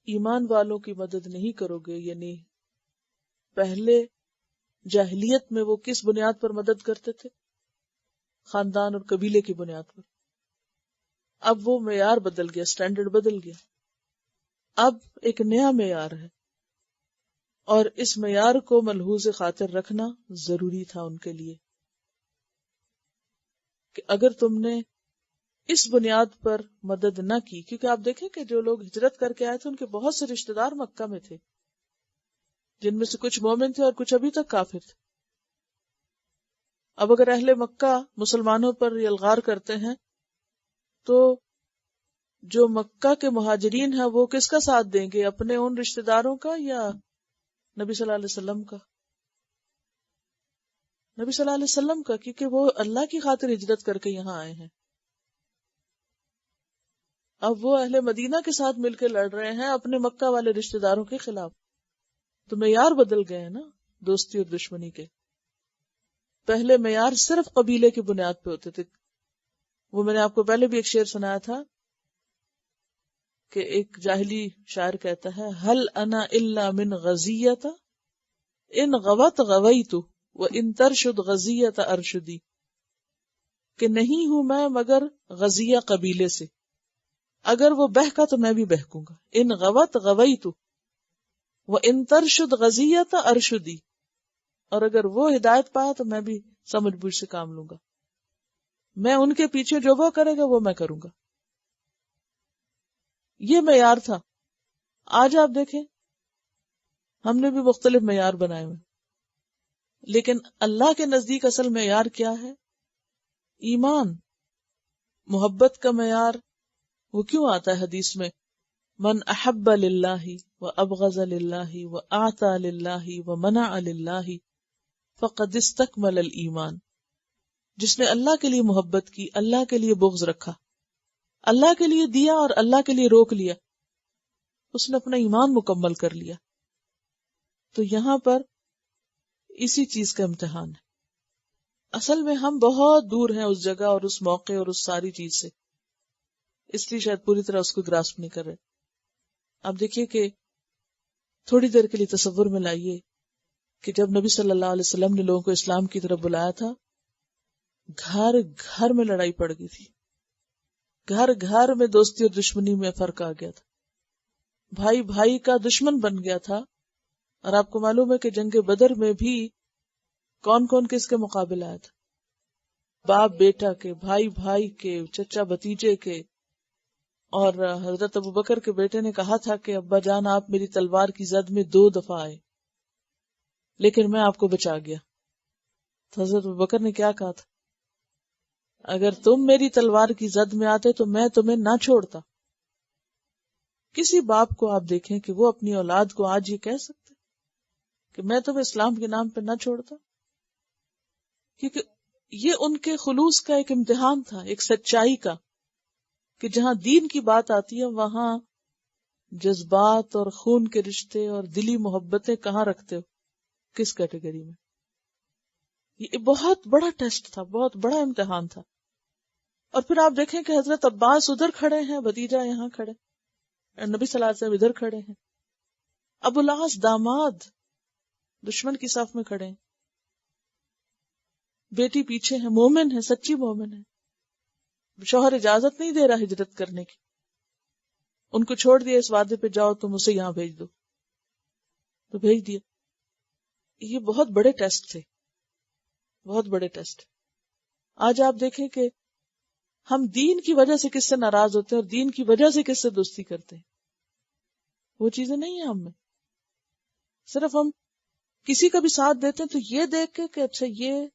ایمان والوں کی مدد نہیں کرو گے، یعنی پہلے جاہلیت میں وہ کس بنیاد پر مدد کرتے تھے؟ خاندان اور قبیلے کی بنیاد پر. اب وہ معیار بدل گیا، سٹینڈرڈ بدل گیا. اب ایک نیا معیار ہے، اور اس معیار کو ملحوظ خاطر رکھنا ضروری تھا ان کے لیے کہ اگر تم نے اس بنیاد پر مدد نہ کی، کیونکہ آپ دیکھیں کہ جو لوگ ہجرت کر کے آئے تھے ان کے بہت سے رشتہ دار مکہ میں تھے، جن میں سے کچھ مومن تھے اور کچھ ابھی تک کافر تھے. اب اگر اہل مکہ مسلمانوں پر یلغار کرتے ہیں تو جو مکہ کے مہاجرین ہیں وہ کس کا ساتھ دیں گے؟ اپنے ان رشتہ داروں کا یا نبی صلی اللہ علیہ وسلم کا؟ نبی صلی اللہ علیہ وسلم کا، کیونکہ وہ اللہ کی خاطر ہجرت کر کے یہاں آئے ہیں. اب وہ اہل مدینہ کے ساتھ مل کے لڑ رہے ہیں اپنے مکہ والے رشتہ داروں کے خلاف. تو معیار بدل گئے ہیں نا دوستی اور دشمنی کے. پہلے معیار صرف قبیلے کی بنیاد پہ ہوتے تھے. وہ میں نے آپ کو پہلے بھی ایک شعر سنایا تھا کہ ایک جاہلی شاعر کہتا ہے، ہل انا الا من غزیت ان غوت غویت و ان ترشد غزیت ارشدی، کہ نہیں ہوں میں مگر غزیہ قبیلے سے، اگر وہ بہکا تو میں بھی بہکوں گا. ان غوت غویت و ان ترشد غزیت ارشدی، اور اگر وہ ہدایت پایا تو میں بھی سمجھ بوجھ سے کام لوں گا. میں ان کے پیچھے جو وہ کرے گا وہ میں کروں گا. یہ معیار تھا. آج آپ دیکھیں ہم نے بھی مختلف معیار بنائے ہوئے، لیکن اللہ کے نزدیک اصل معیار کیا ہے؟ ایمان. محبت کا معیار وہ کیوں آتا ہے حدیث میں؟ من احب للہ و ابغض للہ و اعطى للہ و منع للہ فقد استکمل الایمان. جس نے اللہ کے لیے محبت کی، اللہ کے لیے بغض رکھا، اللہ کے لیے دیا اور اللہ کے لیے روک لیا، اس نے اپنا ایمان مکمل کر لیا. تو یہاں پر اسی چیز کا امتحان ہے. اصل میں ہم بہت دور ہیں اس جگہ اور اس موقع اور اس ساری چیز سے، اس لیے شاید پوری طرح اس کو گراسپ نہیں کر رہے. آپ دیکھیے کہ تھوڑی دیر کے لیے تصور میں لائیے کہ جب نبی صلی اللہ علیہ وسلم نے لوگوں کو اسلام کی طرف بلایا تھا، گھر گھر میں لڑائی پڑ گئی تھی، گھر گھر میں دوستی اور دشمنی میں فرق آ گیا تھا، بھائی بھائی کا دشمن بن گیا تھا. اور آپ کو معلوم ہے کہ جنگ بدر میں بھی کون کون کس کے مقابل آیا تھا؟ باپ بیٹا کے، بھائی بھائی کے، چچا بھتیجے کے. اور حضرت ابوبکر کے بیٹے نے کہا تھا کہ ابا جان آپ میری تلوار کی زد میں 2 دفعہ آئے لیکن میں آپ کو بچا گیا. تو حضرت ابوبکر نے کیا کہا تھا؟ اگر تم میری تلوار کی زد میں آتے تو میں تمہیں نہ چھوڑتا. کسی باپ کو آپ دیکھیں کہ وہ اپنی اولاد کو آج یہ کہہ سکتے کہ میں تمہیں اسلام کے نام پہ نہ چھوڑتا، کیونکہ یہ ان کے خلوص کا ایک امتحان تھا، ایک سچائی کا، کہ جہاں دین کی بات آتی ہے وہاں جذبات اور خون کے رشتے اور دلی محبتیں کہاں رکھتے ہو، کس کیٹیگری میں. یہ بہت بڑا ٹیسٹ تھا، بہت بڑا امتحان تھا. اور پھر آپ دیکھیں کہ حضرت عباس ادھر کھڑے ہیں، بھتیجا یہاں کھڑے، نبی صلی اللہ علیہ وسلم ادھر کھڑے ہیں، ابو العاص داماد دشمن کی صف میں کھڑے ہیں، بیٹی پیچھے ہے، مومن ہے، سچی مومن ہے، شوہر اجازت نہیں دے رہا ہجرت کرنے کی، ان کو چھوڑ دیا اس وعدے پہ جاؤ تم اسے یہاں بھیج دو، تو بھیج دیا. یہ بہت بڑے ٹیسٹ تھے، بہت بڑے ٹیسٹ. آج آپ دیکھیں کہ ہم دین کی وجہ سے کس سے ناراض ہوتے ہیں اور دین کی وجہ سے کس سے دوستی کرتے ہیں. وہ چیزیں نہیں ہیں ہم میں. صرف ہم کسی کا بھی ساتھ دیتے ہیں تو یہ دیکھ کے کہ اچھا یہ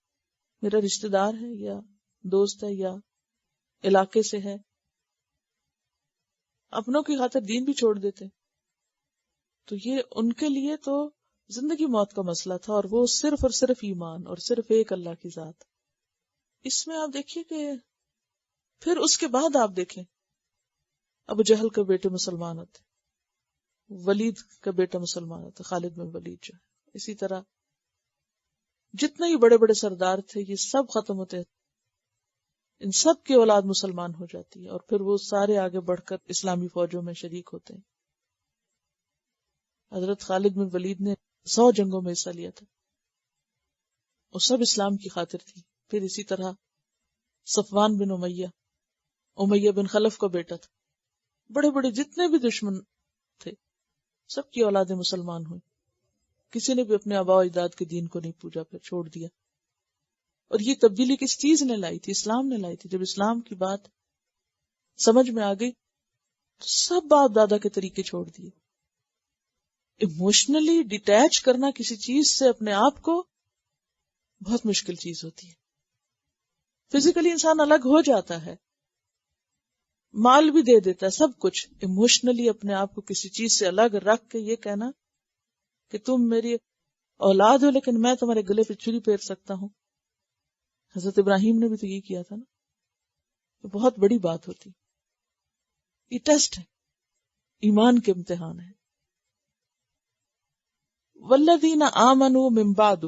میرا رشتہ دار ہے یا دوست ہے یا علاقے سے ہے، اپنوں کی خاطر دین بھی چھوڑ دیتے. تو یہ ان کے لیے تو زندگی موت کا مسئلہ تھا، اور وہ صرف اور صرف ایمان اور صرف ایک اللہ کی ذات. اس میں آپ دیکھیے کہ پھر اس کے بعد آپ دیکھیں ابو جہل کے بیٹے مسلمان ہوتے، ولید کا بیٹا مسلمان ہوتا، خالد بن ولید جو ہے. اسی طرح جتنے ہی بڑے بڑے سردار تھے یہ سب ختم ہوتے ہیں، ان سب کی اولاد مسلمان ہو جاتی ہے، اور پھر وہ سارے آگے بڑھ کر اسلامی فوجوں میں شریک ہوتے ہیں. حضرت خالد بن ولید نے 100 جنگوں میں حصہ لیا تھا، وہ سب اسلام کی خاطر تھی. پھر اسی طرح صفوان بن امیہ بن خلف کا بیٹا تھا. بڑے بڑے جتنے بھی دشمن تھے سب کی اولادیں مسلمان ہوئی. کسی نے بھی اپنے آباء و اجداد کے دین کو نہیں پوجا، پھر چھوڑ دیا. اور یہ تبدیلی کس چیز نے لائی تھی؟ اسلام نے لائی تھی. جب اسلام کی بات سمجھ میں آ گئی تو سب باپ دادا کے طریقے چھوڑ دیے. ایموشنلی ڈیٹیچ کرنا کسی چیز سے اپنے آپ کو بہت مشکل چیز ہوتی ہے. فزیکلی انسان الگ ہو جاتا ہے، مال بھی دے دیتا ہے، سب کچھ. ایموشنلی اپنے آپ کو کسی چیز سے الگ رکھ کے یہ کہنا کہ تم میری اولاد ہو لیکن میں تمہارے گلے پہ چھری پھیر سکتا ہوں. حضرت ابراہیم نے بھی تو یہ کیا تھا نا. یہ بہت بڑی بات ہوتی. یہ ٹیسٹ ہے، ایمان کے امتحان ہے. والذین آمنوا من بعد،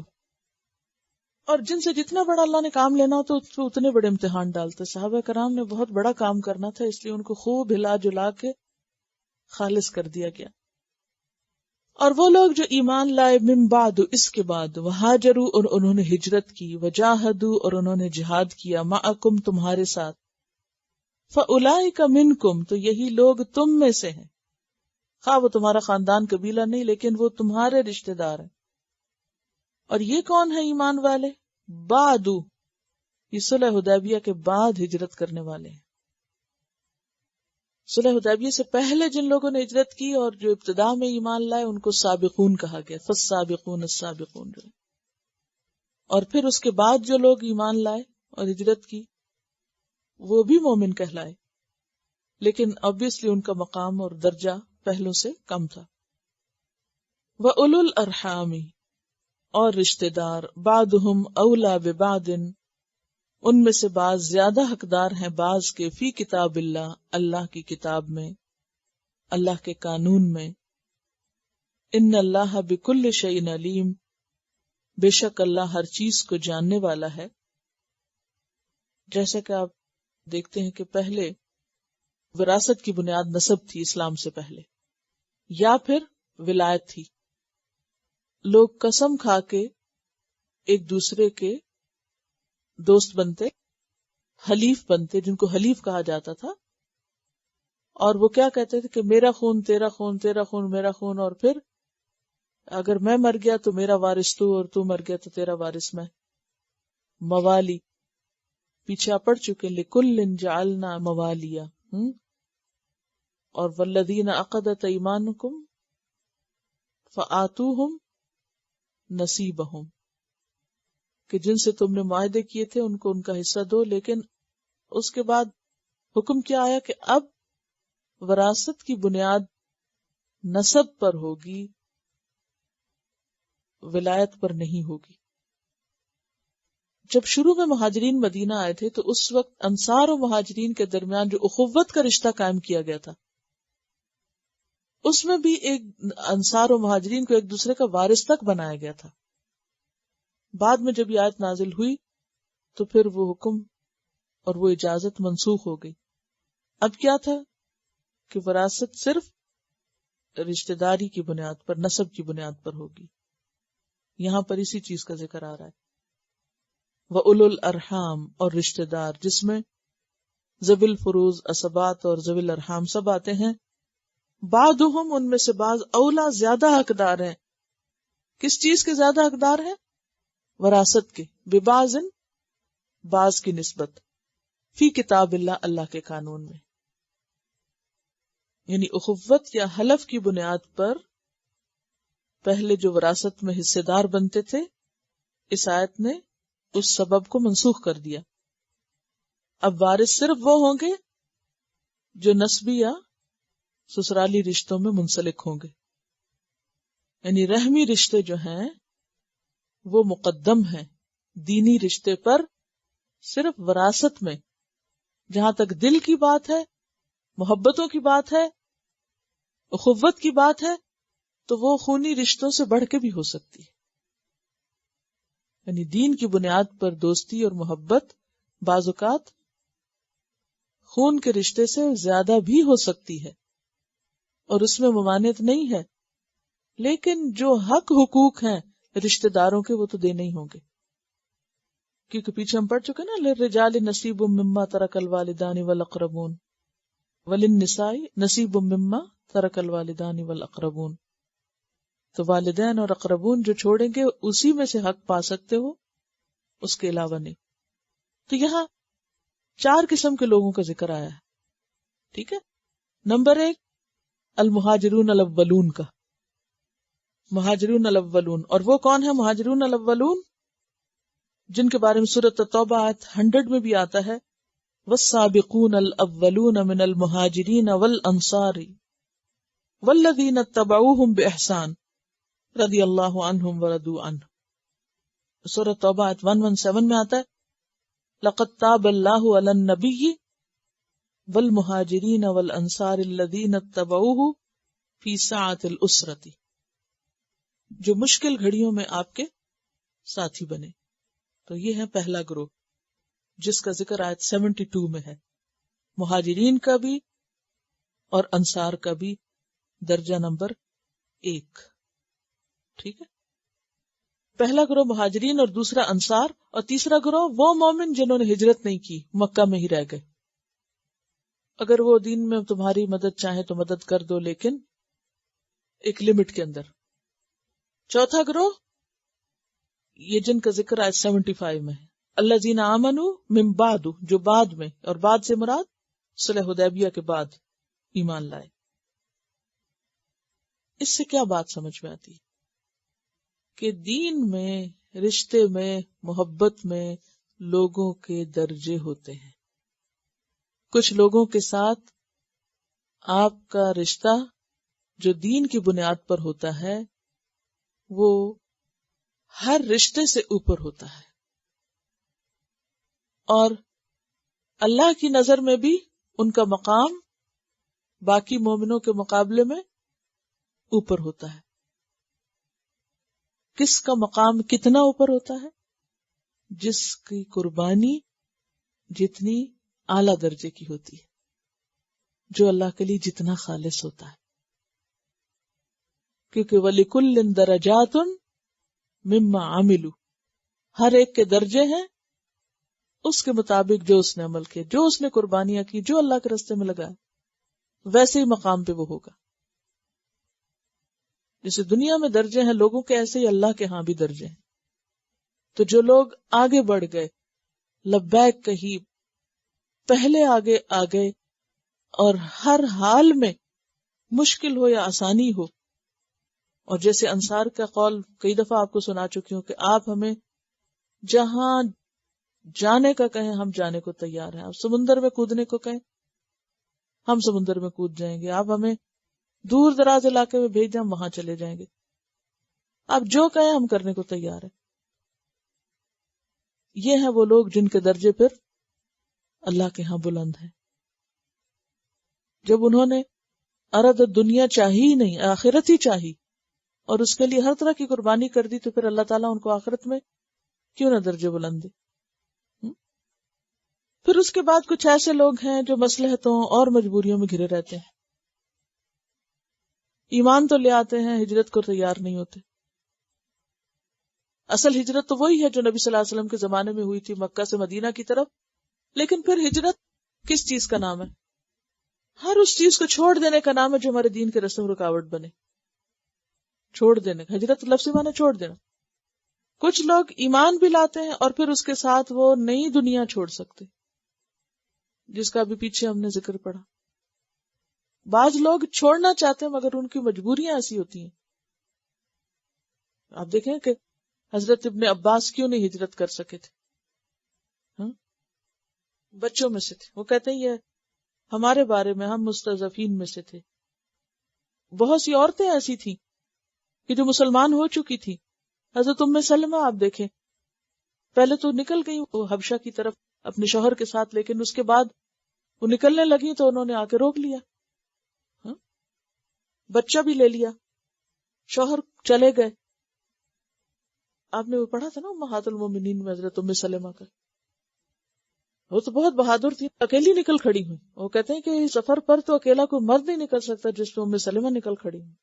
اور جن سے جتنا بڑا اللہ نے کام لینا ہو تو اس پہ اتنے بڑے امتحان ڈالتے. صحابہ کرام نے بہت بڑا کام کرنا تھا، اس لیے ان کو خوب ہلا جلا کے خالص کر دیا گیا. اور وہ لوگ جو ایمان لائے من بعد، اس کے بعد، وہاجروا، اور انہوں نے ہجرت کی، وجاہدوا، اور انہوں نے جہاد کیا، معکم، تمہارے ساتھ، فاولئک منکم، تو یہی لوگ تم میں سے ہیں. خواہ وہ تمہارا خاندان قبیلہ نہیں لیکن وہ تمہارے رشتہ دار ہیں. اور یہ کون ہے ایمان والے؟ بعدو، یہ صلح حدیبیہ کے بعد ہجرت کرنے والے ہیں. صلح حدیبیہ سے پہلے جن لوگوں نے ہجرت کی اور جو ابتدا میں ایمان لائے ان کو سابقون کہا گیا، فالسابقون السابقون. اور پھر اس کے بعد جو لوگ ایمان لائے اور ہجرت کی وہ بھی مومن کہلائے، لیکن obviously ان کا مقام اور درجہ پہلوں سے کم تھا. وَأُولُو الْأَرْحَامِ، اور رشتہ دار، بعضهم اولا ببعض، ان میں سے بعض زیادہ حقدار ہیں بعض کے، فی کتاب اللہ، اللہ کی کتاب میں، اللہ کے قانون میں. ان اللہ بکل شیء علیم، بے شک اللہ ہر چیز کو جاننے والا ہے. جیسا کہ آپ دیکھتے ہیں کہ پہلے وراثت کی بنیاد نسب تھی اسلام سے پہلے، یا پھر ولایت تھی. لوگ قسم کھا کے ایک دوسرے کے دوست بنتے، حلیف بنتے، جن کو حلیف کہا جاتا تھا، اور وہ کیا کہتے تھے کہ میرا خون تیرا خون، تیرا خون میرا خون، اور پھر اگر میں مر گیا تو میرا وارث تو، اور تو مر گیا تو تیرا وارث میں. موالی پیچھے آپ پڑھ چکے، لِكُلٍّ جَعَلْنَا مَوَالِيَ، اور وَالَّذِينَ عَقَدَتْ أَيْمَانُكُمْ فَآتُوهُمْ نَصِيبَهُمْ، کہ جن سے تم نے معاہدے کیے تھے ان کو ان کا حصہ دو. لیکن اس کے بعد حکم کیا آیا کہ اب وراثت کی بنیاد نسب پر ہوگی، ولایت پر نہیں ہوگی. جب شروع میں مہاجرین مدینہ آئے تھے تو اس وقت انصار و مہاجرین کے درمیان جو اخوت کا رشتہ قائم کیا گیا تھا، اس میں بھی ایک انصار و مہاجرین کو ایک دوسرے کا وارث تک بنایا گیا تھا. بعد میں جب یہ آیت نازل ہوئی تو پھر وہ حکم اور وہ اجازت منسوخ ہو گئی. اب کیا تھا کہ وراثت صرف رشتہ داری کی بنیاد پر، نسب کی بنیاد پر ہوگی. یہاں پر اسی چیز کا ذکر آ رہا ہے. وَأُولُو الْأَرْحَامِ، اور رشتہ دار، جس میں ذوی الفروض، عصبات اور ذوی الارحام سب آتے ہیں. بعضهم، ان میں سے بعض، اولا، زیادہ حقدار ہیں. کس چیز کے زیادہ حقدار ہیں؟ وراثت کے. ببعض، بعض کی نسبت، فی کتاب اللہ، اللہ کے قانون میں. یعنی اخوت یا حلف کی بنیاد پر پہلے جو وراثت میں حصے دار بنتے تھے، اس آیت نے اس سبب کو منسوخ کر دیا. اب وارث صرف وہ ہوں گے جو نسبی یا سسرالی رشتوں میں منسلک ہوں گے. یعنی رحمی رشتے جو ہیں وہ مقدم ہیں دینی رشتے پر. صرف وراثت میں جہاں تک دل کی بات ہے، محبتوں کی بات ہے، اخوت کی بات ہے، تو وہ خونی رشتوں سے بڑھ کے بھی ہو سکتی ہے. یعنی دین کی بنیاد پر دوستی اور محبت بعض اوقات خون کے رشتے سے زیادہ بھی ہو سکتی ہے، اور اس میں ممانعت نہیں ہے. لیکن جو حق حقوق ہیں رشتہ داروں کے، وہ تو دینے ہی ہوں گے، کیونکہ پیچھے ہم پڑھ چکے نا، للرجال نصیب مما ترک الوالدان والاقربون وللنساء نصیب مما ترک الوالدان والاقربون. تو والدین اور اقربون جو چھوڑیں گے اسی میں سے حق پا سکتے ہو، اس کے علاوہ نہیں. تو یہاں 4 قسم کے لوگوں کا ذکر آیا ہے. ٹھیک ہے. نمبر 1 المہاجرون الاولون کا. مہاجرون الاولون، اور وہ کون ہے مہاجرون الاولون؟ جن کے بارے میں سورۃ التوبہ آیت 100 میں بھی آتا ہے، والسابقون الاولون من المہاجرین والانصار والذین اتبعوہم باحسان رضی اللہ عنہم ورضوا عنہ. سورۃ توبہ آیت 117 میں آتا ہے، لقد تاب اللہ علی النبی والمہاجرین والانصار الذین اتبعوہ فی ساعۃ العسرۃ، جو مشکل گھڑیوں میں آپ کے ساتھی بنے. تو یہ ہے پہلا گروہ جس کا ذکر آیت 72 میں ہے. مہاجرین کا بھی اور انصار کا بھی درجہ نمبر 1. ٹھیک ہے. پہلا گروہ مہاجرین اور دوسرا انصار، اور تیسرا گروہ وہ مومن جنہوں نے ہجرت نہیں کی، مکہ میں ہی رہ گئے. اگر وہ دین میں تمہاری مدد چاہیں تو مدد کر دو، لیکن ایک لمٹ کے اندر. چوتھا گروہ یہ جن کا ذکر آیت 75 میں ہے، الذین آمنوا من بعد، جو بعد میں، اور بعد سے مراد صلح حدیبیہ کے بعد ایمان لائے. اس سے کیا بات سمجھ میں آتی ہے؟ کہ دین میں، رشتے میں، محبت میں لوگوں کے درجے ہوتے ہیں. کچھ لوگوں کے ساتھ آپ کا رشتہ جو دین کی بنیاد پر ہوتا ہے وہ ہر رشتے سے اوپر ہوتا ہے، اور اللہ کی نظر میں بھی ان کا مقام باقی مومنوں کے مقابلے میں اوپر ہوتا ہے. کس کا مقام کتنا اوپر ہوتا ہے؟ جس کی قربانی جتنی اعلیٰ درجے کی ہوتی ہے، جو اللہ کے لیے جتنا خالص ہوتا ہے. کیونکہ وَلِكُلٍّ دَرَجَاتٌ مِمَّا عَمِلُوا، ہر ایک کے درجے ہیں اس کے مطابق جو اس نے عمل کیا، جو اس نے قربانیاں کی، جو اللہ کے راستے میں لگایا، ویسے ہی مقام پہ وہ ہوگا. جیسے دنیا میں درجے ہیں لوگوں کے، ایسے ہی اللہ کے ہاں بھی درجے ہیں. تو جو لوگ آگے بڑھ گئے، لبیک کہی، پہلے آگے آ گئے، اور ہر حال میں مشکل ہو یا آسانی ہو، اور جیسے انصار کا قول کئی دفعہ آپ کو سنا چکی ہوں کہ آپ ہمیں جہاں جانے کا کہیں ہم جانے کو تیار ہیں، آپ سمندر میں کودنے کو کہیں ہم سمندر میں کود جائیں گے، آپ ہمیں دور دراز علاقے میں بھیج دیں ہم وہاں چلے جائیں گے، آپ جو کہیں ہم کرنے کو تیار ہیں. یہ ہیں وہ لوگ جن کے درجے پھر اللہ کے ہاں بلند ہیں. جب انہوں نے ارد دنیا چاہی ہی نہیں، آخرت ہی چاہی، اور اس کے لیے ہر طرح کی قربانی کر دی، تو پھر اللہ تعالیٰ ان کو آخرت میں کیوں نہ درجے بلند دے. پھر اس کے بعد کچھ ایسے لوگ ہیں جو مصلحتوں اور مجبوریوں میں گھرے رہتے ہیں، ایمان تو لے آتے ہیں، ہجرت کو تیار نہیں ہوتے. اصل ہجرت تو وہی ہے جو نبی صلی اللہ علیہ وسلم کے زمانے میں ہوئی تھی، مکہ سے مدینہ کی طرف. لیکن پھر ہجرت کس چیز کا نام ہے؟ ہر اس چیز کو چھوڑ دینے کا نام ہے جو ہمارے دین کے رسم رکاوٹ بنے. چھوڑ دینے کا، ہجرت لفظی معنی چھوڑ دینا. کچھ لوگ ایمان بھی لاتے ہیں اور پھر اس کے ساتھ وہ نئی دنیا چھوڑ سکتے، جس کا ابھی پیچھے ہم نے ذکر پڑھا. بعض لوگ چھوڑنا چاہتے ہیں مگر ان کی مجبوریاں ایسی ہوتی ہیں. آپ دیکھیں کہ حضرت ابن عباس کیوں نہیں ہجرت کر سکے تھے؟ بچوں میں سے تھے. وہ کہتے ہیں یہ ہمارے بارے میں، ہم مستضعفین میں سے تھے. بہت سی عورتیں ایسی تھیں کہ جو مسلمان ہو چکی تھی. حضرت ام سلمہ آپ دیکھیں، پہلے تو نکل گئی وہ حبشہ کی طرف اپنے شوہر کے ساتھ، لیکن اس کے بعد وہ نکلنے لگی تو انہوں نے آ کے روک لیا، بچہ بھی لے لیا، شوہر چلے گئے. آپ نے وہ پڑھا تھا نا امہات المومنین میں حضرت ام سلمہ کا، وہ تو بہت بہادر تھی، اکیلی نکل کھڑی ہوئی. وہ کہتے ہیں کہ سفر پر تو اکیلا کوئی مرد نہیں نکل سکتا جس میں ام سلمہ نکل کھڑی ہوئی.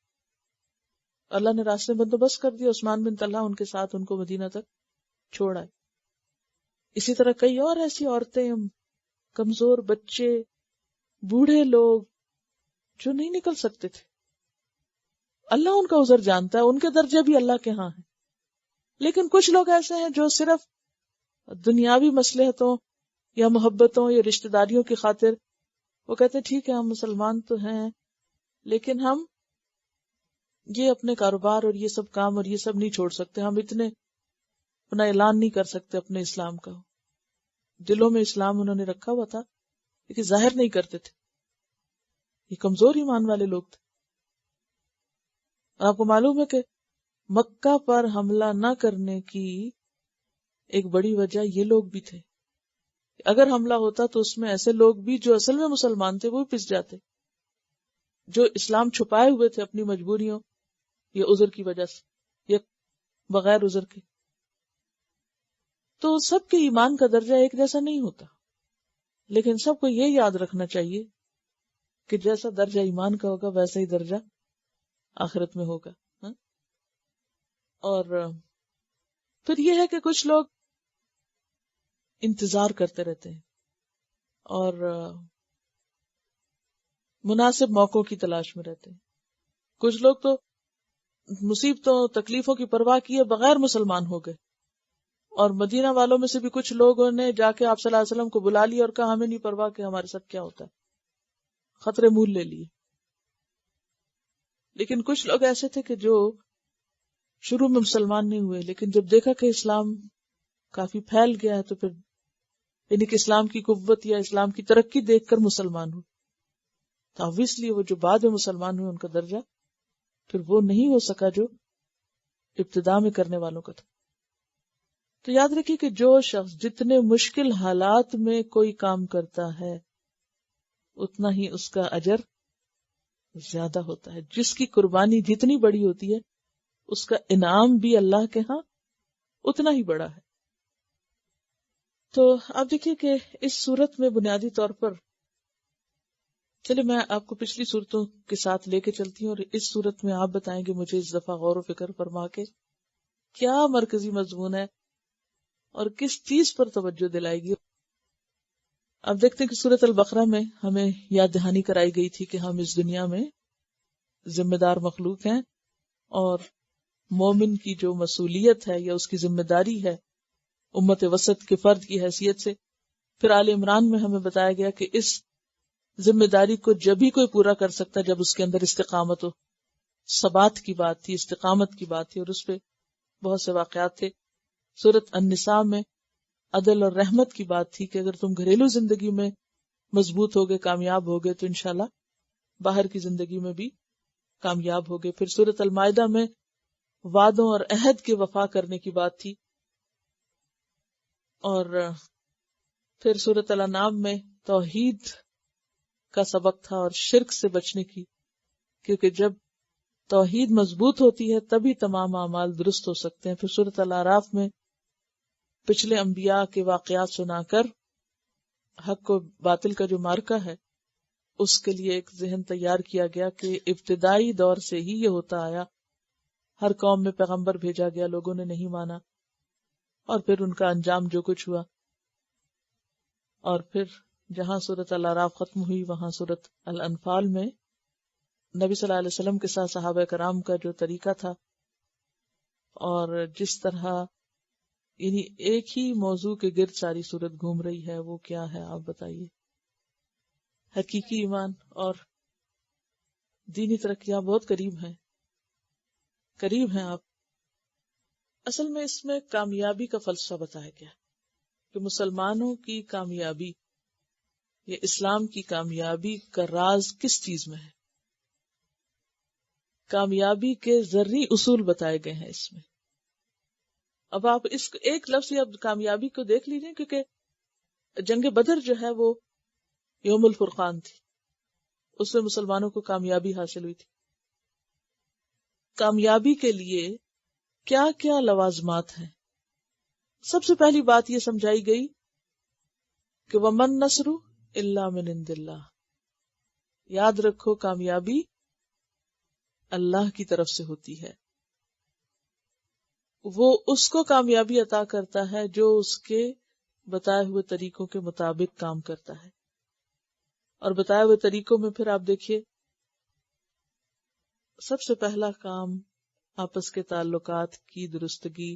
اللہ نے راستے بندوبست کر دیا، عثمان بن طلحہ ان کے ساتھ ان کو مدینہ تک چھوڑ آئے. اسی طرح کئی اور ایسی عورتیں، کمزور بچے، بوڑھے لوگ جو نہیں نکل سکتے تھے. اللہ ان کا عذر جانتا ہے، ان کے درجے بھی اللہ کے ہاں ہیں. لیکن کچھ لوگ ایسے ہیں جو صرف دنیاوی مصلحتوں یا محبتوں یا رشتہ داریوں کی خاطر وہ کہتے ہیں ٹھیک ہے ہم مسلمان تو ہیں لیکن ہم یہ اپنے کاروبار اور یہ سب کام اور یہ سب نہیں چھوڑ سکتے، ہم اتنے اپنا اعلان نہیں کر سکتے اپنے اسلام کا. دلوں میں اسلام انہوں نے رکھا ہوا تھا لیکن ظاہر نہیں کرتے تھے. یہ کمزور ایمان والے لوگ تھے. آپ کو معلوم ہے کہ مکہ پر حملہ نہ کرنے کی ایک بڑی وجہ یہ لوگ بھی تھے. اگر حملہ ہوتا تو اس میں ایسے لوگ بھی جو اصل میں مسلمان تھے وہ بھی پس جاتے، جو اسلام چھپائے ہوئے تھے اپنی مجبوریوں یا عذر کی وجہ سے یا بغیر عذر کے. تو سب کے ایمان کا درجہ ایک جیسا نہیں ہوتا، لیکن سب کو یہ یاد رکھنا چاہیے کہ جیسا درجہ ایمان کا ہوگا ویسا ہی درجہ آخرت میں ہوگا. اور پھر یہ ہے کہ کچھ لوگ انتظار کرتے رہتے ہیں اور مناسب موقعوں کی تلاش میں رہتے ہیں. کچھ لوگ تو مصیبتوں تکلیفوں کی پرواہ کیے بغیر مسلمان ہو گئے، اور مدینہ والوں میں سے بھی کچھ لوگوں نے جا کے آپ صلی اللہ علیہ وسلم کو بلا لیا اور کہا ہمیں نہیں پرواہ کہ ہمارے ساتھ کیا ہوتا ہے، خطرے مول لے لیے. لیکن کچھ لوگ ایسے تھے کہ جو شروع میں مسلمان نہیں ہوئے، لیکن جب دیکھا کہ اسلام کافی پھیل گیا ہے تو پھر یعنی کہ اسلام کی قوت یا اسلام کی ترقی دیکھ کر مسلمان ہوئے. تو obviously وہ جو بعد میں مسلمان ہوئے ان کا درجہ پھر وہ نہیں ہو سکا جو ابتدا میں کرنے والوں کا تھا. تو یاد رکھیے کہ جو شخص جتنے مشکل حالات میں کوئی کام کرتا ہے اتنا ہی اس کا اجر زیادہ ہوتا ہے. جس کی قربانی جتنی بڑی ہوتی ہے اس کا انعام بھی اللہ کے ہاں اتنا ہی بڑا ہے. تو آپ دیکھیے کہ اس صورت میں بنیادی طور پر چلے میں آپ کو پچھلی صورتوں کے ساتھ لے کے چلتی ہوں، اور اس صورت میں آپ بتائیں گے مجھے اس دفعہ غور و فکر فرما کے کیا مرکزی مضمون ہے اور کس چیز پر توجہ دلائے گی. اب دیکھتے ہیں کہ سورۃ البقرہ میں ہمیں یاد دہانی کرائی گئی تھی کہ ہم اس دنیا میں ذمہ دار مخلوق ہیں، اور مومن کی جو مسئولیت ہے یا اس کی ذمہ داری ہے امت وسط کے فرد کی حیثیت سے. پھر آل عمران میں ہمیں بتایا گیا کہ اس ذمہ داری کو جب ہی کوئی پورا کر سکتا جب اس کے اندر استقامت ہو. ثبات کی بات تھی، استقامت کی بات تھی، اور اس پہ بہت سے واقعات تھے. سورۃ النساء میں عدل اور رحمت کی بات تھی کہ اگر تم گھریلو زندگی میں مضبوط ہوگے، کامیاب ہوگے، تو انشاءاللہ باہر کی زندگی میں بھی کامیاب ہوگے. پھر سورۃ المائدہ میں وعدوں اور عہد کے وفا کرنے کی بات تھی، اور پھر سورۃ الانعام میں توحید کا سبق تھا اور شرک سے بچنے کی، کیونکہ جب توحید مضبوط ہوتی ہے تبھی تمام اعمال درست ہو سکتے ہیں. پھر سورۃ الاعراف میں پچھلے انبیاء کے واقعات سنا کر حق و باطل کا جو مارکہ ہے اس کے لیے ایک ذہن تیار کیا گیا کہ ابتدائی دور سے ہی یہ ہوتا آیا. ہر قوم میں پیغمبر بھیجا گیا، لوگوں نے نہیں مانا، اور پھر ان کا انجام جو کچھ ہوا. اور پھر جہاں سورۃ الاعراف ختم ہوئی وہاں سورۃ الانفال میں نبی صلی اللہ علیہ وسلم کے ساتھ صحابہ کرام کا جو طریقہ تھا اور جس طرح یعنی ایک ہی موضوع کے گرد ساری صورت گھوم رہی ہے، وہ کیا ہے آپ بتائیے؟ حقیقی ایمان اور دینی ترقیاں بہت قریب ہیں آپ. اصل میں اس میں کامیابی کا فلسفہ بتایا گیا کہ مسلمانوں کی کامیابی یا اسلام کی کامیابی کا راز کس چیز میں ہے. کامیابی کے ذرعی اصول بتائے گئے ہیں اس میں. اب آپ اس ایک لفظ یا کامیابی کو دیکھ لیجئے، کیونکہ جنگ بدر جو ہے وہ یوم الفرقان تھی، اس میں مسلمانوں کو کامیابی حاصل ہوئی تھی. کامیابی کے لیے کیا کیا لوازمات ہیں؟ سب سے پہلی بات یہ سمجھائی گئی کہ وَمَن نَّصْرُ إِلَّا مِنْ عِنْدِ اللَّهِ. یاد رکھو کامیابی اللہ کی طرف سے ہوتی ہے. وہ اس کو کامیابی عطا کرتا ہے جو اس کے بتائے ہوئے طریقوں کے مطابق کام کرتا ہے. اور بتائے ہوئے طریقوں میں پھر آپ دیکھیے سب سے پہلا کام آپس کے تعلقات کی درستگی،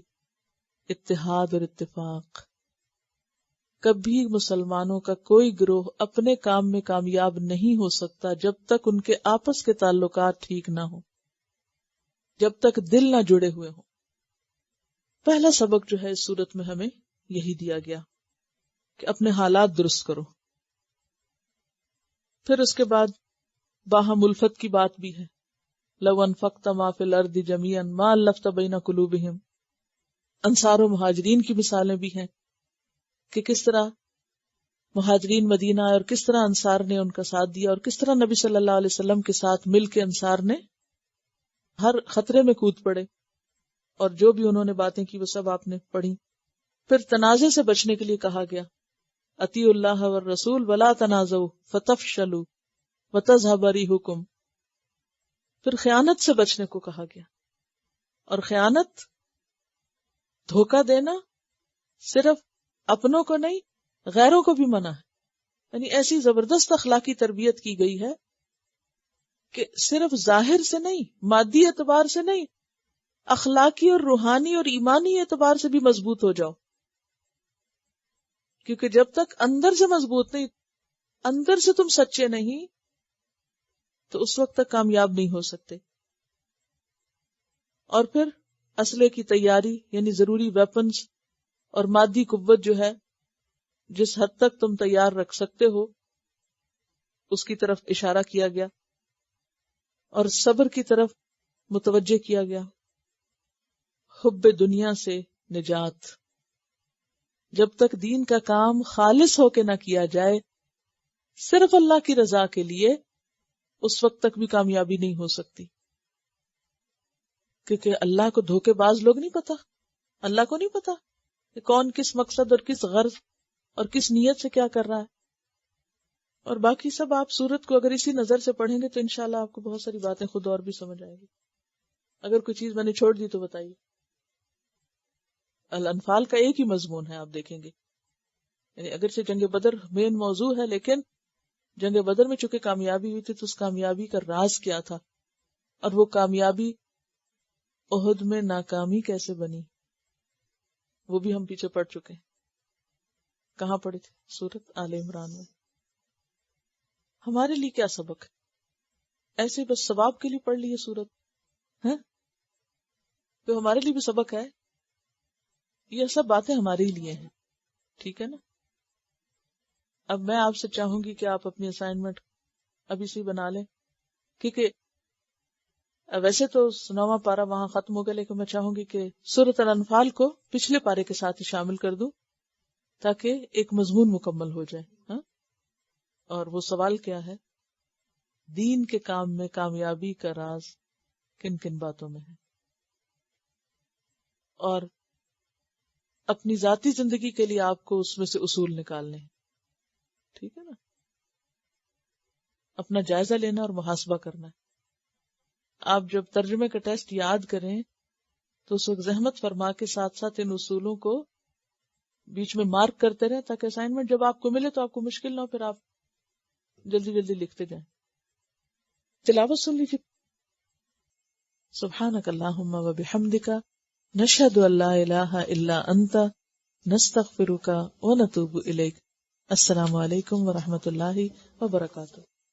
اتحاد اور اتفاق. کبھی مسلمانوں کا کوئی گروہ اپنے کام میں کامیاب نہیں ہو سکتا جب تک ان کے آپس کے تعلقات ٹھیک نہ ہوں، جب تک دل نہ جڑے ہوئے ہوں. پہلا سبق جو ہے اس صورت میں ہمیں یہی دیا گیا کہ اپنے حالات درست کرو. پھر اس کے بعد باہم الفت کی بات بھی ہے. لو انفقت ما فی الارض جميعا ما الفت بین قلوبہم. انصار و مہاجرین کی مثالیں بھی ہیں کہ کس طرح مہاجرین مدینہ آئے اور کس طرح انصار نے ان کا ساتھ دیا، اور کس طرح نبی صلی اللہ علیہ وسلم کے ساتھ مل کے انصار نے ہر خطرے میں کود پڑے، اور جو بھی انہوں نے باتیں کی وہ سب آپ نے پڑھی. پھر تنازع سے بچنے کے لیے کہا گیا اطیعوا اللہ والرسول ولا تنازعوا فتفشلوا وتذهب ريحكم. پھر خیانت سے بچنے کو کہا گیا، اور خیانت، دھوکہ دینا صرف اپنوں کو نہیں غیروں کو بھی منع ہے. یعنی ایسی زبردست اخلاقی تربیت کی گئی ہے کہ صرف ظاہر سے نہیں، مادی اعتبار سے نہیں، اخلاقی اور روحانی اور ایمانی اعتبار سے بھی مضبوط ہو جاؤ. کیونکہ جب تک اندر سے مضبوط نہیں، اندر سے تم سچے نہیں، تو اس وقت تک کامیاب نہیں ہو سکتے. اور پھر اسلحے کی تیاری، یعنی ضروری ویپنز اور مادی قوت جو ہے جس حد تک تم تیار رکھ سکتے ہو اس کی طرف اشارہ کیا گیا، اور صبر کی طرف متوجہ کیا گیا. حب دنیا سے نجات. جب تک دین کا کام خالص ہو کے نہ کیا جائے صرف اللہ کی رضا کے لیے، اس وقت تک بھی کامیابی نہیں ہو سکتی. کیونکہ اللہ کو دھوکے باز لوگ نہیں پتا، اللہ کو نہیں پتا کہ کون کس مقصد اور کس غرض اور کس نیت سے کیا کر رہا ہے. اور باقی سب آپ سورت کو اگر اسی نظر سے پڑھیں گے تو انشاءاللہ آپ کو بہت ساری باتیں خود اور بھی سمجھ آئیں گی. اگر کوئی چیز میں نے چھوڑ دی تو بتائیے. الانفال کا ایک ہی مضمون ہے، آپ دیکھیں گے، یعنی اگرچہ جنگ بدر مین موضوع ہے، لیکن جنگ بدر میں چونکہ کامیابی ہوئی تھی تو اس کامیابی کا راز کیا تھا، اور وہ کامیابی احد میں ناکامی کیسے بنی وہ بھی ہم پیچھے پڑ چکے ہیں. کہاں پڑھی تھی؟ سورت آل عمران میں. ہمارے لیے کیا سبق ہے؟ ایسے بس ثواب کے لیے پڑھ لی یہ سورت ہے تو ہمارے لیے بھی سبق ہے. یہ سب باتیں ہمارے لیے ہیں، ٹھیک ہے نا. اب میں آپ سے چاہوں گی کہ آپ اپنی اسائنمنٹ ابھی سے بنا لیں، کیونکہ ویسے تو 9واں پارہ وہاں ختم ہو گیا، لیکن میں چاہوں گی کہ سورۃ الانفال کو پچھلے پارے کے ساتھ ہی شامل کر دوں تاکہ ایک مضمون مکمل ہو جائے. ہاں، اور وہ سوال کیا ہے؟ دین کے کام میں کامیابی کا راز کن کن باتوں میں ہے، اور اپنی ذاتی زندگی کے لیے آپ کو اس میں سے اصول نکالنے ہیں. ٹھیک ہے نا، اپنا جائزہ لینا اور محاسبہ کرنا ہے. آپ جب ترجمے کا ٹیسٹ یاد کریں تو اس وقت زحمت فرما کے ساتھ ساتھ ان اصولوں کو بیچ میں مارک کرتے رہیں تاکہ اسائنمنٹ جب آپ کو ملے تو آپ کو مشکل نہ ہو، پھر آپ جلدی جلدی لکھتے جائیں. تلاوت سن لیجیے. سبحانک اللہم و بحمدک نشہد ان لا الہ الا انت نستغفرک و نتوب الیک. السلام علیکم ورحمۃ اللہ وبرکاتہ.